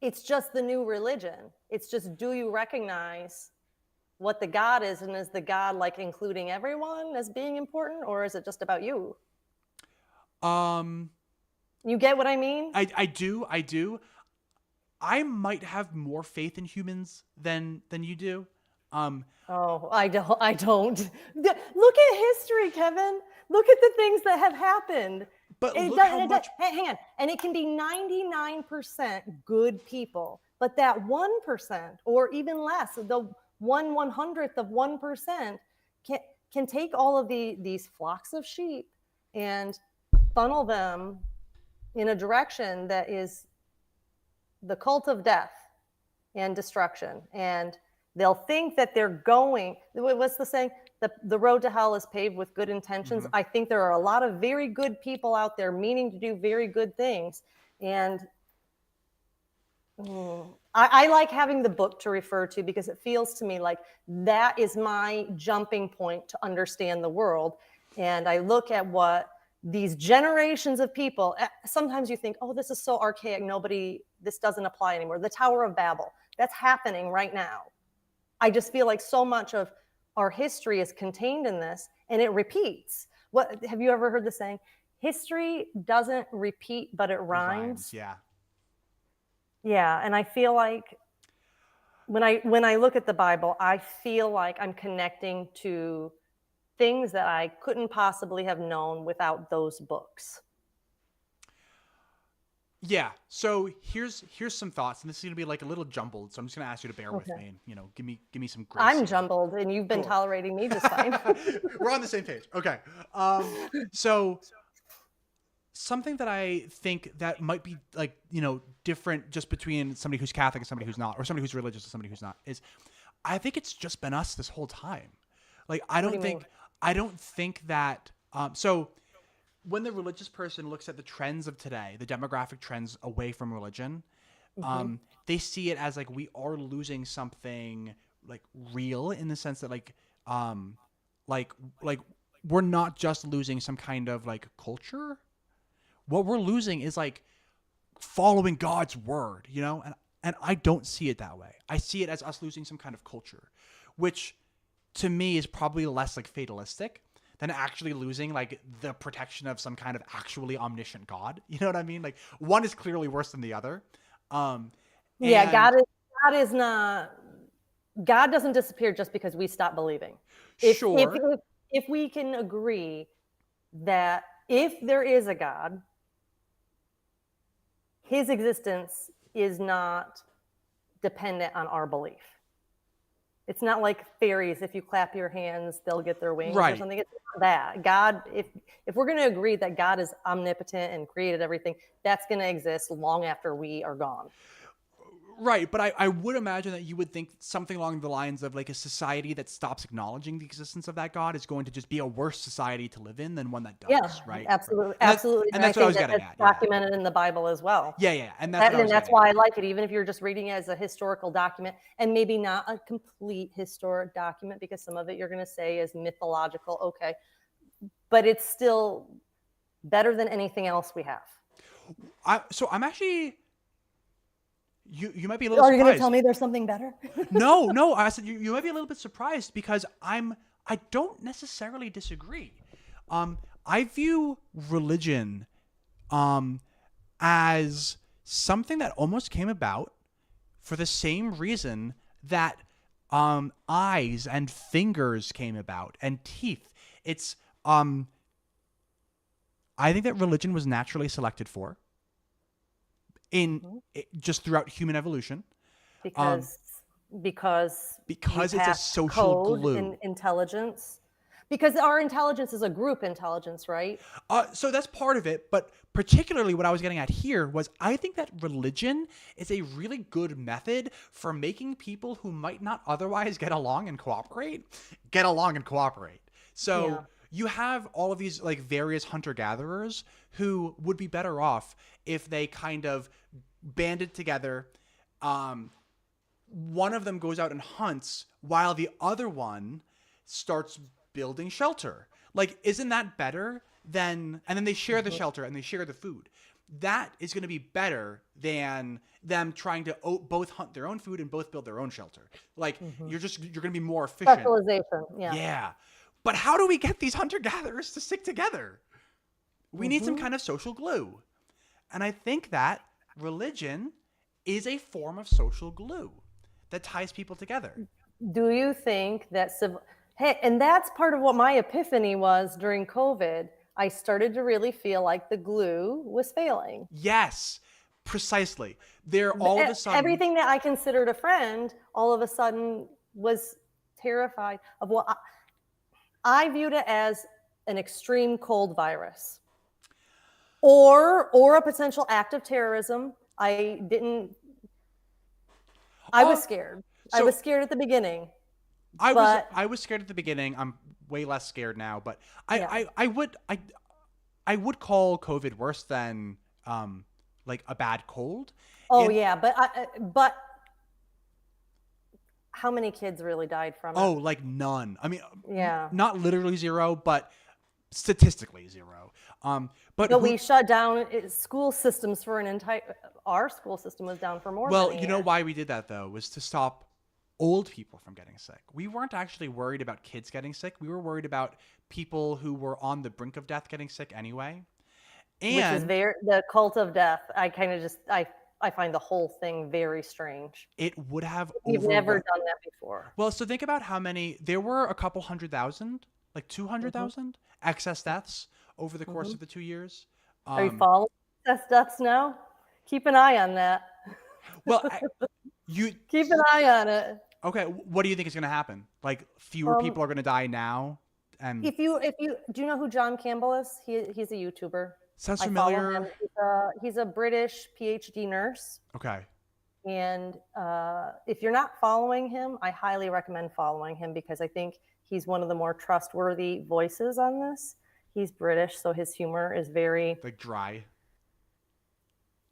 It's just the new religion. It's just, do you recognize what the God is, and is the God like including everyone as being important, or is it just about you? You get what I mean? I do. I might have more faith in humans than you do. I don't. Look at history, Kevin. Look at the things that have happened. But look how much. Hang on. And it can be 99% good people, but that 1% or even less, the 1/100th of 1% can take all of these flocks of sheep and funnel them in a direction that is the cult of death and destruction. And they'll think that they're going, what's the saying? The road to hell is paved with good intentions. I think there are a lot of very good people out there meaning to do very good things. And I like having the book to refer to because it feels to me like that is my jumping point to understand the world. And I look at what these generations of people, sometimes you think, oh, this is so archaic. This doesn't apply anymore. The Tower of Babel, that's happening right now. I just feel like so much of our history is contained in this and it repeats. Have you ever heard the saying? History doesn't repeat, but it rhymes. Yeah. Yeah, and I feel like when I look at the Bible, I feel like I'm connecting to things that I couldn't possibly have known without those books. Yeah. So here's some thoughts, and this is gonna be like a little jumbled. So I'm just gonna ask you to bear with me, and give me some grace. I'm here. jumbled, and you've been Cool. tolerating me just fine. We're on the same page. Okay. So something that I think that might be like, different just between somebody who's Catholic and somebody who's not, or somebody who's religious and somebody who's not, is I think it's just been us this whole time. Like, I don't think that, so when the religious person looks at the trends of today, the demographic trends away from religion, they see it as like, we are losing something like real, in the sense that like we're not just losing some kind of like culture. What we're losing is like following God's word, and I don't see it that way. I see it as us losing some kind of culture, which to me is probably less like fatalistic than actually losing like the protection of some kind of actually omniscient God. You know what I mean? Like, one is clearly worse than the other. Yeah, God doesn't disappear just because we stop believing. Sure. If we can agree that if there is a God, his existence is not dependent on our belief. It's not like fairies. If you clap your hands, they'll get their wings or something. It's not that. God, if we're going to agree that God is omnipotent and created everything, that's going to exist long after we are gone. Right, but I would imagine that you would think something along the lines of like a society that stops acknowledging the existence of that God is going to just be a worse society to live in than one that does, Yeah, right? absolutely, And absolutely. and that's what I was getting at. Documented in the Bible as well. Yeah, and that's what I was that's getting why at. I like it, even if you're just reading it as a historical document, and maybe not a complete historic document, because some of it you're going to say is mythological. Okay, but it's still better than anything else we have. So I'm actually. You might be a little Are surprised. you going to tell me there's something better? No. I said you might be a little bit surprised because I don't necessarily disagree. I view religion as something that almost came about for the same reason that eyes and fingers came about, and teeth. It's I think that religion was naturally selected for just throughout human evolution, because it's a social glue and intelligence, because our intelligence is a group intelligence, right? So that's part of it, but particularly what I was getting at here was I think that religion is a really good method for making people who might not otherwise get along and cooperate. So Yeah. you have all of these like various hunter-gatherers who would be better off if they kind of banded together. One of them goes out and hunts while the other one starts building shelter. Like, isn't that better than, and then they share the shelter and they share the food. That is going to be better than them trying to both hunt their own food and both build their own shelter. Like, you're going to be more efficient. Specialization. Yeah. Yeah. But how do we get these hunter-gatherers to stick together? We need some kind of social glue. And I think that religion is a form of social glue that ties people together. Do you think that hey, and that's part of what my epiphany was during COVID. I started to really feel like the glue was failing. Yes, precisely. They're all of a sudden, everything that I considered a friend all of a sudden was terrified of what I viewed it as an extreme cold virus or a potential act of terrorism. I was scared. I was scared at the beginning. I was scared at the beginning. I'm way less scared now, but I would call COVID worse than like a bad cold. Yeah, but how many kids really died from Oh, it? like none. I mean, Yeah. not literally zero, but statistically zero. But But who? we shut down school systems for an entire. Our school system was down for more than Well, a you know year. why we did that though was to stop old people from getting sick. We weren't actually worried about kids getting sick. We were worried about people who were on the brink of death getting sick anyway. Which is And very the cult of death. I kind of just I find the whole thing very strange. it would have We've never overwhelmed. done that before. Well, so think about how many there were a couple 100,000, like Hmm. 200,000 excess deaths over the course Hmm. of the 2 years. Are you Um, following test deaths now? Keep an eye on that. well, you Keep an eye on it. okay? What do you think is going to happen? Like fewer Um, people are going to die now, and if you do you know who John Campbell is? He's a YouTuber. sounds I follow him. familiar. He's a British PhD nurse. Okay, And if you're not following him, I highly recommend following him because I think he's one of the more trustworthy voices on this. He's British, so his humor is very, like dry.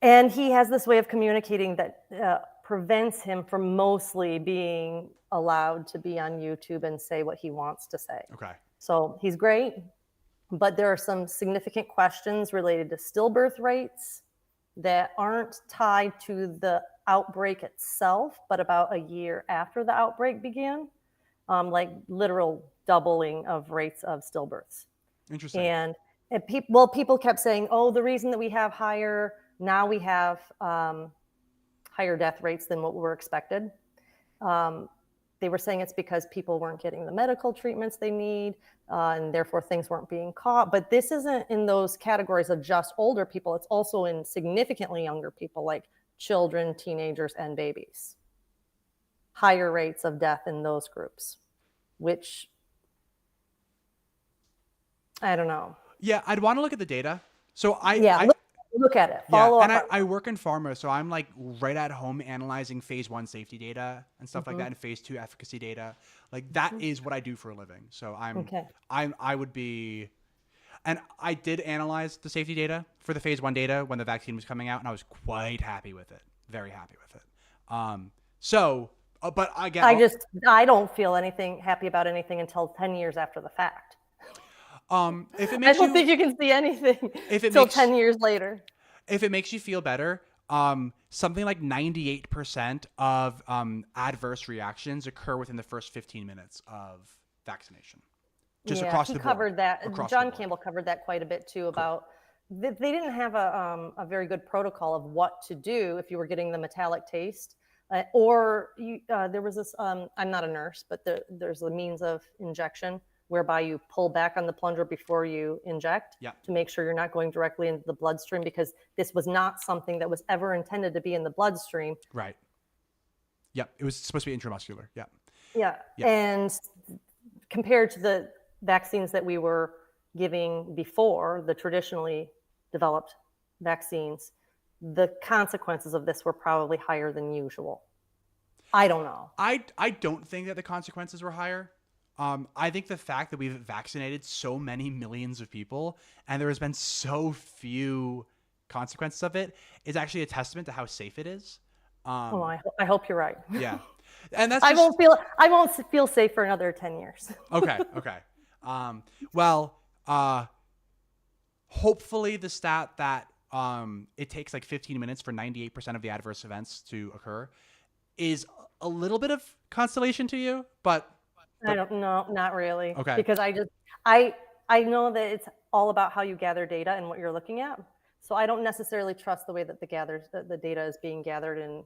and he has this way of communicating that prevents him from mostly being allowed to be on YouTube and say what he wants to say. Okay, So he's great, but there are some significant questions related to stillbirth rates that aren't tied to the outbreak itself, but about a year after the outbreak began, like literal doubling of rates of stillbirths. interesting. And people kept saying, oh, the reason that we have now we have higher death rates than what were expected. Um, they were saying it's because people weren't getting the medical treatments they need, and therefore things weren't being caught. But this isn't in those categories of just older people. It's also in significantly younger people, like children, teenagers, and babies. Higher rates of death in those groups, which I don't know. Yeah, I'd want to look at the data. So Yeah, look at it. yeah, Follow and up. I work in pharma, so I'm like right at home analyzing phase 1 safety data and stuff like that, and phase 2 efficacy data. Like that is what I do for a living. So Okay. I would be, and I did analyze the safety data for the phase 1 data when the vaccine was coming out, and I was quite happy with it, very happy with it. But again, I don't feel anything happy about anything until 10 years after the fact. if it I makes don't you, think you can see anything if it until makes 10 years later. if it makes you feel better, something like 98% of adverse reactions occur within the first 15 minutes of vaccination, just Yeah, across he the board. covered that. Across the John board. Campbell covered that quite a bit too about they didn't have a very good protocol of what to do if you were getting the metallic taste. There was this, I'm not a nurse, but there's a means of injection whereby you pull back on the plunger before you inject Yeah. to make sure you're not going directly into the bloodstream because this was not something that was ever intended to be in the bloodstream. Right. Yep. It was supposed to be intramuscular. Yeah. Yeah. Yeah. And compared to the vaccines that we were giving before, the traditionally developed vaccines, the consequences of this were probably higher than usual. I don't know. I don't think that the consequences were higher. I think the fact that we've vaccinated so many millions of people and there has been so few consequences of it is actually a testament to how safe it is. Well, I hope you're right. Yeah. And that's I just, won't feel safe for another 10 years. okay. Okay. Well, hopefully the stat that it takes like 15 minutes for 98% of the adverse events to occur is a little bit of consolation to you, but I don't know, not really. Okay. Because I know that it's all about how you gather data and what you're looking at. So I don't necessarily trust the way that the data is being gathered and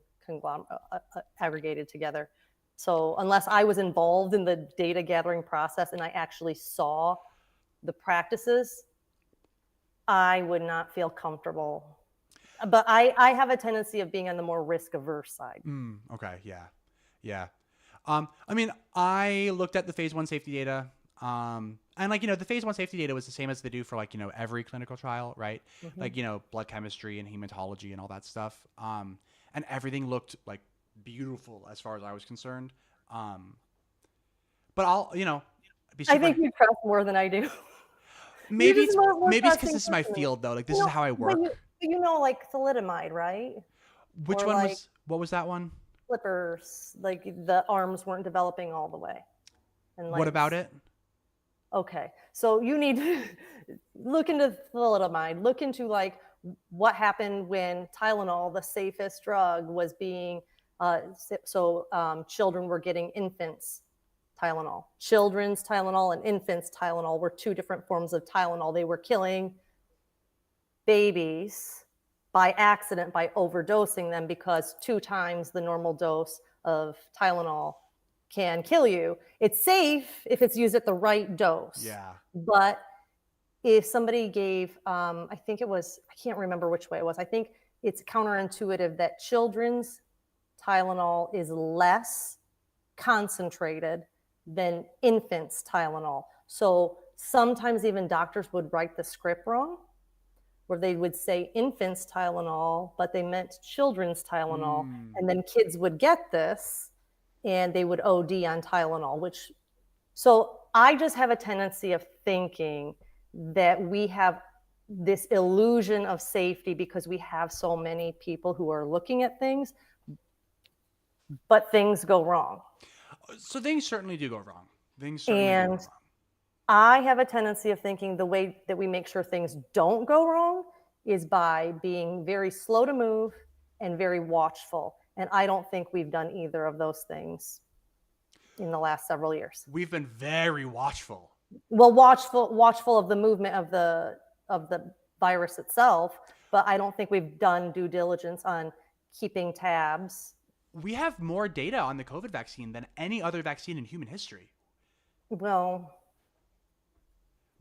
aggregated together. So unless I was involved in the data gathering process and I actually saw the practices, I would not feel comfortable. But I have a tendency of being on the more risk averse side. Okay. Yeah. Yeah. I mean, I looked at the phase 1 safety data. And like, the phase 1 safety data was the same as they do for like, every clinical trial, right? Like, blood chemistry and hematology and all that stuff. And everything looked like beautiful as far as I was concerned. But I'll, be super, I think you trust more than I do. maybe just it's, more maybe it's because trusting this is my person. field though. Like this is how I work. But like thalidomide, right? Which or one like- was, what was that one? flippers, like the arms weren't developing all the way. And What about legs. it? Okay, so you need to look into thalidomide, look into like what happened when Tylenol, the safest drug, was being, children were getting infants Tylenol. Children's Tylenol and infants Tylenol were two different forms of Tylenol. They were killing babies by accident by overdosing them because 2 times the normal dose of Tylenol can kill you. It's safe if it's used at the right dose. Yeah. But if somebody gave, I think it was, I can't remember which way it was. I think it's counterintuitive that children's Tylenol is less concentrated than infants' Tylenol. So sometimes even doctors would write the script wrong, where they would say infants Tylenol, but they meant children's Tylenol. And then kids would get this and they would OD on Tylenol, so I just have a tendency of thinking that we have this illusion of safety because we have so many people who are looking at things, but things go wrong. So things certainly do go wrong. Things certainly do go And wrong. I have a tendency of thinking the way that we make sure things don't go wrong is by being very slow to move and very watchful. And I don't think we've done either of those things in the last several years. We've been very watchful. Well, watchful of the movement of the virus itself, but I don't think we've done due diligence on keeping tabs. We have more data on the COVID vaccine than any other vaccine in human history. Well,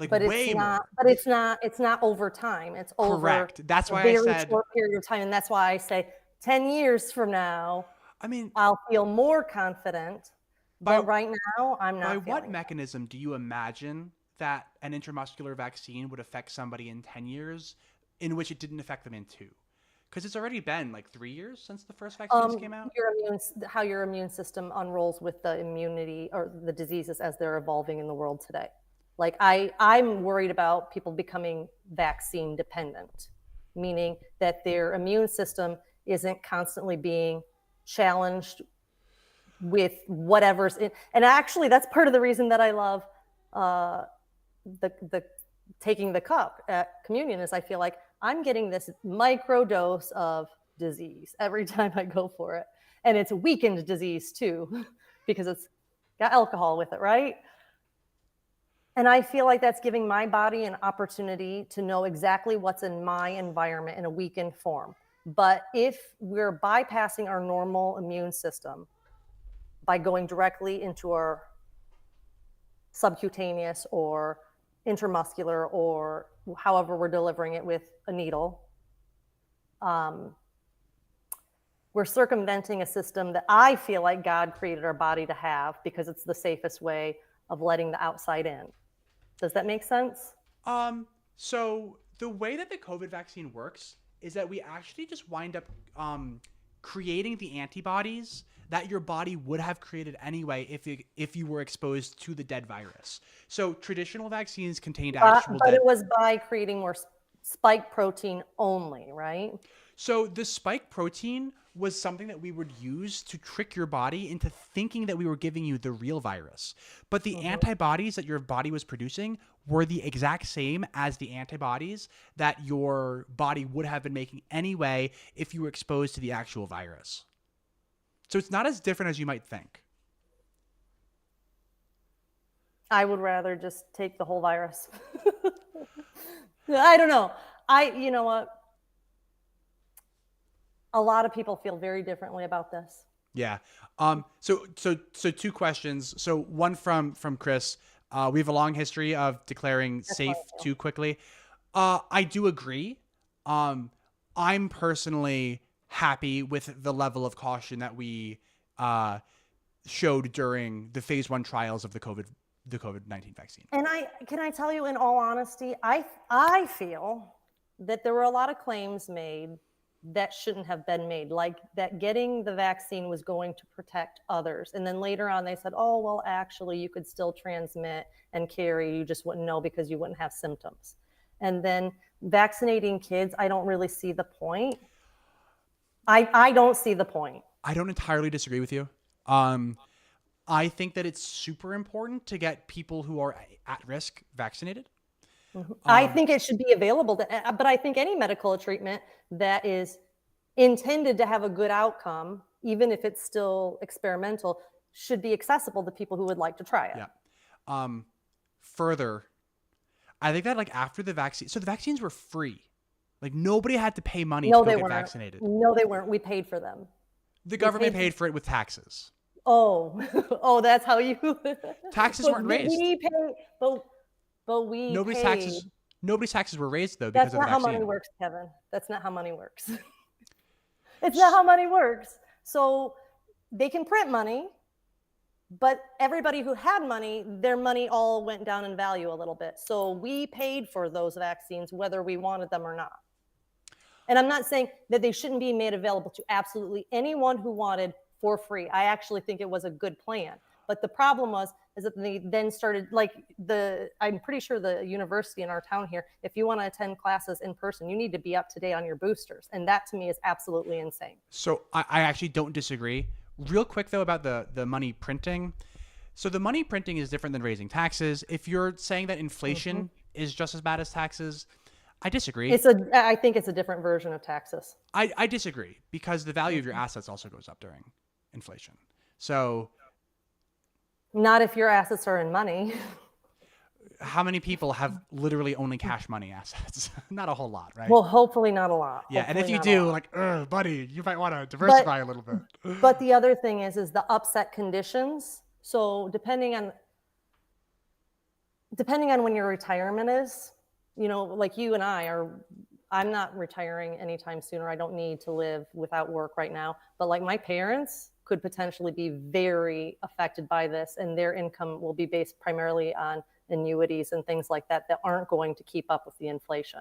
Like but way it's not. more. But it's not over time. It's over Correct. That's a why I very said. short period of time, and that's why I say 10 years from now, I mean, I'll feel more confident. By- But right now, I'm not. by what feeling it. mechanism do you imagine that an intramuscular vaccine would affect somebody in 10 years in which it didn't affect them in 2? Because it's already been like 3 years since the first vaccines came out. How your immune system unrolls with the immunity or the diseases as they're evolving in the world today. Like I'm worried about people becoming vaccine dependent, meaning that their immune system isn't constantly being challenged with whatever's in. And actually, that's part of the reason that I love the taking the cup at communion is I feel like I'm getting this micro dose of disease every time I go for it. And it's weakened disease too, because it's got alcohol with it, right? And I feel like that's giving my body an opportunity to know exactly what's in my environment in a weakened form. But if we're bypassing our normal immune system by going directly into our subcutaneous or intramuscular or however we're delivering it with a needle, we're circumventing a system that I feel like God created our body to have because it's the safest way of letting the outside in. Does that make sense? So the way that the COVID vaccine works is that we actually just wind up creating the antibodies that your body would have created anyway if you were exposed to the dead virus. So traditional vaccines contained actual but dead. it was by creating more spike protein only, right? So the spike protein was something that we would use to trick your body into thinking that we were giving you the real virus. But the antibodies that your body was producing were the exact same as the antibodies that your body would have been making anyway if you were exposed to the actual virus. So it's not as different as you might think. I would rather just take the whole virus. I don't know. You know what? A lot of people feel very differently about this. Yeah. So 2 questions. So one from Chris. We have a long history of declaring safe too quickly. I do agree. I'm personally happy with the level of caution that we showed during the phase 1 trials of the COVID-19 vaccine. And can I tell you, in all honesty, I feel that there were a lot of claims made that shouldn't have been made, like that getting the vaccine was going to protect others. And then later on they said, oh, well, actually you could still transmit and carry, you just wouldn't know because you wouldn't have symptoms. And then vaccinating kids, I don't really see the point. I don't see the point. I don't entirely disagree with you. Um, I think that it's super important to get people who are at risk vaccinated. I Um, think it should be available but I think any medical treatment that is intended to have a good outcome, even if it's still experimental, should be accessible to people who would like to try it. yeah. Um, Further, I think that like after the vaccine, so the vaccines were free. Like nobody had to pay money to No, go they get weren't. vaccinated. No, they weren't. We paid for them. The We government paid for paid for it with taxes. Oh, oh, that's how you. Taxes But weren't raised. we pay, but we Nobody's paid. taxes nobody's taxes were raised though because That's of the not how money vaccine. works, Kevin. That's not how money works. It's not how money works. So they can print money, but everybody who had money, their money all went down in value a little bit. So we paid for those vaccines whether we wanted them or not. And I'm not saying that they shouldn't be made available to absolutely anyone who wanted for free. I actually think it was a good plan. But the problem is that they then started I'm pretty sure the university in our town here, if you want to attend classes in person, you need to be up to date on your boosters. And that to me is absolutely insane. So I actually don't disagree. Real quick though about the money printing. So the money printing is different than raising taxes. If you're saying that inflation is just as bad as taxes, I disagree. I think it's a different version of taxes. I disagree because the value of your assets also goes up during inflation. So Not if your assets are in money. how many people have literally only cash money assets? Not a whole lot, right? Well, hopefully not a lot. Yeah, and if Hopefully you not a do, lot. like, buddy, you might want to diversify a little bit. But the other thing is the upset conditions. So depending on when your retirement is, like you and I'm not retiring anytime soon, or I don't need to live without work right now. But like my parents could potentially be very affected by this, and their income will be based primarily on annuities and things like that aren't going to keep up with the inflation.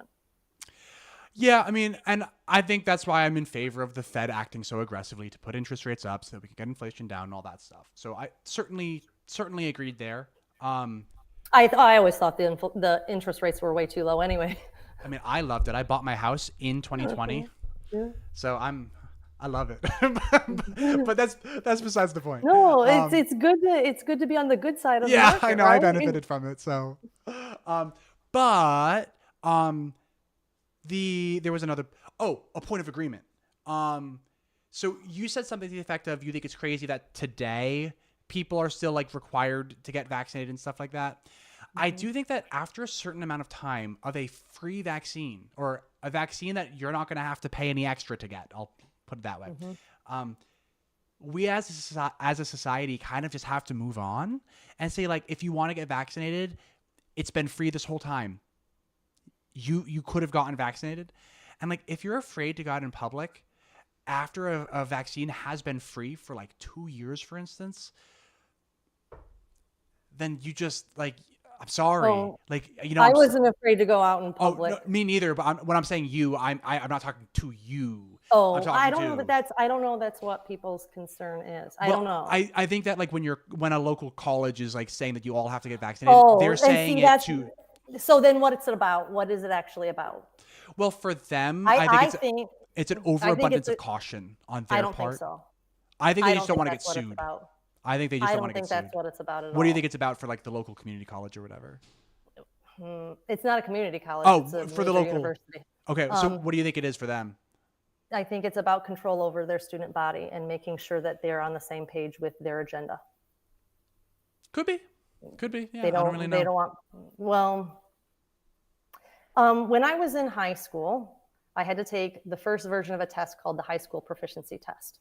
Yeah, I mean, and I think that's why I'm in favor of the Fed acting so aggressively to put interest rates up so that we can get inflation down and all that stuff. So I certainly agreed there. I always thought the interest rates were way too low anyway. I mean, I loved it. I bought my house in 2020, Yeah. so I love it. But that's besides the point. No, it's good to be on the good side of the Yeah, market, I know. I right? benefited from it. So, but there was a point of agreement. So you said something to the effect of you think it's crazy that today people are still like required to get vaccinated and stuff like that. I do think that after a certain amount of time of a free vaccine or a vaccine that you're not going to have to pay any extra to get, I'll put it that way. We as a society kind of just have to move on and say, like, if you want to get vaccinated, it's been free this whole time. You could have gotten vaccinated. And like, if you're afraid to go out in public after a vaccine has been free for like 2 years, for instance, then you just like, I'm sorry. Oh, Like, I wasn't afraid to go out in Oh, public. no, me neither. But when I'm saying you, I'm not talking to you. Oh, I'm talking I don't know to- that I don't know that's what people's concern is. I Well, don't know. I think that like when a local college is like saying that you all have to get vaccinated, Oh, they're and saying see, it that's to. so then what it's about? What is it actually about? Well, for them, I think think it's an think overabundance it's of caution on I their don't part. think so. I think I they don't just don't think want to get that's what it's sued. about. I think they just I don't don't want to think get that's sued. what it's about at all. What do you think it's about for like the local community college or whatever? It's not a community college. Oh, it's a for the major local- university. Okay, so what do you think it is for them? I think it's about control over their student body and making sure that they're on the same page with their agenda. Could be. Yeah, They I don't don't. really know. They don't want. Well, when I was in high school, I had to take the first version of a test called the high school proficiency test.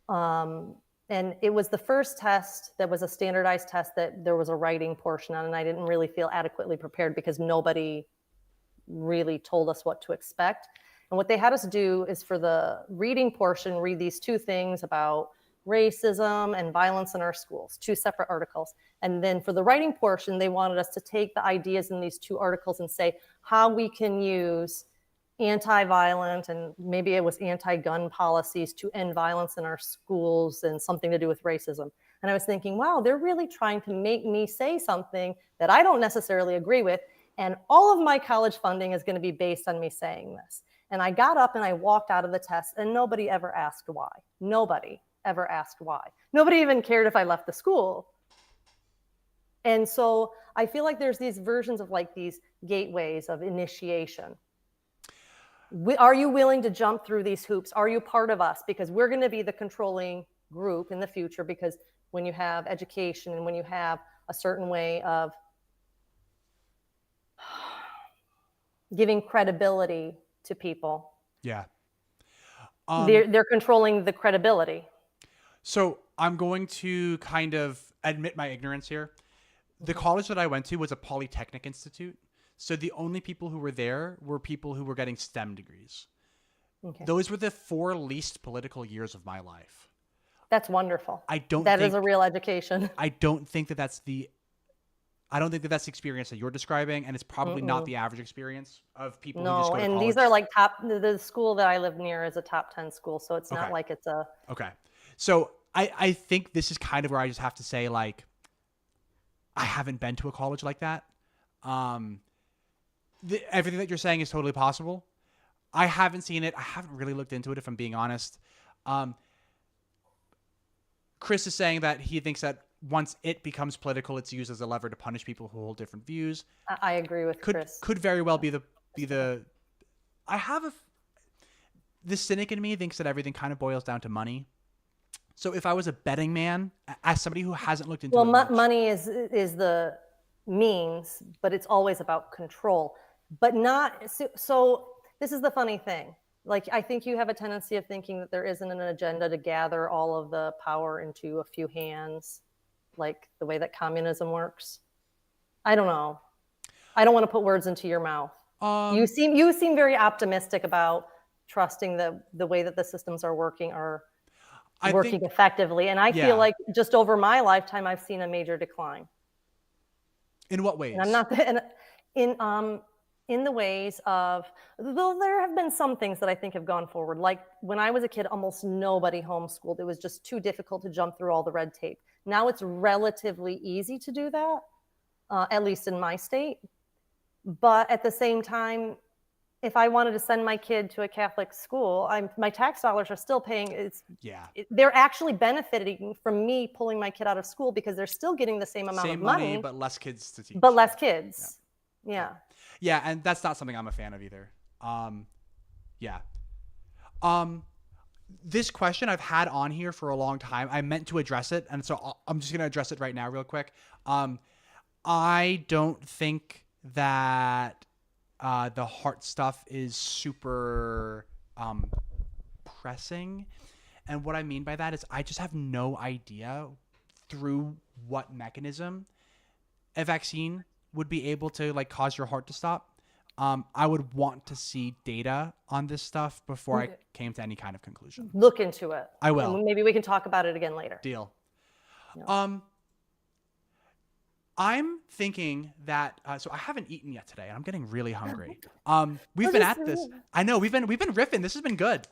And it was the first test that was a standardized test that there was a writing portion on, and I didn't really feel adequately prepared because nobody really told us what to expect. And what they had us do is for the reading portion, read these two things about racism and violence in our schools, two separate articles. And then for the writing portion, they wanted us to take the ideas in these two articles and say how we can use anti-violent and maybe it was anti-gun policies to end violence in our schools and something to do with racism. And I was thinking, wow, they're really trying to make me say something that I don't necessarily agree with. And all of my college funding is going to be based on me saying this. And I got up and I walked out of the test, and nobody ever asked why. Nobody ever asked why. Nobody even cared if I left the school. And so I feel like there's these versions of like these gateways of initiation. Are you willing to jump through these hoops? Are you part of us? Because we're going to be the controlling group in the future, because when you have education and when you have a certain way of giving credibility to people, Yeah. they're controlling the credibility. So I'm going to kind of admit my ignorance here. The college that I went to was a polytechnic institute. So the only people who were there were people who were getting STEM degrees. Okay. Those were the 4 least political years of my life. That's wonderful. That is a real education. I don't think that that's the experience that you're describing, and it's probably not the average experience of people who just No, go to and college. these are like the school that I live near is a top 10 school, so it's not Okay. like it's a Okay. So I think this is kind of where I just have to say, like, I haven't been to a college like that. Everything that you're saying is totally possible. I haven't seen it. I haven't really looked into it, if I'm being honest. Chris is saying that he thinks that once it becomes political, it's used as a lever to punish people who hold different views. I agree with Chris. Could very well be the. I have the cynic in me thinks that everything kind of boils down to money. So if I was a betting man, as somebody who hasn't looked into Well, it much, money is the means, but it's always about control. But not so. This is the funny thing. Like, I think you have a tendency of thinking that there isn't an agenda to gather all of the power into a few hands, like the way that communism works. I don't know. I don't want to put words into your mouth. You seem very optimistic about trusting the way that the systems are working effectively. And I feel like just over my lifetime, I've seen a major decline. In what ways? And I'm not in the ways of, though there have been some things that I think have gone forward. Like when I was a kid, almost nobody homeschooled. It was just too difficult to jump through all the red tape. Now it's relatively easy to do that, at least in my state. But at the same time, if I wanted to send my kid to a Catholic school, my tax dollars are still paying. They're actually benefiting from me pulling my kid out of school because they're still getting the same amount of money, but less kids to teach. But less kids. Yeah. Yeah, and that's not something I'm a fan of either. This question I've had on here for a long time. I meant to address it, and so I'm just going to address it right now real quick. I don't think that the heart stuff is super pressing. And what I mean by that is I just have no idea through what mechanism a vaccine would be able to like cause your heart to stop. I would want to see data on this stuff before I came to any kind of conclusion. Look into it. I will. And maybe we can talk about it again later. Deal. Yeah. I'm thinking that so I haven't eaten yet today, and I'm getting really hungry. We've been at this. I know we've been riffing. This has been good.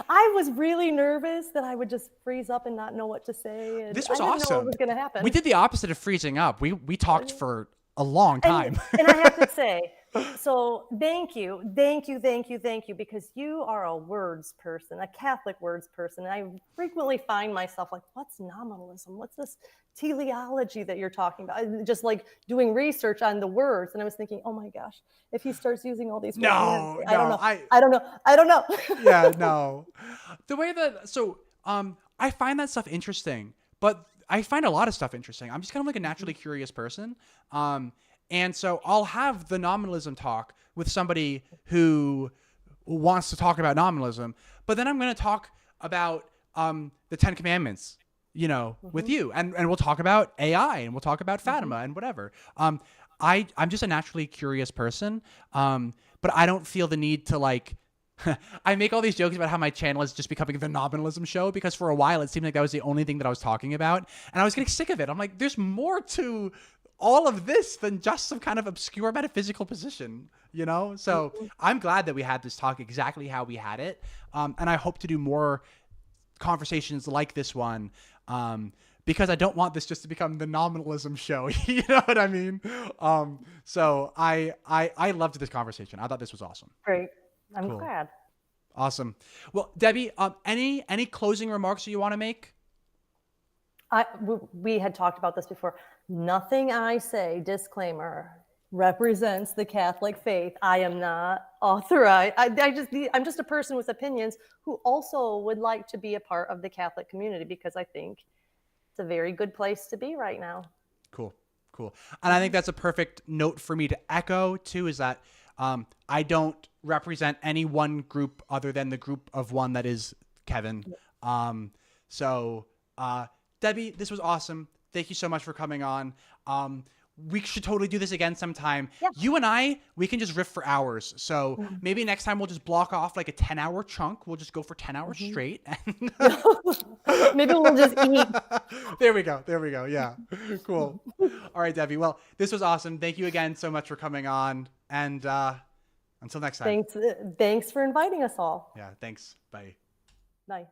I was really nervous that I would just freeze up and not know what to say. And this was I didn't awesome. know what was going to happen. We did the opposite of freezing up. We talked for a long time. And I have to say, so thank you, because you are a words person, a Catholic words person. And I frequently find myself like, what's nominalism? What's this teleology that you're talking about? Just like doing research on the words. And I was thinking, oh my gosh, if he starts using all these words, I don't know. Yeah, no. The way that, I find that stuff interesting, but I find a lot of stuff interesting. I'm just kind of like a naturally curious person. And so I'll have the nominalism talk with somebody who wants to talk about nominalism, but then I'm going to talk about the 10 Commandments, with you. And we'll talk about AI and we'll talk about Fatima and whatever. I'm just a naturally curious person, but I don't feel the need to like I make all these jokes about how my channel is just becoming the nominalism show because for a while it seemed like that was the only thing that I was talking about. And I was getting sick of it. I'm like, there's more to all of this than just some kind of obscure metaphysical position, So I'm glad that we had this talk exactly how we had it. And I hope to do more conversations like this one because I don't want this just to become the nominalism show. You know what I mean? So I loved this conversation. I thought this was awesome. Great. I'm Cool. glad. Awesome. Well, Debbie, any closing remarks that you want to make? We had talked about this before. Nothing I say, disclaimer, represents the Catholic faith. I am not authorized. I'm just a person with opinions who also would like to be a part of the Catholic community because I think it's a very good place to be right now. Cool. Cool. And I think that's a perfect note for me to echo too, is that I don't represent any one group other than the group of one that is Kevin. So Debbie, this was awesome. Thank you so much for coming on. We should totally do this again sometime. Yeah. You and we can just riff for hours. So maybe next time we'll just block off like a 10-hour chunk. We'll just go for 10 hours straight. Maybe we'll just eat. There we go. There we go. Yeah. Cool. All right, Debbie. Well, this was awesome. Thank you again so much for coming on. And until next time. Thanks for inviting us all. Yeah. Thanks. Bye. Bye.